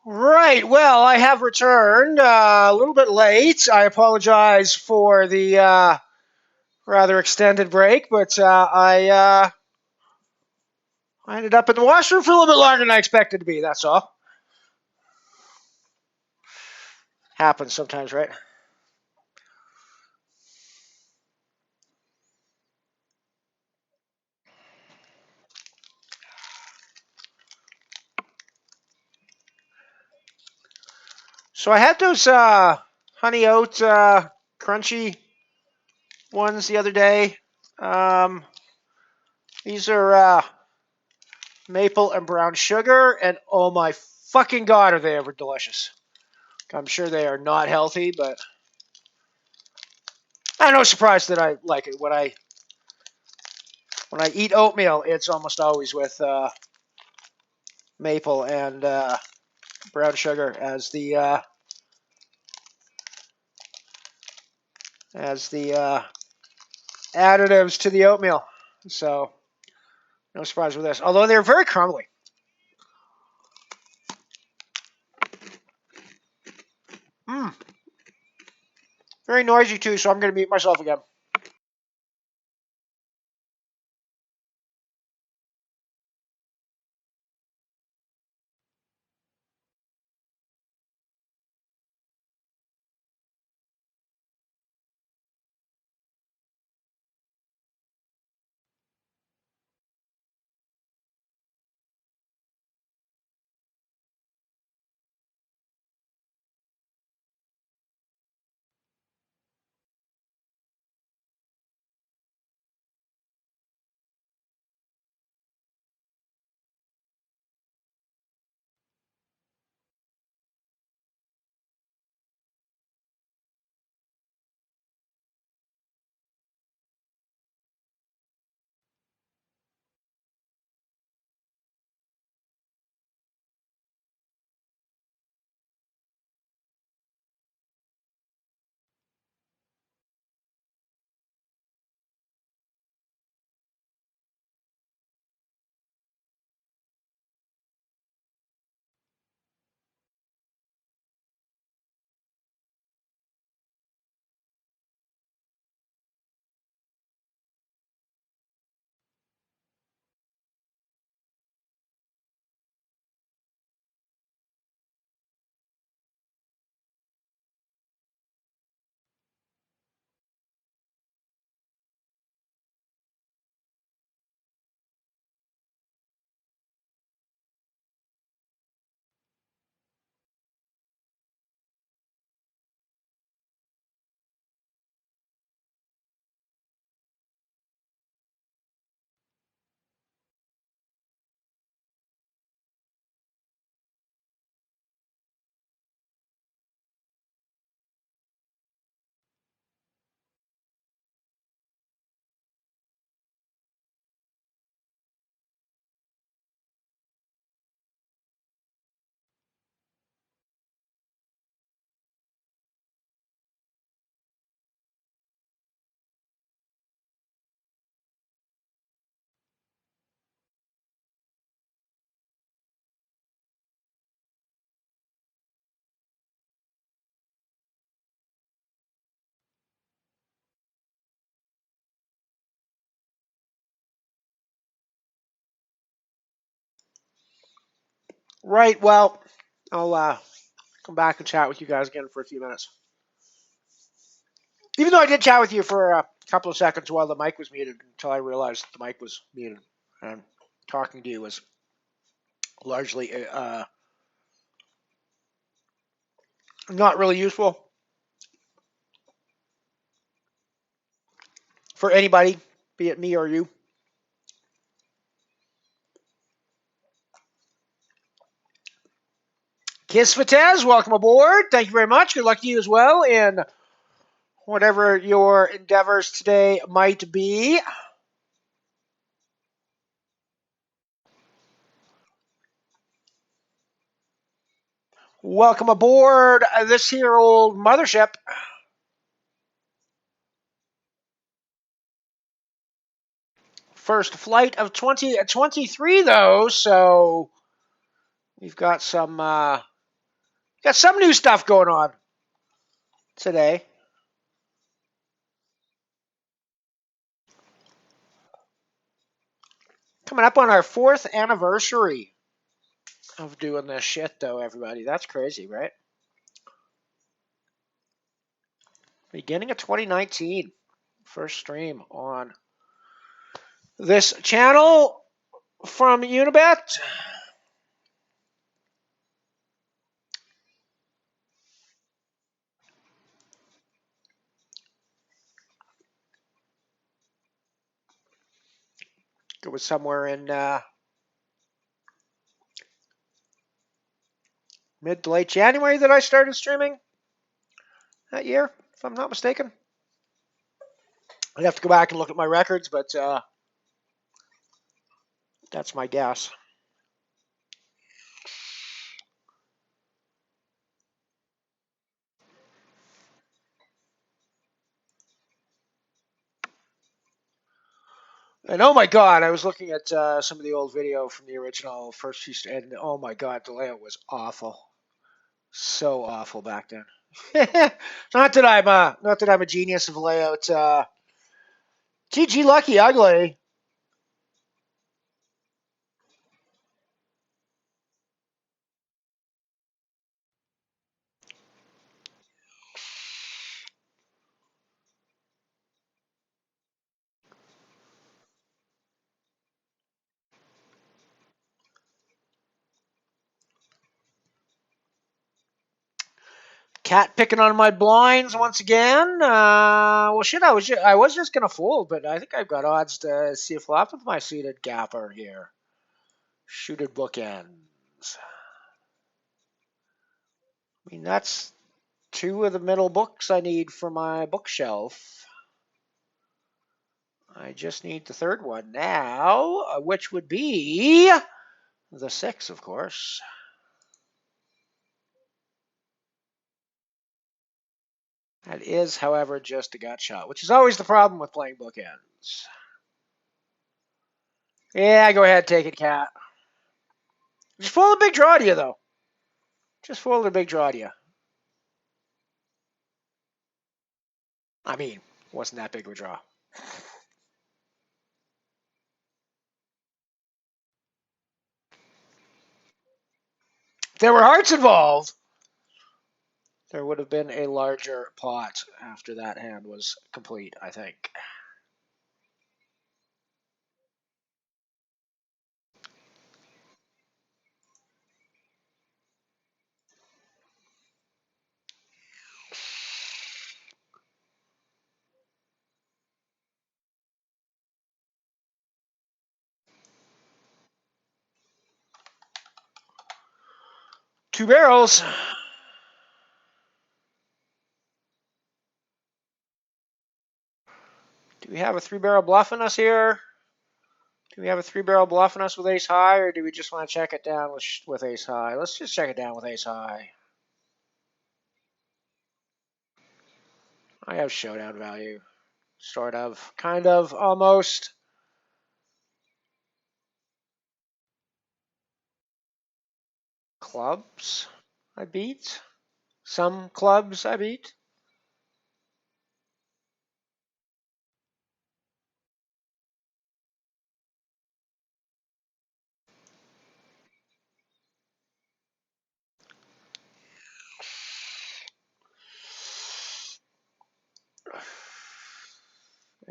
Right. Well, I have returned a little bit late. I apologize for the rather extended break, but I ended up in the washroom for a little bit longer than I expected to be. That's all. Happens sometimes, right? So I had those honey oat crunchy ones the other day. Um, these are maple and brown sugar, and oh my fucking god, are they ever delicious! I'm sure they are not healthy, but I'm no surprise that I like it. When I eat oatmeal, it's almost always with maple and brown sugar as the additives to the oatmeal. So no surprise with this. Although they're very crumbly. Mm. Very noisy too, so I'm going to mute myself again. Right. Well, I'll come back and chat with you guys again for a few minutes. Even though I did chat with you for a couple of seconds while the mic was muted until I realized the mic was muted. And talking to you was largely not really useful for anybody, be it me or you. Kiss Fatez, welcome aboard. Thank you very much. Good luck to you as well in whatever your endeavors today might be. Welcome aboard this here old mothership. First flight of 2023, though, so we've got some Got some new stuff going on today. Coming up on our 4th anniversary of doing this shit, though, everybody. That's crazy, right? Beginning of 2019. First stream on this channel from Unibet. It was somewhere in mid to late January that I started streaming that year, if I'm not mistaken. I'd have to go back and look at my records, but that's my guess. And oh my god, I was looking at some of the old video from the original first few, and oh my god, the layout was awful, so awful back then. Not that I'm a genius of layout. GG Lucky Ugly. Cat picking on my blinds once again. Well, shit, I was just gonna fold, but I think I've got odds to see a flop with my suited gapper here. Suited bookends. I mean, that's 2 of the middle books I need for my bookshelf. I just need the 3rd one now, which would be the 6, of course. That is, however, just a gut shot, which is always the problem with playing bookends. Yeah, go ahead, take it, Cat. Just fold a big draw to you, though. Just fold a big draw to you. I mean, wasn't that big of a draw. If there were hearts involved, there would have been a larger pot after that hand was complete, I think. Two barrels. Do we have a 3-barrel bluff in us here? Do we have a 3-barrel bluff in us with ace high, or do we just want to check it down with ace high? Let's just check it down with ace high. I have showdown value. Sort of. Kind of. Almost. Clubs I beat. Some clubs I beat.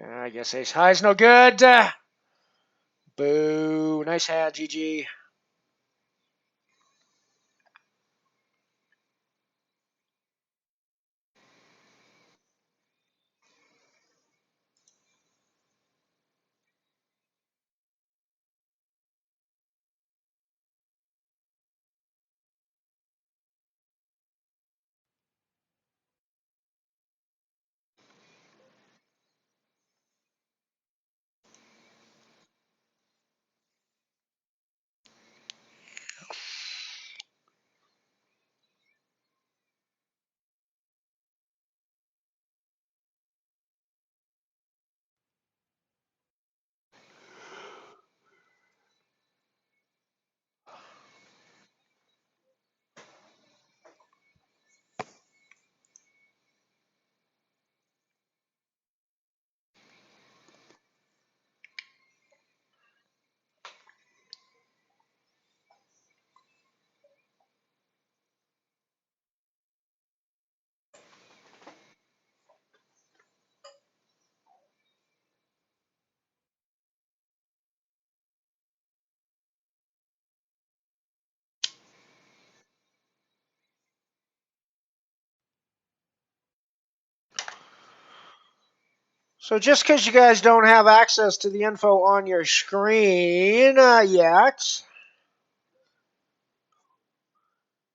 I guess ace high is no good. Boo. Nice hand, GG. So just because you guys don't have access to the info on your screen yet,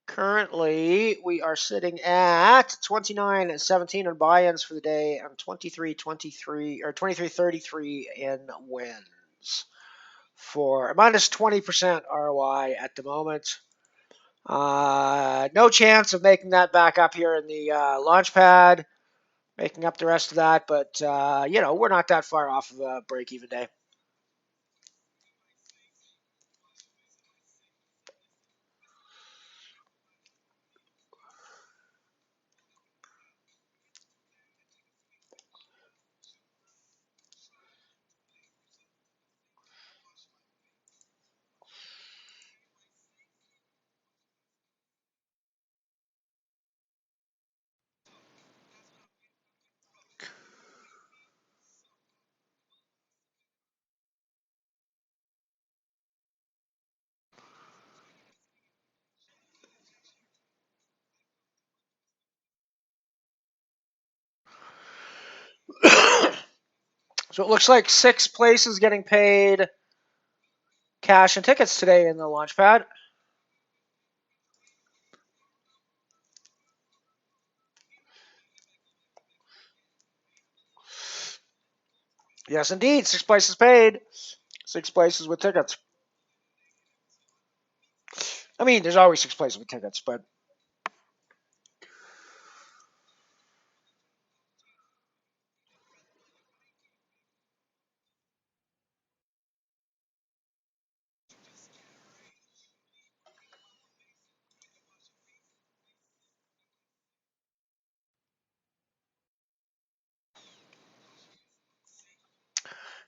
currently we are sitting at 29-17 in buy-ins for the day and 23-23 or 23-33 in wins for minus 20% ROI at the moment. No chance of making that back up here in the launch pad, making up the rest of that, but we're not that far off of a break-even day. So it looks like 6 places getting paid cash and tickets today in the launch pad. Yes, indeed. 6 places paid. 6 places with tickets. I mean, there's always 6 places with tickets, but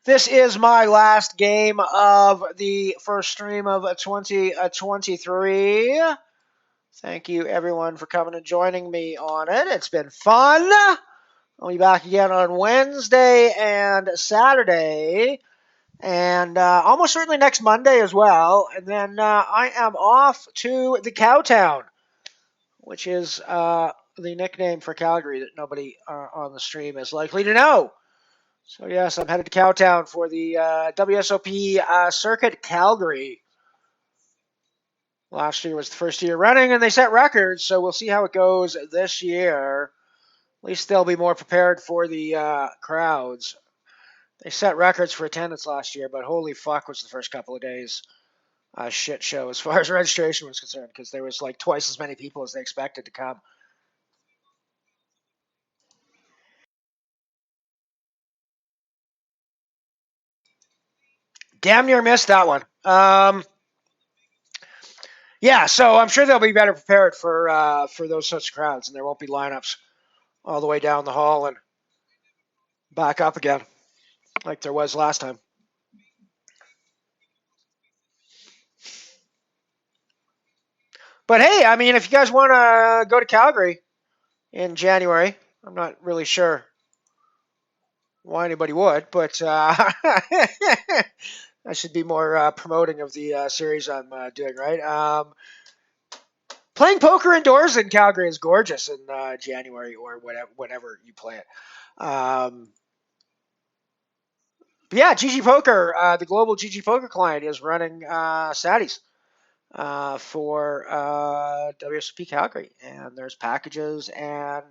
this is my last game of the first stream of 2023. Thank you, everyone, for coming and joining me on it. It's been fun. I'll be back again on Wednesday and Saturday, and almost certainly next Monday as well. And then I am off to the Cowtown, which is the nickname for Calgary that nobody on the stream is likely to know. So yes, I'm headed to Cowtown for the WSOP Circuit Calgary. Last year was the first year running, and they set records, so we'll see how it goes this year. At least they'll be more prepared for the crowds. They set records for attendance last year, but holy fuck was the first couple of days a shit show as far as registration was concerned, because there was like twice as many people as they expected to come. Damn near missed that one. Yeah, so I'm sure they'll be better prepared for those such crowds, and there won't be lineups all the way down the hall and back up again like there was last time. But hey, I mean, if you guys want to go to Calgary in January, I'm not really sure why anybody would, but I should be more promoting of the series I'm doing, right? Playing poker indoors in Calgary is gorgeous in January or whenever you play it. Yeah, GG Poker, the global GG Poker client, is running Saturdays for WSOP Calgary, and there's packages and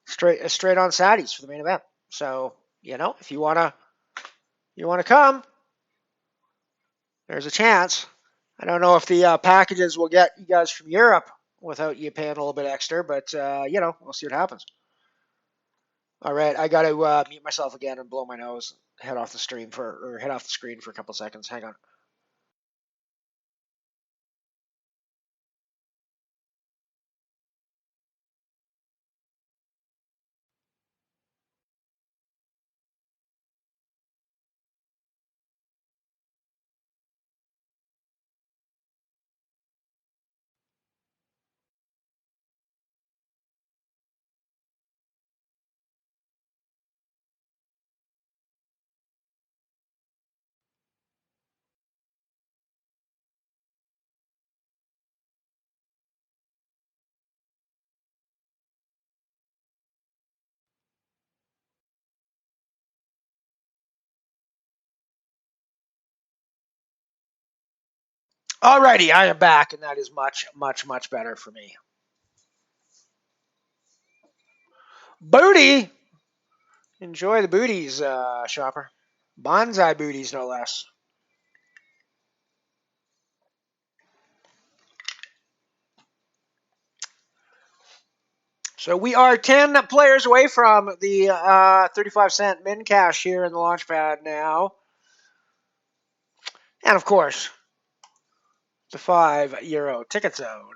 straight on Saturdays for the main event. So if you wanna come, there's a chance. I don't know if the packages will get you guys from Europe without you paying a little bit extra, but we'll see what happens. All right, I got to mute myself again and blow my nose. Head off the screen for a couple seconds. Hang on. Alrighty, I am back, and that is much, much, much better for me. Booty! Enjoy the booties, shopper. Bonsai booties, no less. So we are 10 players away from the 35-cent min cash here in the launch pad now. And of course, the €5 ticket zone.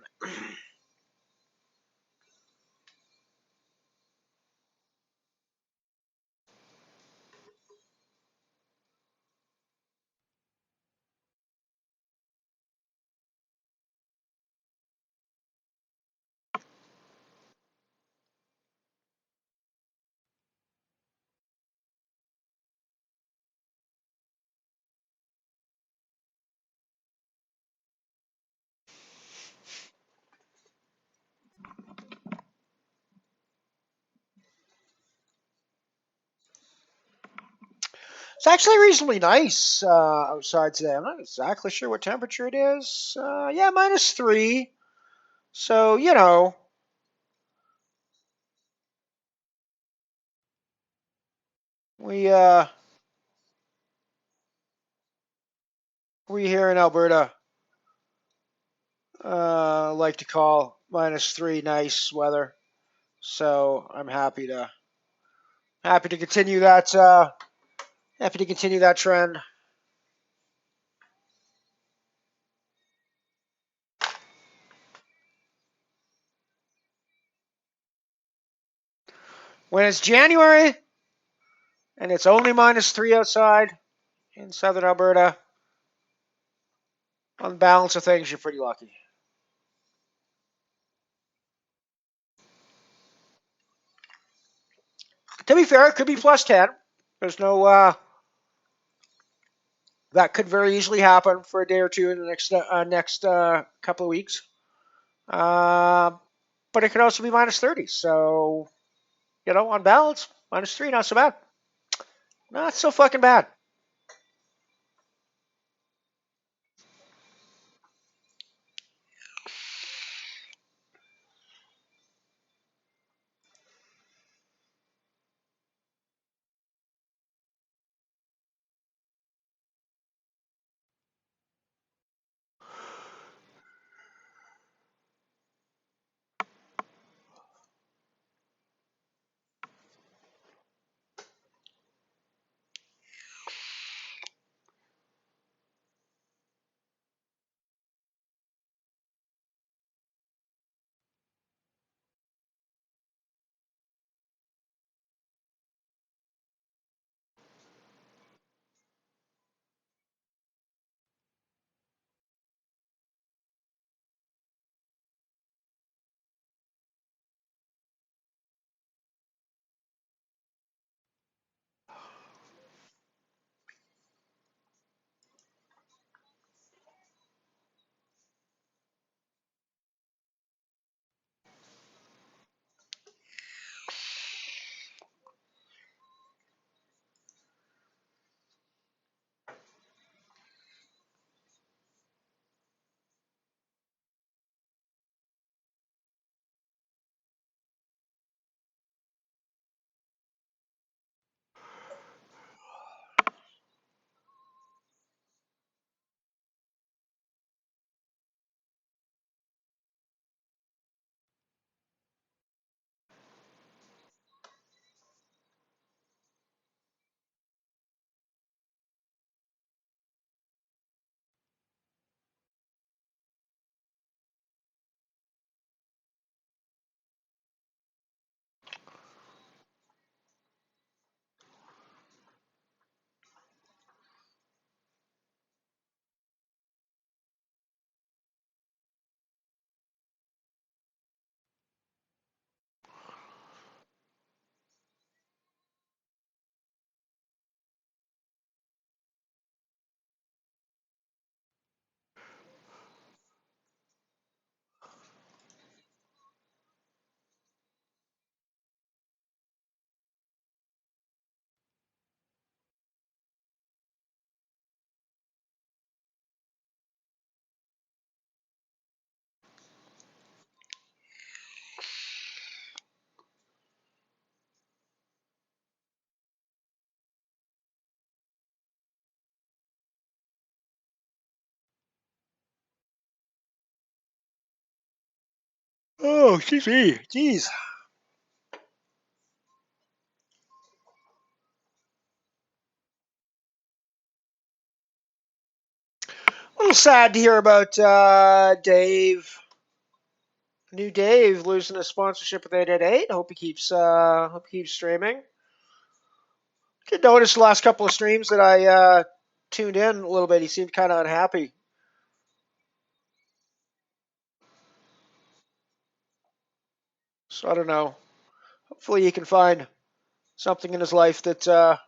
It's actually reasonably nice outside today. I'm not exactly sure what temperature it is. Yeah, -3. So, we here in Alberta like to call -3 nice weather. So I'm happy to continue that trend. When it's January and it's only -3 outside in southern Alberta, on the balance of things, you're pretty lucky. To be fair, it could be +10. There's no that could very easily happen for a day or two in the next couple of weeks. Uh, but it could also be -30. So, on balance, -3, not so bad. Not so fucking bad. Oh, excuse me. Jeez. A little sad to hear about new Dave losing his sponsorship with 888. Hope he keeps streaming. Did notice the last couple of streams that I tuned in a little bit. He seemed kind of unhappy. So I don't know. Hopefully he can find something in his life that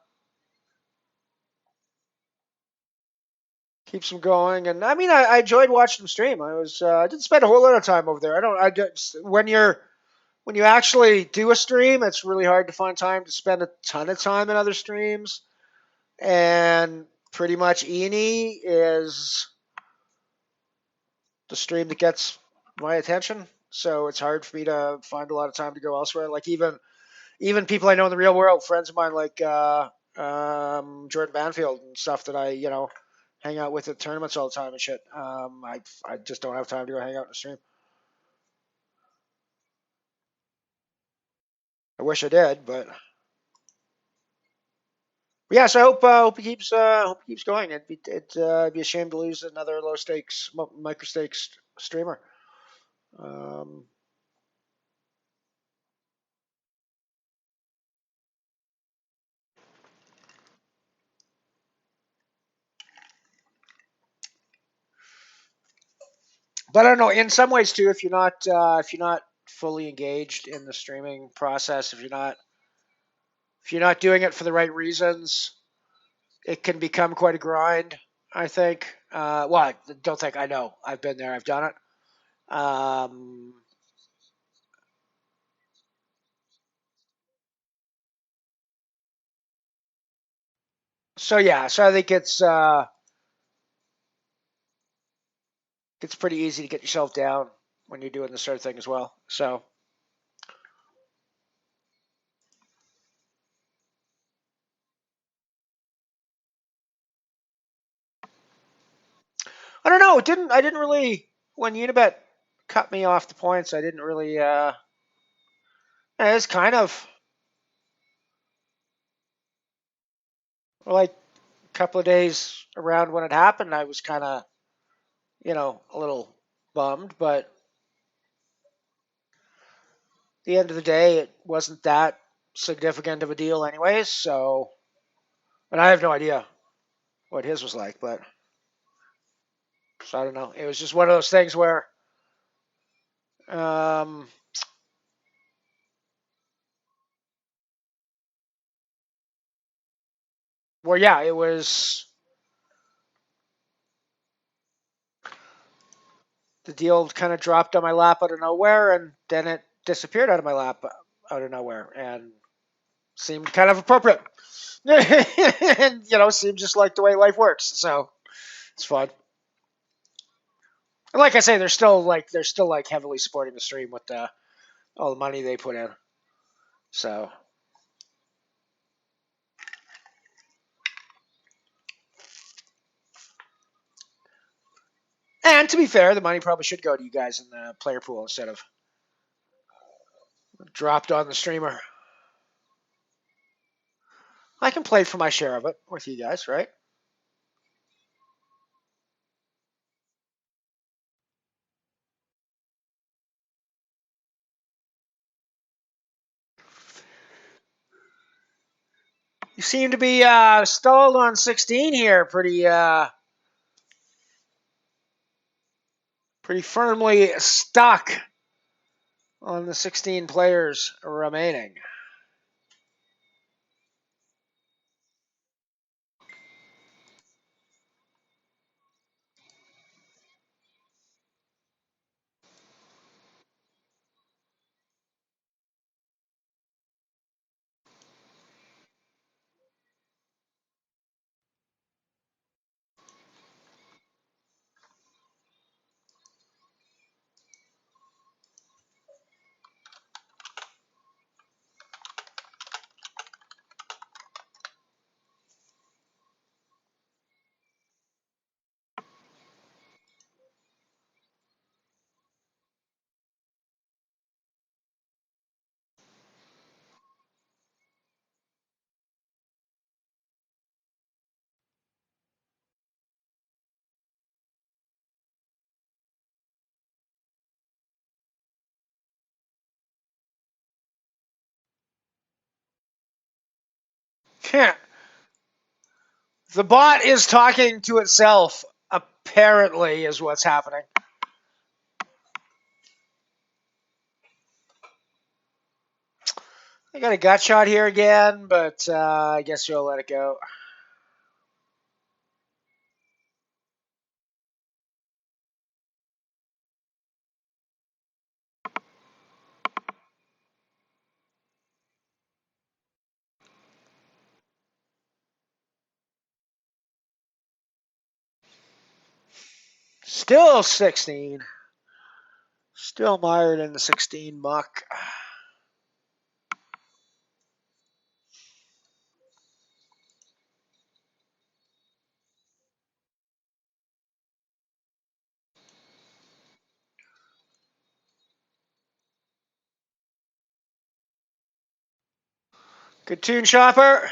keeps him going. And I mean, I enjoyed watching him stream. I didn't spend a whole lot of time over there. I don't. I just when you actually do a stream, it's really hard to find time to spend a ton of time in other streams. And pretty much E&E is the stream that gets my attention. So it's hard for me to find a lot of time to go elsewhere. Like even people I know in the real world, friends of mine like Jordan Banfield and stuff that I hang out with at tournaments all the time and shit. I just don't have time to go hang out in the stream. I wish I did, but yeah. So I hope he keeps going. It'd be a shame to lose another low stakes micro stakes streamer. Um, but I don't know. In some ways too, if you're not fully engaged in the streaming process, if you're not doing it for the right reasons, it can become quite a grind. I think. Well, I don't think I know. I've been there. I've done it. So yeah. So I think it's pretty easy to get yourself down when you're doing this sort of thing as well. So I don't know. I didn't really when Unibet cut me off the points. I didn't really. It's kind of like a couple of days around when it happened. I was kind of a little bummed, but at the end of the day, it wasn't that significant of a deal, anyways. So, and I have no idea what his was like, but so I don't know. It was just one of those things um, where yeah, it was the deal kind of dropped on my lap out of nowhere, and then it disappeared out of my lap out of nowhere, and seemed kind of appropriate, and seemed just like the way life works. So it's fun. And like I say, they're still like heavily supporting the stream with all the money they put in. So, and to be fair, the money probably should go to you guys in the player pool instead of dropped on the streamer. I can play for my share of it with you guys, right? You seem to be stalled on 16 here, pretty firmly stuck on the 16 players remaining. The bot is talking to itself, apparently, is what's happening. I got a gut shot here again, but I guess you'll let it go. Still 16. Still mired in the 16 muck. Good tune, Shopper.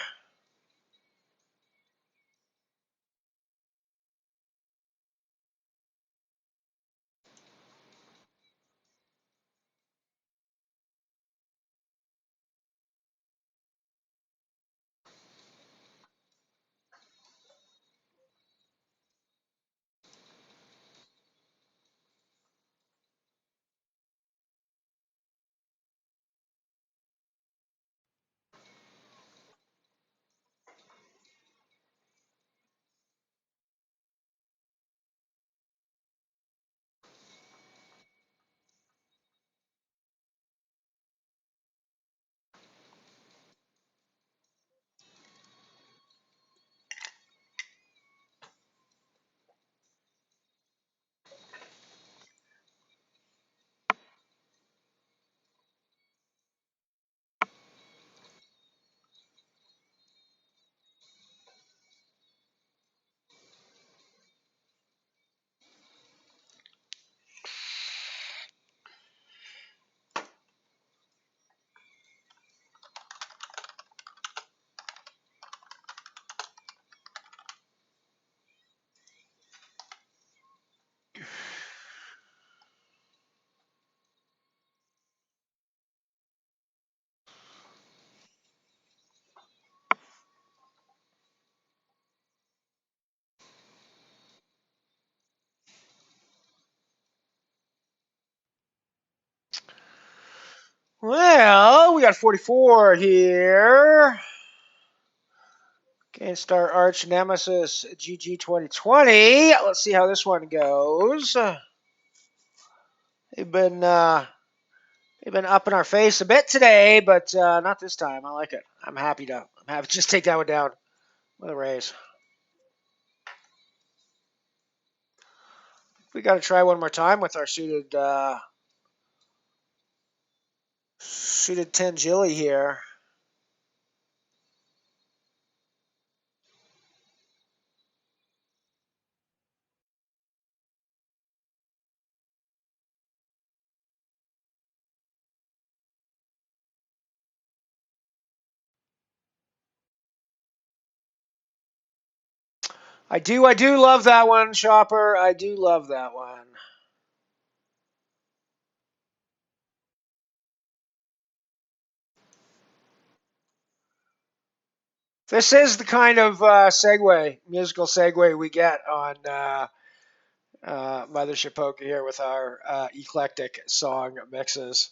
Well, we got 44 here. Against our arch nemesis, GG 2020. Let's see how this one goes. They've been up in our face a bit today, but not this time. I like it. I'm happy to just take that one down with a raise. We got to try one more time with our suited 10 Jilly here. I do love that one, Shopper. I do love that one. This is the kind of musical segue we get on MotherShip Poker here with our eclectic song mixes.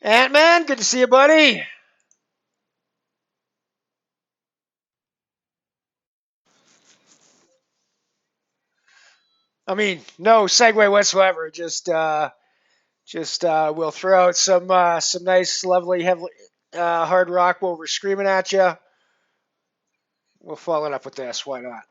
Ant-Man, good to see you, buddy. I mean, no segue whatsoever. Just we'll throw out some nice, lovely, heavily hard rock while we're screaming at you. We'll follow it up with this. Why not?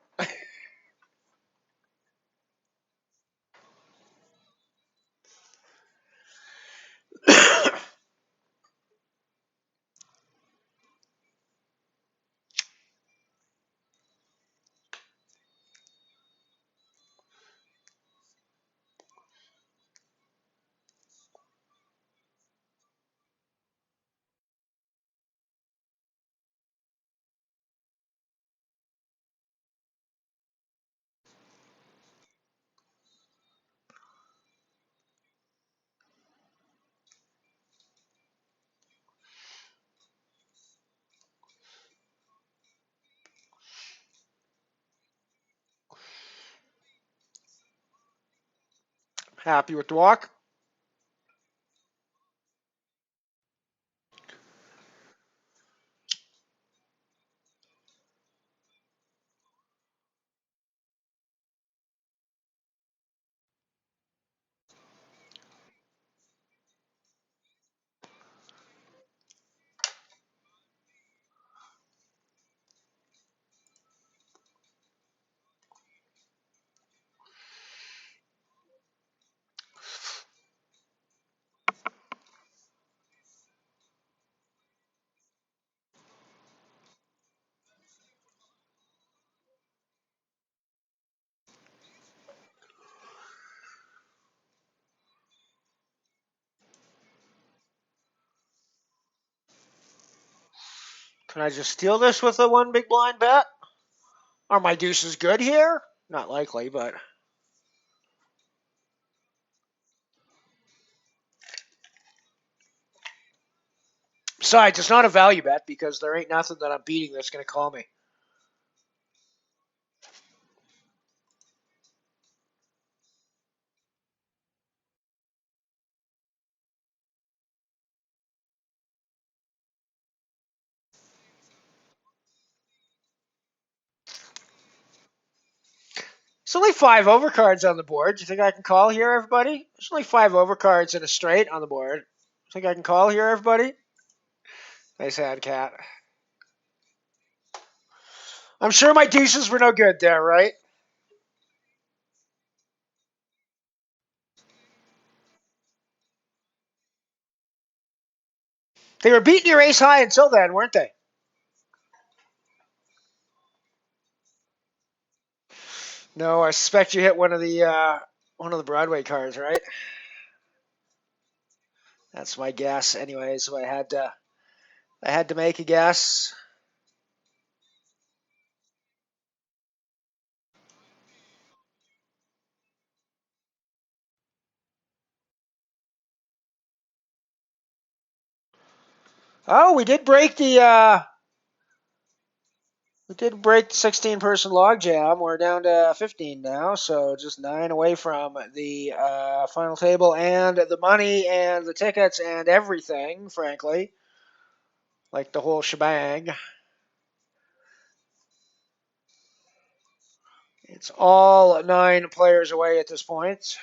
Happy with the walk? Can I just steal this with a one big blind bet? Are my deuces good here? Not likely, but... Besides, it's not a value bet because there ain't nothing that I'm beating that's going to call me. There's only 5 overcards on the board. Do you think I can call here, everybody? There's only 5 overcards and a straight on the board. Think I can call here, everybody? Nice hand, Cat. I'm sure my deuces were no good there, right? They were beating your ace high until then, weren't they? No, I suspect you hit one of the Broadway cards, right? That's my guess. Anyway, so I had to make a guess. Oh, we did break the 16-person logjam. We're down to 15 now, so just 9 away from the final table and the money and the tickets and everything, frankly. Like the whole shebang. It's all 9 players away at this point.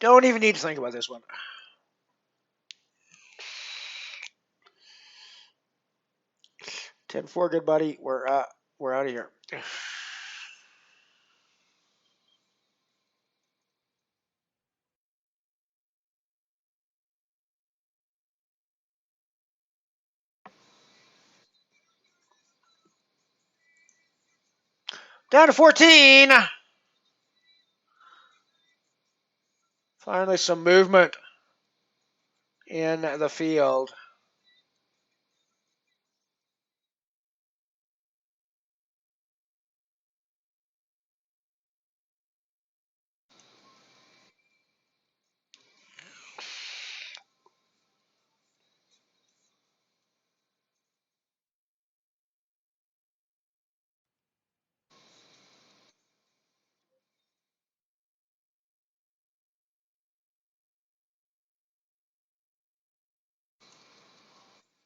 Don't even need to think about this one. 10-4, good buddy. We're out of here. Down to 14. Finally, some movement in the field.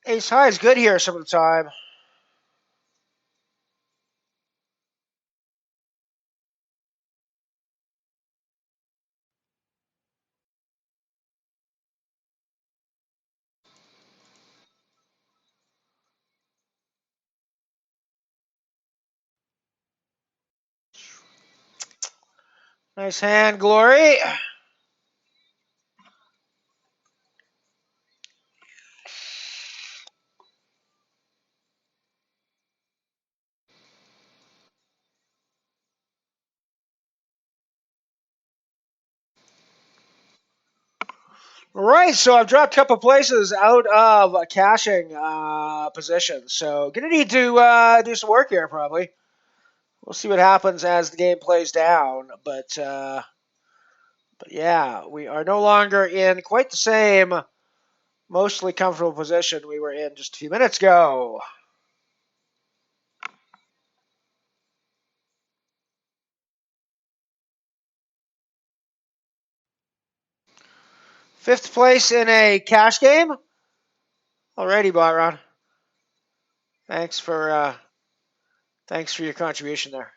Ace high is good here some of the time. Nice hand, Glory. All right, so I've dropped a couple places out of a caching position. So gonna need to do some work here probably. We'll see what happens as the game plays down. But yeah, we are no longer in quite the same mostly comfortable position we were in just a few minutes ago. Fifth place in a cash game. Alrighty, Botron. Thanks for your contribution there.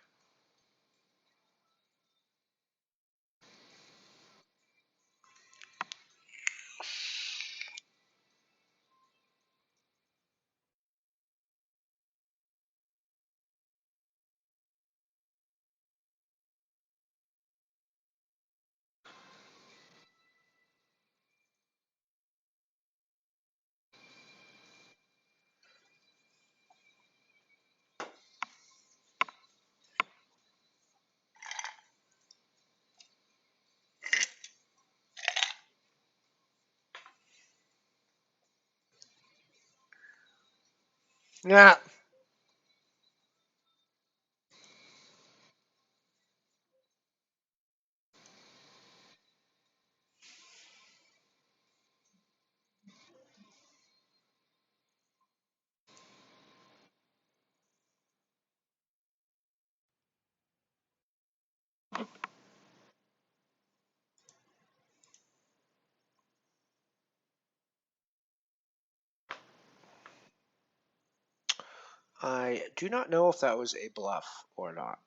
Yeah. I do not know if that was a bluff or not.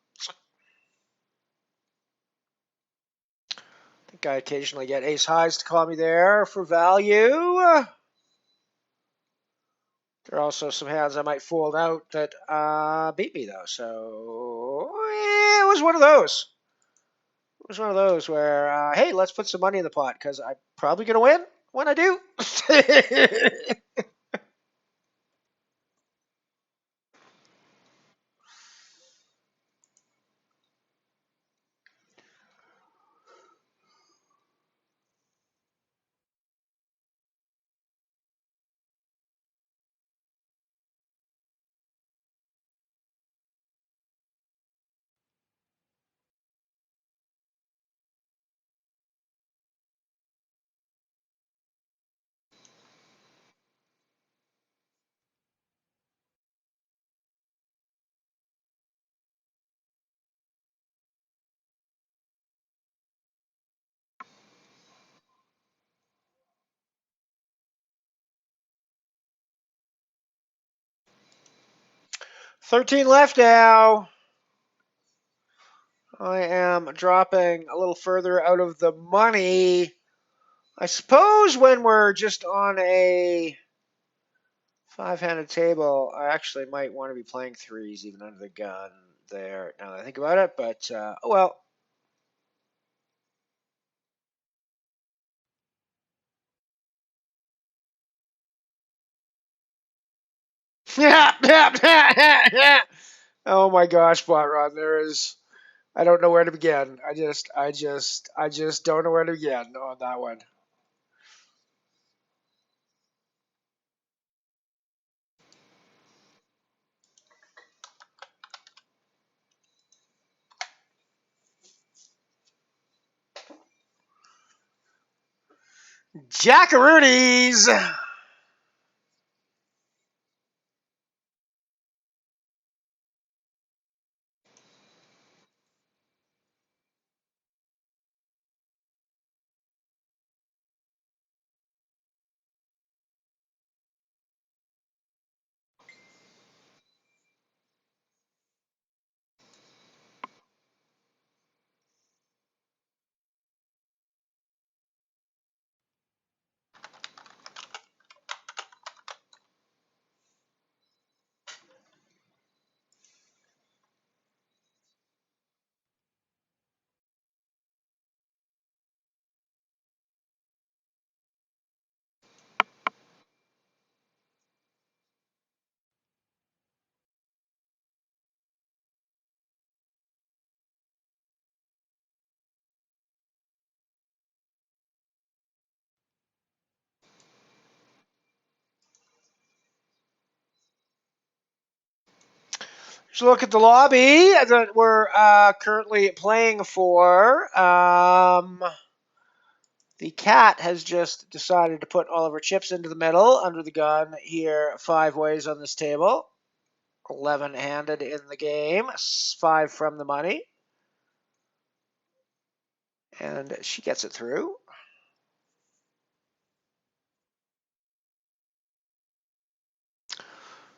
I think I occasionally get ace highs to call me there for value. There are also some hands I might fold out that beat me though. So it was one of those. It was one of those where, hey, let's put some money in the pot because I'm probably going to win when I do. 13 left now. I am dropping a little further out of the money. I suppose when we're just on a five-handed table, I actually might want to be playing threes even under the gun there. Now that I think about it, but oh well. Oh my gosh, Botron, there is. I don't know where to begin. I just don't know where to begin on that one. Jackaroonies. So look at the lobby that we're currently playing for. The cat has just decided to put all of her chips into the middle under the gun here 5 ways on this table. 11-handed in the game, 5 from the money. And she gets it through.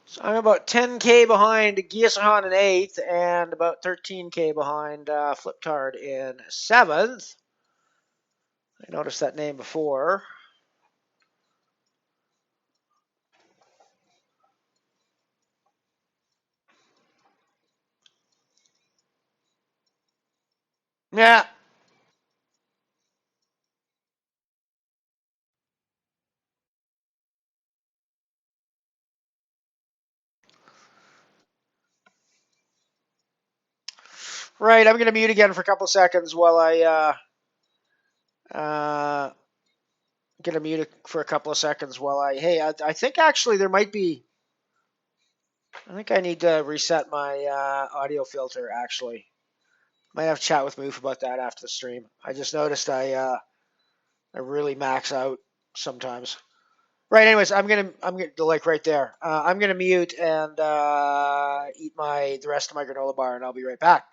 So I'm about 10K behind Giasahan in 8th and about 13K behind Fliptard in 7th. I noticed that name before. Yeah. Right, I'm going to mute again for a couple seconds while I think actually there might be, I think I need to reset my audio filter actually. Might have to chat with Moof about that after the stream. I just noticed I really max out sometimes. Right. Anyways, I'm gonna like right there. I'm gonna mute and eat the rest of my granola bar, and I'll be right back.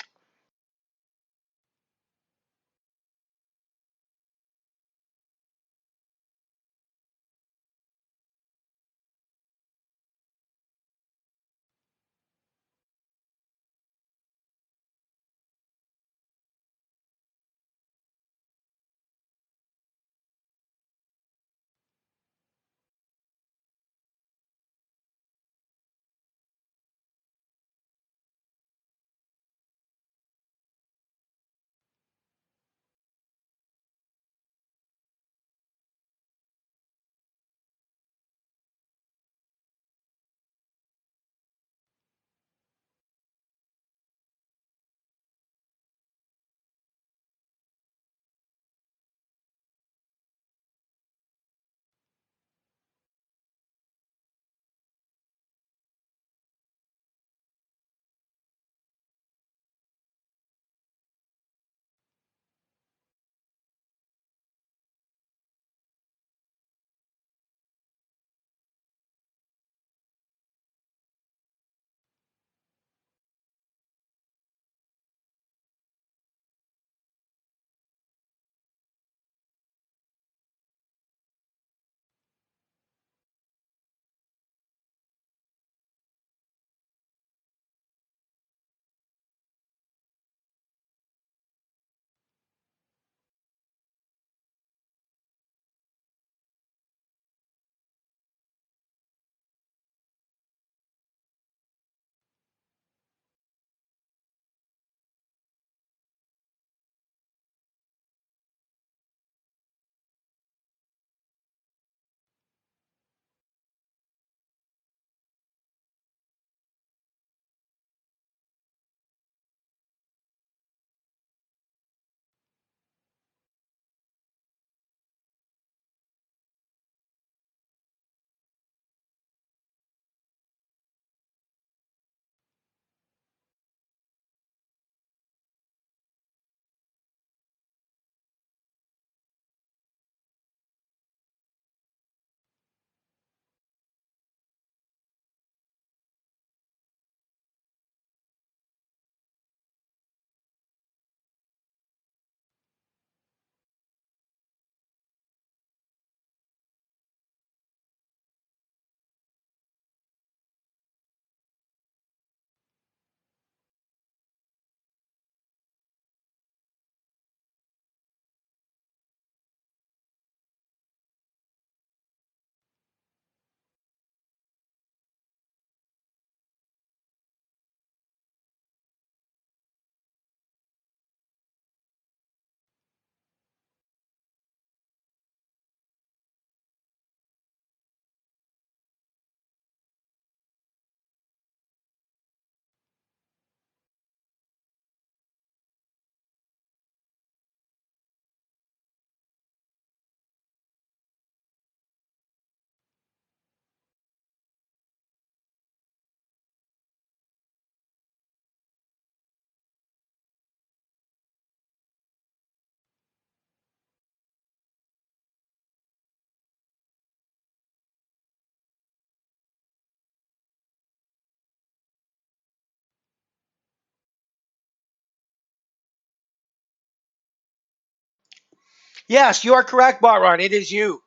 Yes, you are correct, Botron. It is you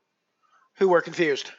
who were confused.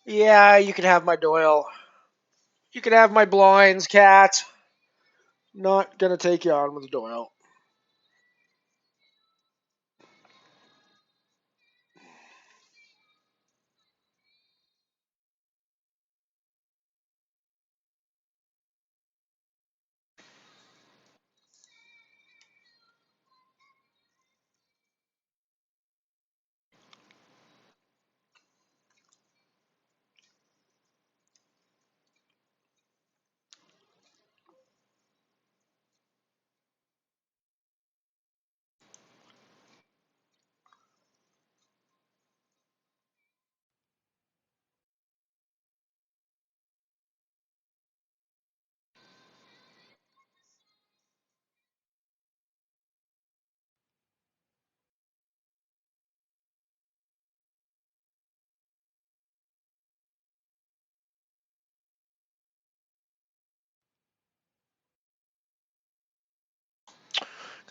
Yeah, you can have my Doyle. You can have my blinds, cat. Not gonna take you on with a Doyle.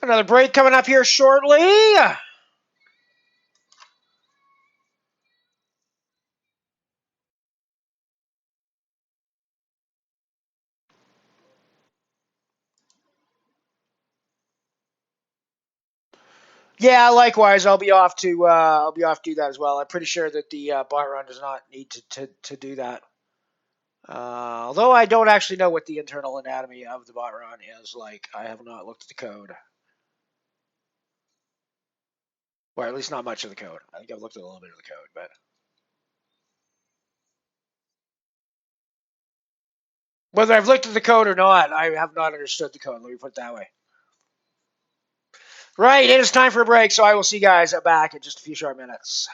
Another break coming up here shortly. Yeah, likewise. I'll be off to do that as well. I'm pretty sure that the bar run does not need to do that. Although I don't actually know what the internal anatomy of the bot run is like. I have not looked at the code, or at least not much of the code. I think I've looked at a little bit of the code, but whether I've looked at the code or not, I have not understood the code. Let me put it that way. Right, it is time for a break, so I will see you guys back in just a few short minutes.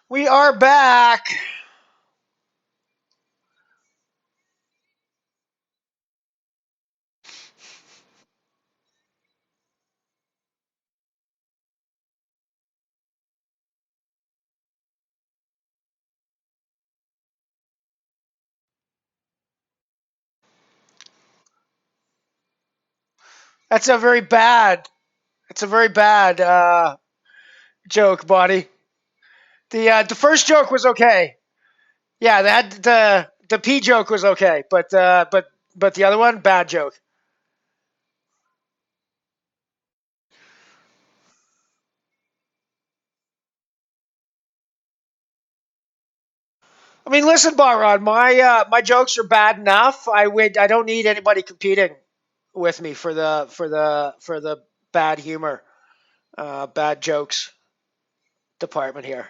We are back. That's a very bad. It's a very bad joke, buddy. The first joke was okay. Yeah, the P joke was okay, but the other one, bad joke. I mean, listen, Barrod, my jokes are bad enough. I don't need anybody competing with me for the bad humor, bad jokes department here.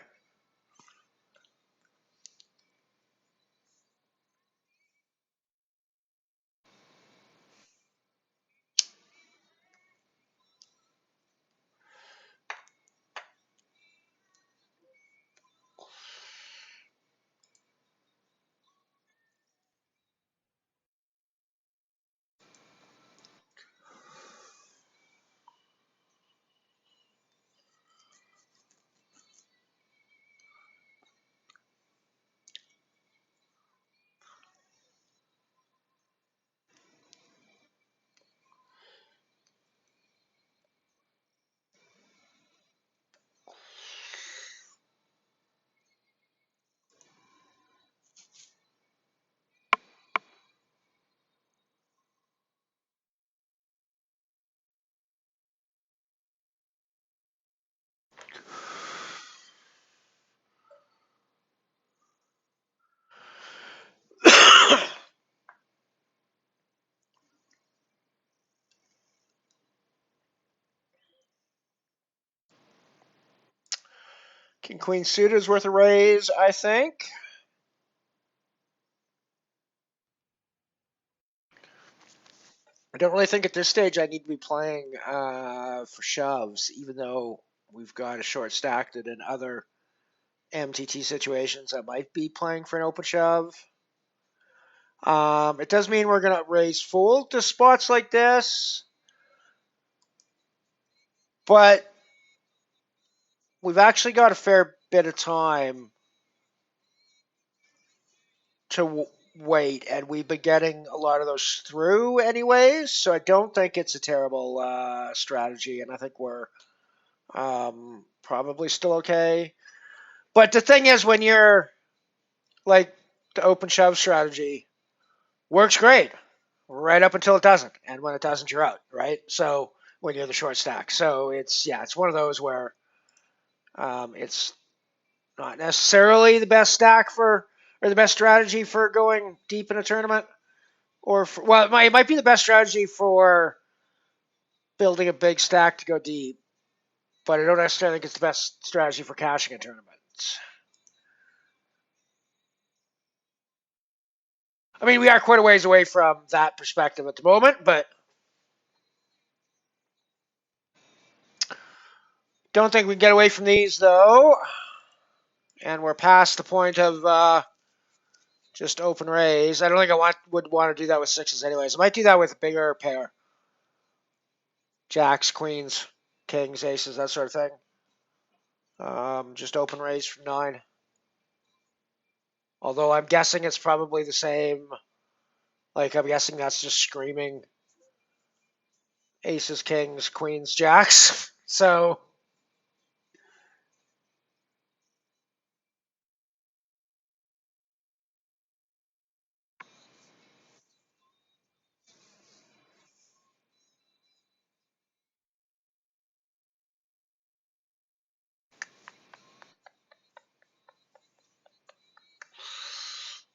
King Queen suited is worth a raise, I think. I don't really think at this stage I need to be playing for shoves, even though we've got a short stack that in other MTT situations I might be playing for an open shove. It does mean we're going to raise fold to spots like this, but we've actually got a fair bit of time to wait, and we've been getting a lot of those through anyways, so I don't think it's a terrible strategy, and I think we're probably still okay. But the thing is, when you're like the open shove strategy works great right up until it doesn't, and when it doesn't, you're out, right? So when you're the short stack, so it's one of those where it's not necessarily the best stack for or the best strategy for going deep in a tournament, or for, well, it might be the best strategy for building a big stack to go deep, but I don't necessarily think it's the best strategy for cashing a tournament. I mean, we are quite a ways away from that perspective at the moment, but don't think we can get away from these though. And we're past the point of just open raise. I don't think would want to do that with sixes anyways. I might do that with a bigger pair. Jacks, queens, kings, aces, that sort of thing. Just open raise from 9. Although I'm guessing it's probably the same. Like, I'm guessing that's just screaming aces, kings, queens, jacks. So,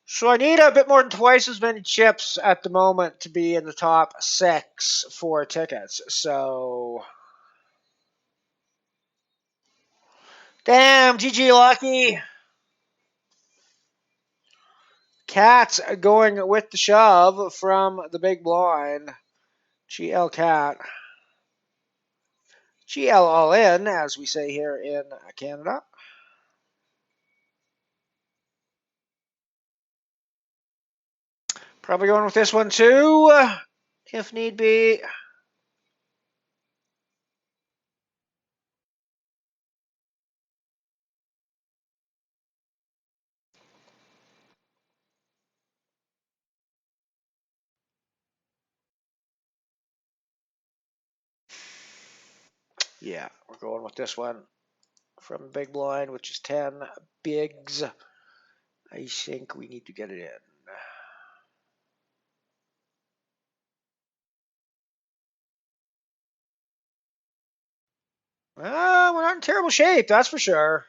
so I need a bit more than twice as many chips at the moment to be in the top 6 for tickets. So, damn, GG Lucky. Cats going with the shove from the big blind. GL Cat. GL all in, as we say here in Canada. Probably going with this one too, if need be. Yeah, we're going with this one from big blind, which is 10 bigs. I think we need to get it in. We're not in terrible shape, that's for sure.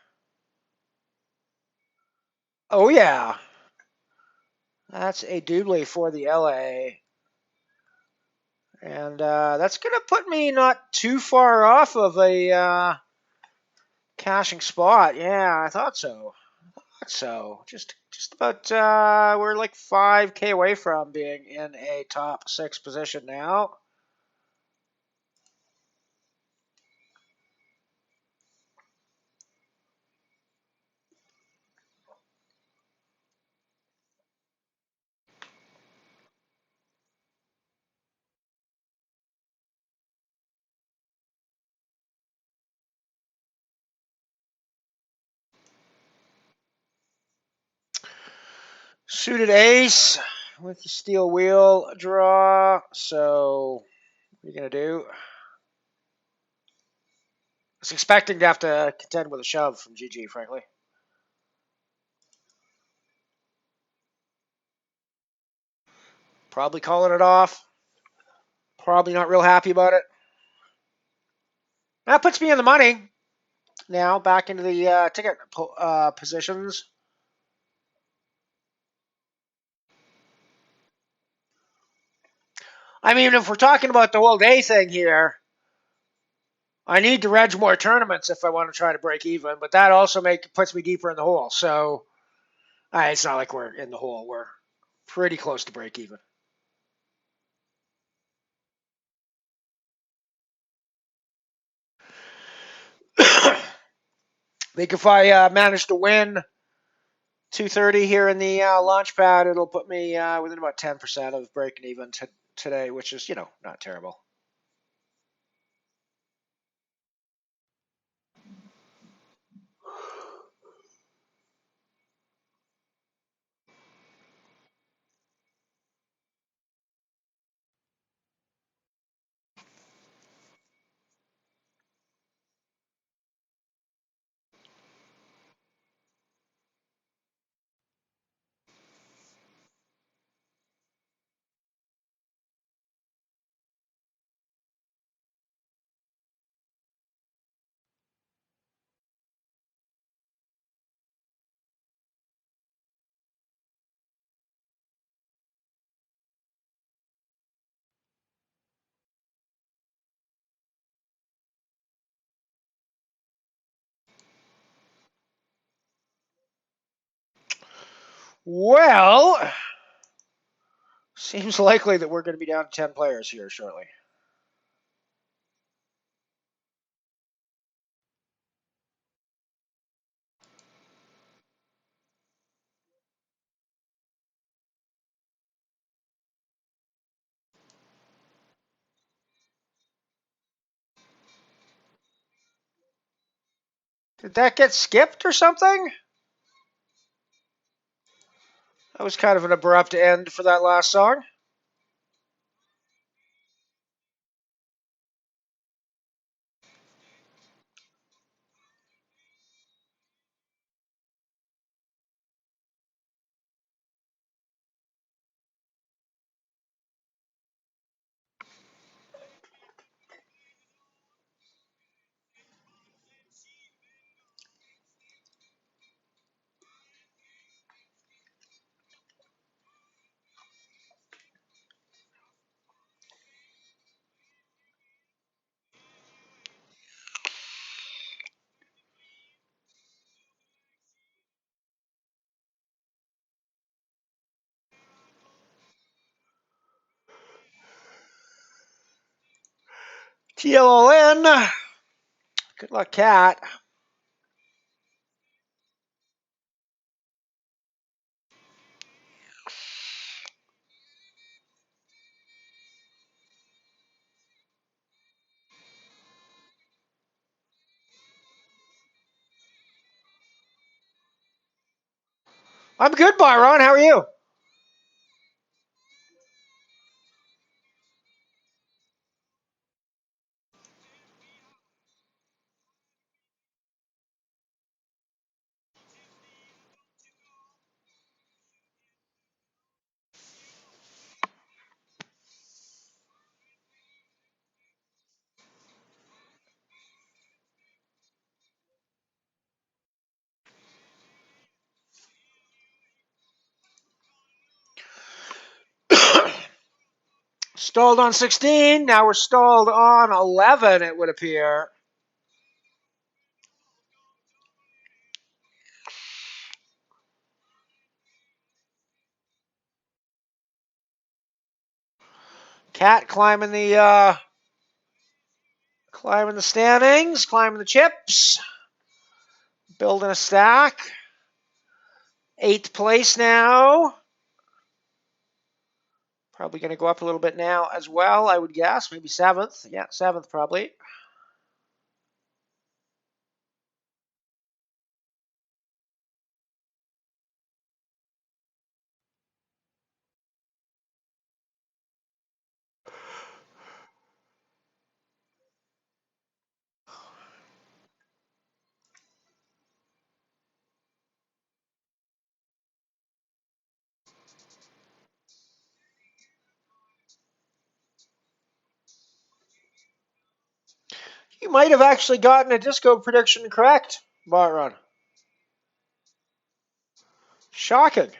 Oh, yeah. That's a doubly for the LA. And that's going to put me not too far off of a cashing spot. Yeah, I thought so. So just about we're like 5K away from being in a top 6 position now. Suited ace with the steel wheel draw. So what are you gonna do? I was expecting to have to contend with a shove from GG, frankly. Probably calling it off. Probably not real happy about it. That puts me in the money now, back into the ticket positions. I mean, if we're talking about the whole day thing here, I need to reg more tournaments if I want to try to break even, but that also puts me deeper in the hole. So it's not like we're in the hole. We're pretty close to break even. I think if I manage to win 230 here in the launch pad, it'll put me within about 10% of breaking even today, which is, not terrible. Well, seems likely that we're going to be down to 10 players here shortly. Did that get skipped or something? That was kind of an abrupt end for that last song. TLON. Good luck, Cat. I'm good, Byron. How are you? Stalled on 16. Now we're stalled on 11, it would appear. Cat climbing the standings, climbing the chips, building a stack. 8th place now. Probably going to go up a little bit now as well, I would guess. Maybe 7th. Yeah, 7th probably. You might have actually gotten a disco prediction correct, Byron. Shocking.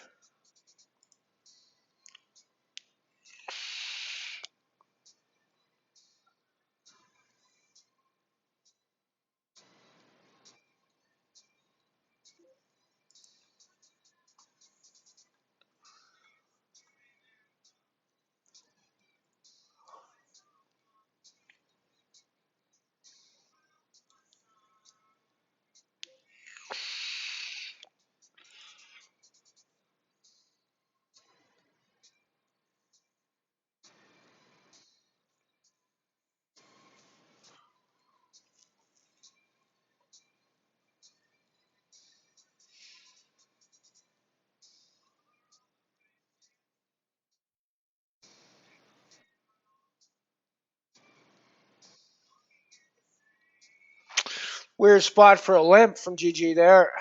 Weird spot for a limp from GG there.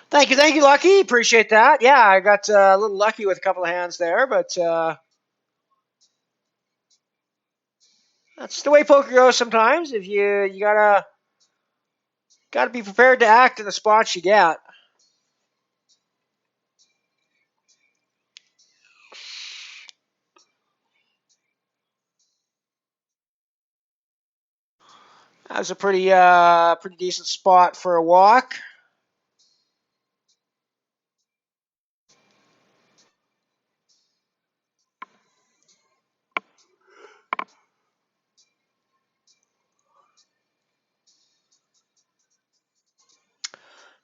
Thank you, Lucky. Appreciate that. Yeah, I got a little lucky with a couple of hands there, but that's the way poker goes sometimes. If you gotta be prepared to act in the spots you get. That was a pretty decent spot for a walk.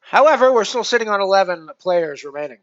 However, we're still sitting on 11 players remaining.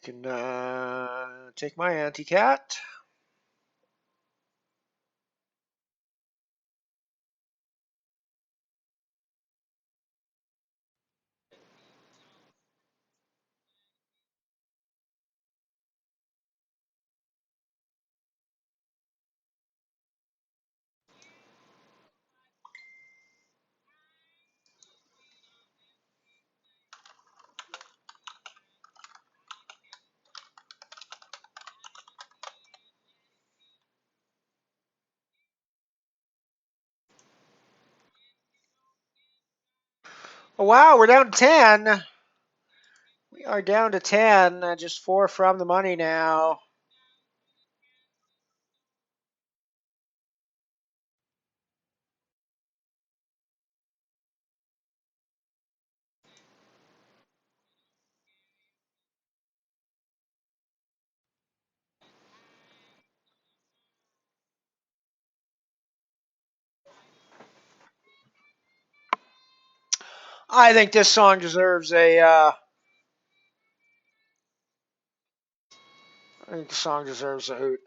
You can take my anti-cat. Oh, wow, we're down to 10. We are down to 10. Just 4 from the money now. I think this song deserves a. I think the song deserves a hoot.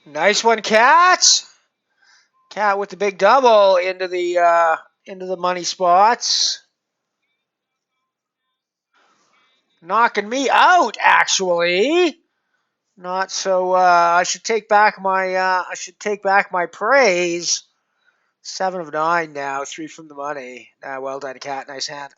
Nice one, Cat. Cat with the big double into the money spots. Knocking me out, actually. Not so. I should take back my. I should take back my praise. 7 of 9 now. 3 from the money. Well done, Cat. Nice hand.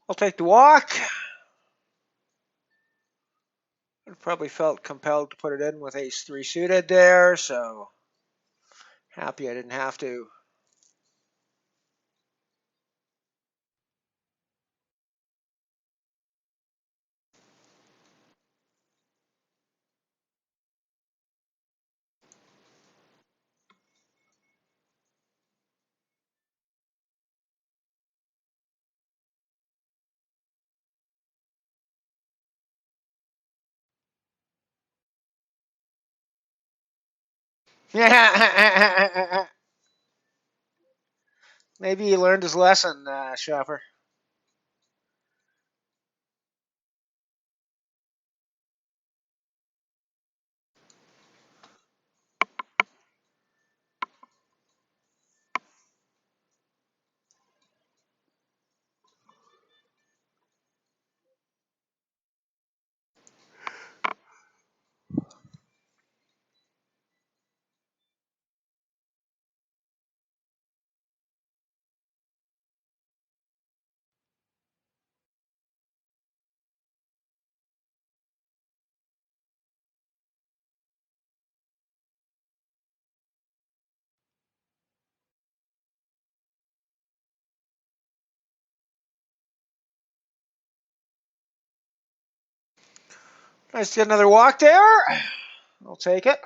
I'll take the walk. I probably felt compelled to put it in with ace 3 suited there, so happy I didn't have to. Maybe he learned his lesson, Shopper. Nice to get another walk there. I'll take it.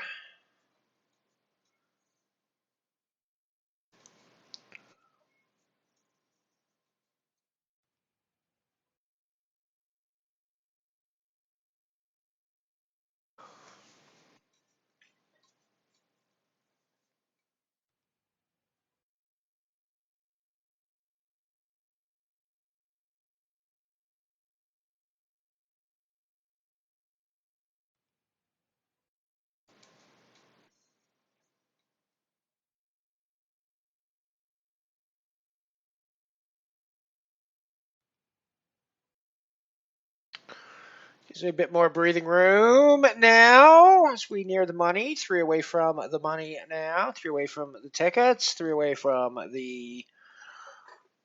Gives me a bit more breathing room now as we near the money. 3 away from the money now. 3 away from the tickets. 3 away from the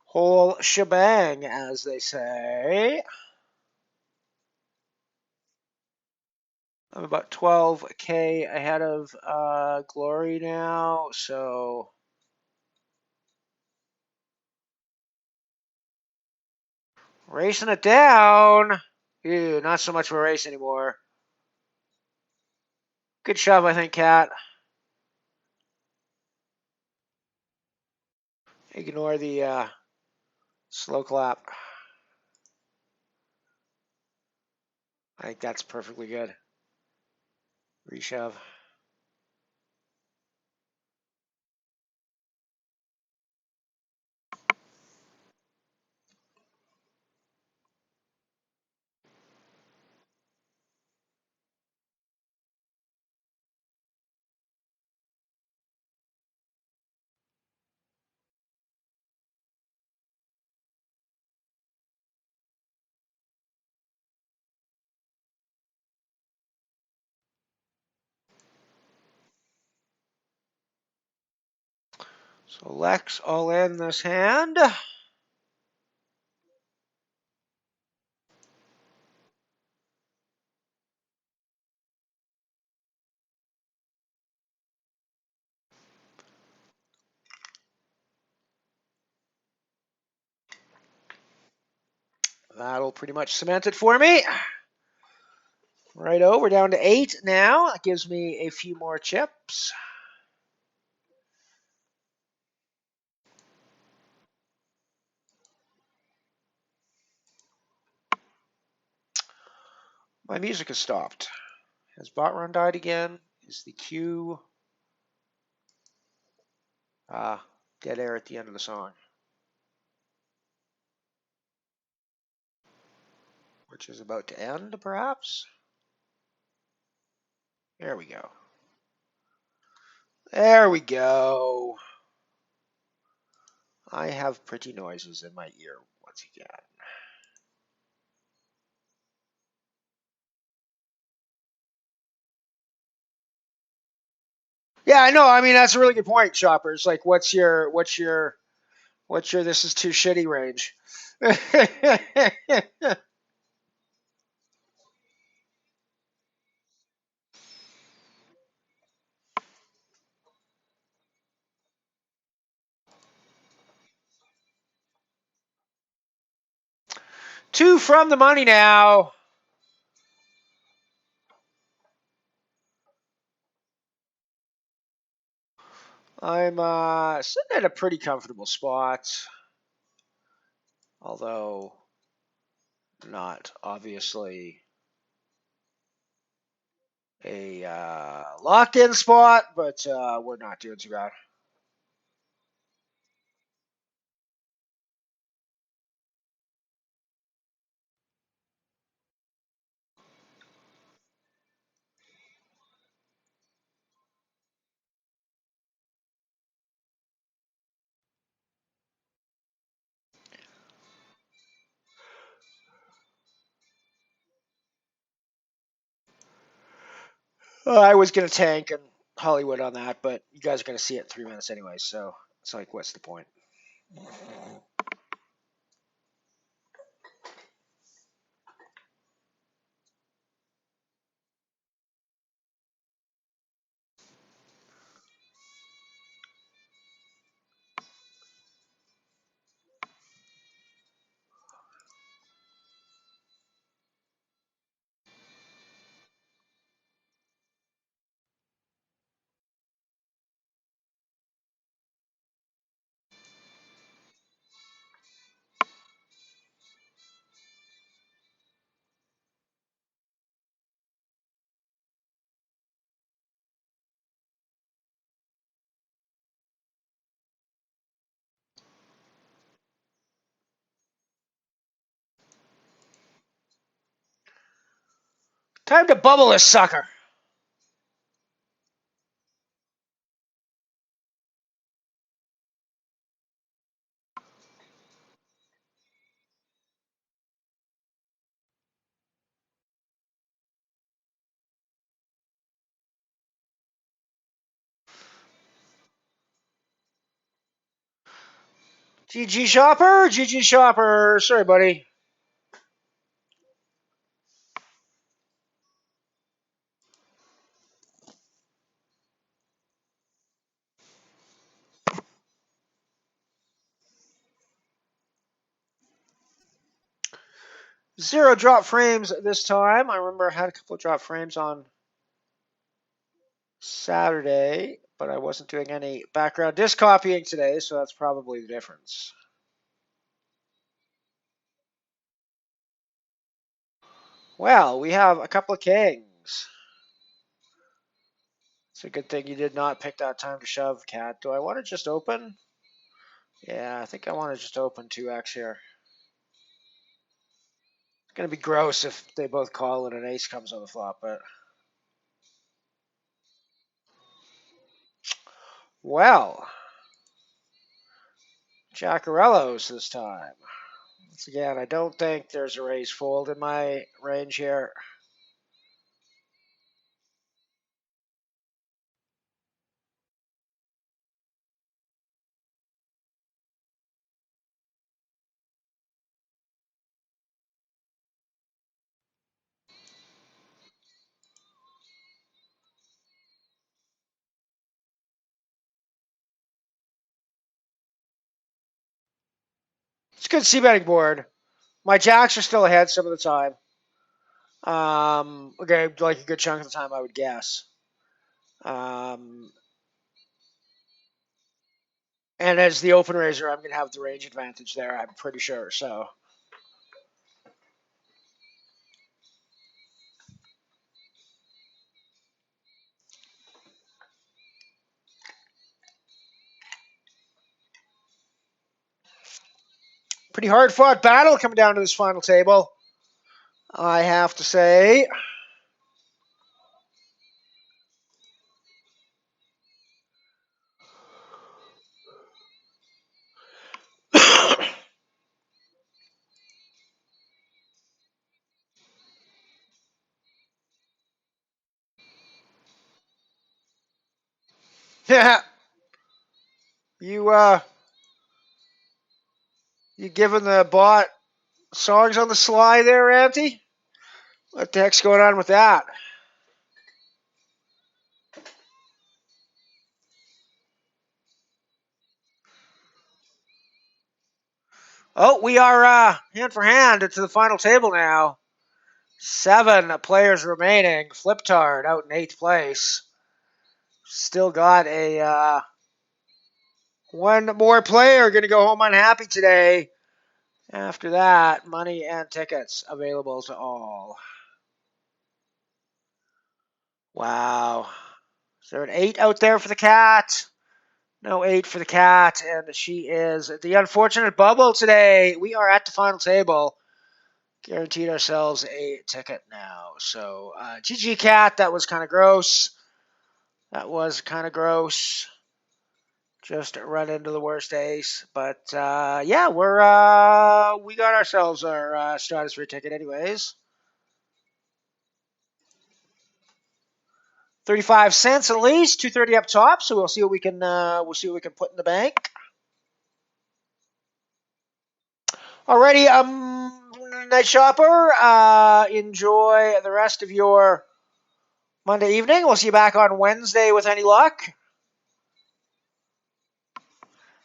whole shebang, as they say. I'm about 12K ahead of Glory now, so racing it down. Ew, not so much of a race anymore. Good shove, I think, Cat. Ignore the slow clap. I think that's perfectly good. Reshove. So Lex all in this hand. That'll pretty much cement it for me. Righto, we're down to 8 now. That gives me a few more chips. My music has stopped. Has bot run died again? Is the cue dead air at the end of the song? Which is about to end, perhaps? There we go. There we go. I have pretty noises in my ear once again. Yeah, I know. I mean, that's a really good point, shoppers. Like, what's your this is too shitty range? 2 from the money now. I'm sitting at a pretty comfortable spot, although not obviously a locked-in spot, but we're not doing too bad. I was going to tank and Hollywood on that, but you guys are going to see it in 3 minutes anyway, so it's like, what's the point? Time to bubble this sucker. GG Shopper, GG Shopper. Sorry, buddy. Zero drop frames this time. I remember I had a couple of drop frames on Saturday, but I wasn't doing any background disc copying today, so that's probably the difference. Well, we have a couple of kings. It's a good thing you did not pick that time to shove, Cat. Do I want to just open? Yeah, I think I want to just open 2x here. It's going to be gross if they both call and an ace comes on the flop, but... Well, Jackarellos this time. Once again, I don't think there's a raise fold in my range here. It's a good c-betting board. My jacks are still ahead some of the time. Okay, like a good chunk of the time, I would guess. And as the open raiser, I'm going to have the range advantage there, I'm pretty sure. So pretty hard fought battle coming down to this final table, I have to say. Yeah, you you giving the bot songs on the sly there, Auntie? What the heck's going on with that? Oh, we are hand for hand to the final table now. 7 players remaining. Fliptard out in 8th place. Still got a one more player going to go home unhappy today. After that, money and tickets available to all. Wow. Is there an 8 out there for the cat? No 8 for the cat, and she is the unfortunate bubble today. We are at the final table. Guaranteed ourselves a ticket now. So, GG cat, that was kind of gross. That was kind of gross. Just run into the worst ace. But yeah, we got ourselves our Stratosphere ticket anyways. 35 cents at least, 230 up top. So we'll see what we can put in the bank. Alrighty, night shopper. Enjoy the rest of your Monday evening. We'll see you back on Wednesday with any luck.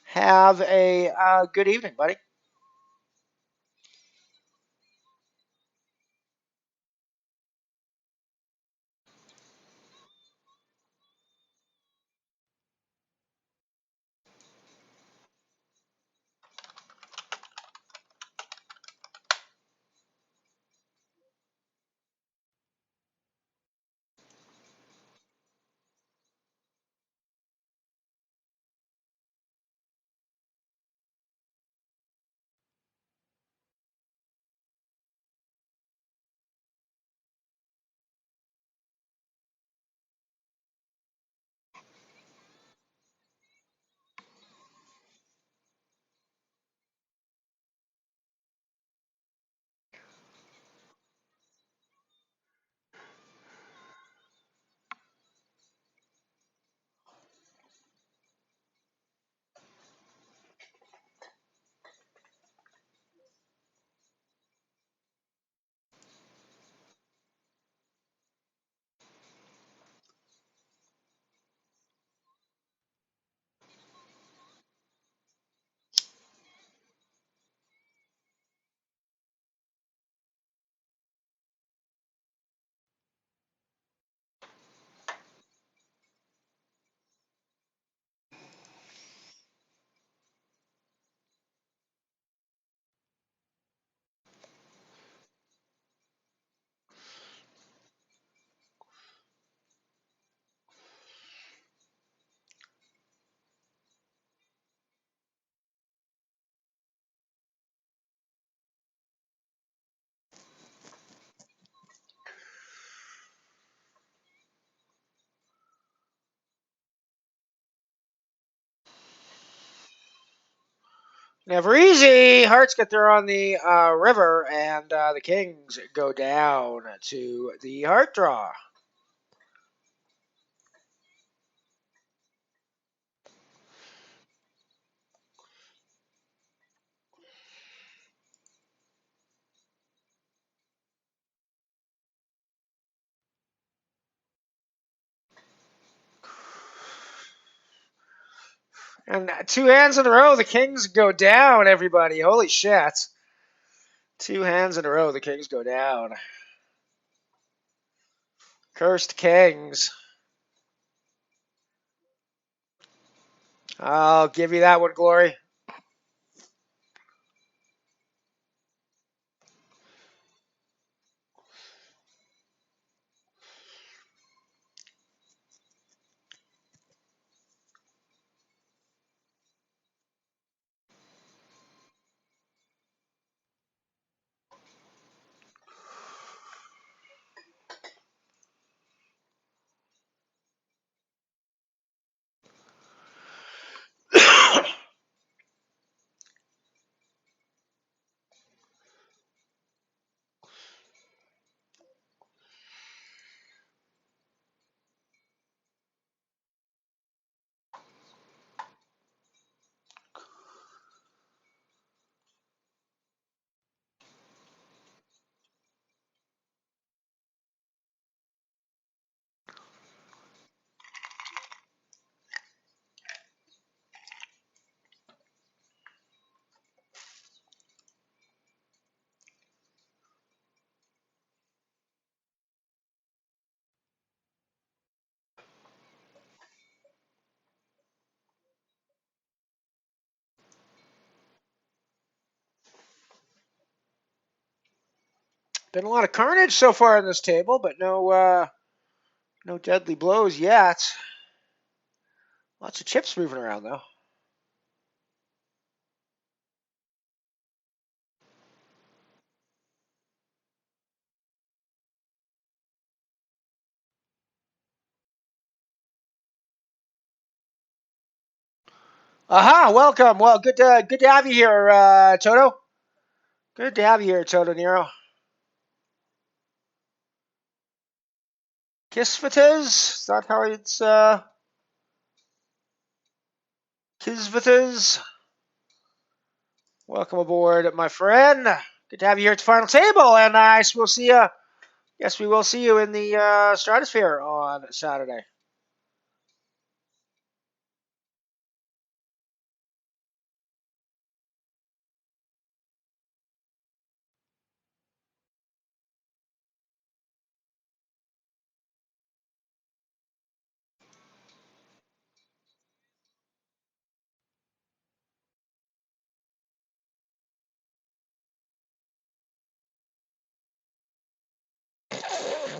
Have a good evening, buddy. Never easy. Hearts get there on the river, and the Kings go down to the heart draw. And 2 hands in a row, the Kings go down, everybody. Holy shit. 2 hands in a row, the Kings go down. Cursed Kings. I'll give you that one, Glory. Been a lot of carnage so far on this table, but no deadly blows yet. Lots of chips moving around, though. Aha, welcome. Well, good to have you here, Toto. Good to have you here, Toto Nero. Kisvitas? Is that how it's Kisvitas? Welcome aboard, my friend. Good to have you here at the final table, and I will see you. Yes, we will see you in the stratosphere on Saturday.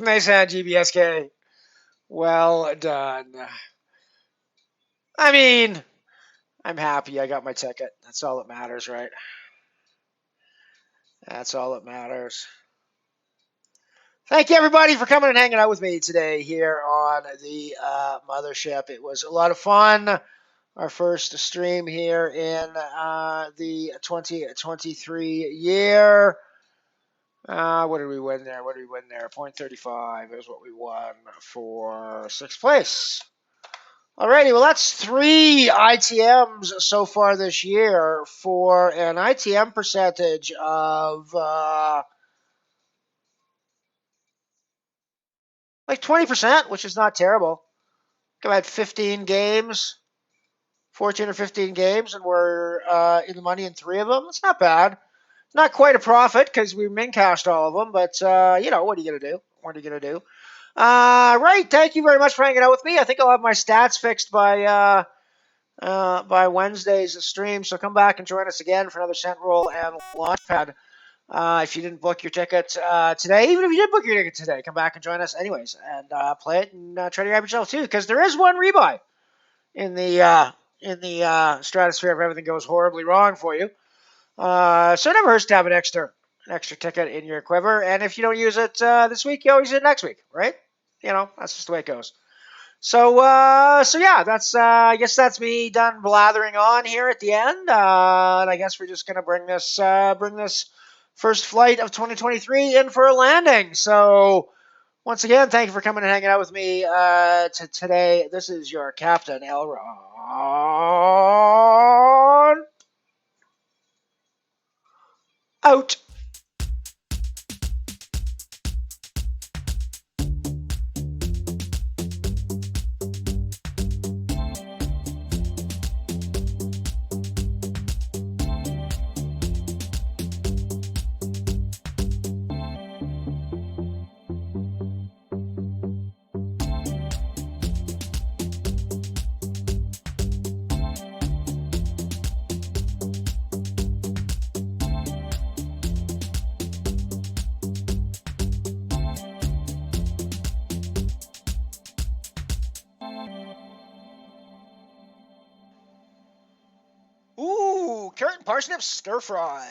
Nice hand, GBSK. Well done. I mean, I'm happy I got my ticket. That's all that matters, right? That's all that matters. Thank you, everybody, for coming and hanging out with me today here on the Mothership. It was a lot of fun. Our first stream here in the 2023 year. What did we win there? 0.35 is what we won for sixth place. Alrighty, well, that's 3 ITMs so far this year for an ITM percentage of like 20%, which is not terrible. I've had 15 games, 14 or 15 games, and we're in the money in 3 of them. It's not bad. Not quite a profit because we min cashed all of them, but what are you going to do? What are you going to do? Right, thank you very much for hanging out with me. I think I'll have my stats fixed by Wednesday's stream, so come back and join us again for another cent roll and launchpad. If you didn't book your ticket today, even if you did book your ticket today, come back and join us anyways and play it and try to grab yourself too, because there is one rebuy in the stratosphere if everything goes horribly wrong for you. So it never hurts to have an extra ticket in your quiver, and if you don't use it this week, you always use it next week, right? That's just the way it goes. So yeah, that's I guess that's me done blathering on here at the end, and I guess we're just gonna bring this first flight of 2023 in for a landing. So once again, thank you for coming and hanging out with me today. This is your Captain Elron out. Ooh, carrot and parsnip stir fry.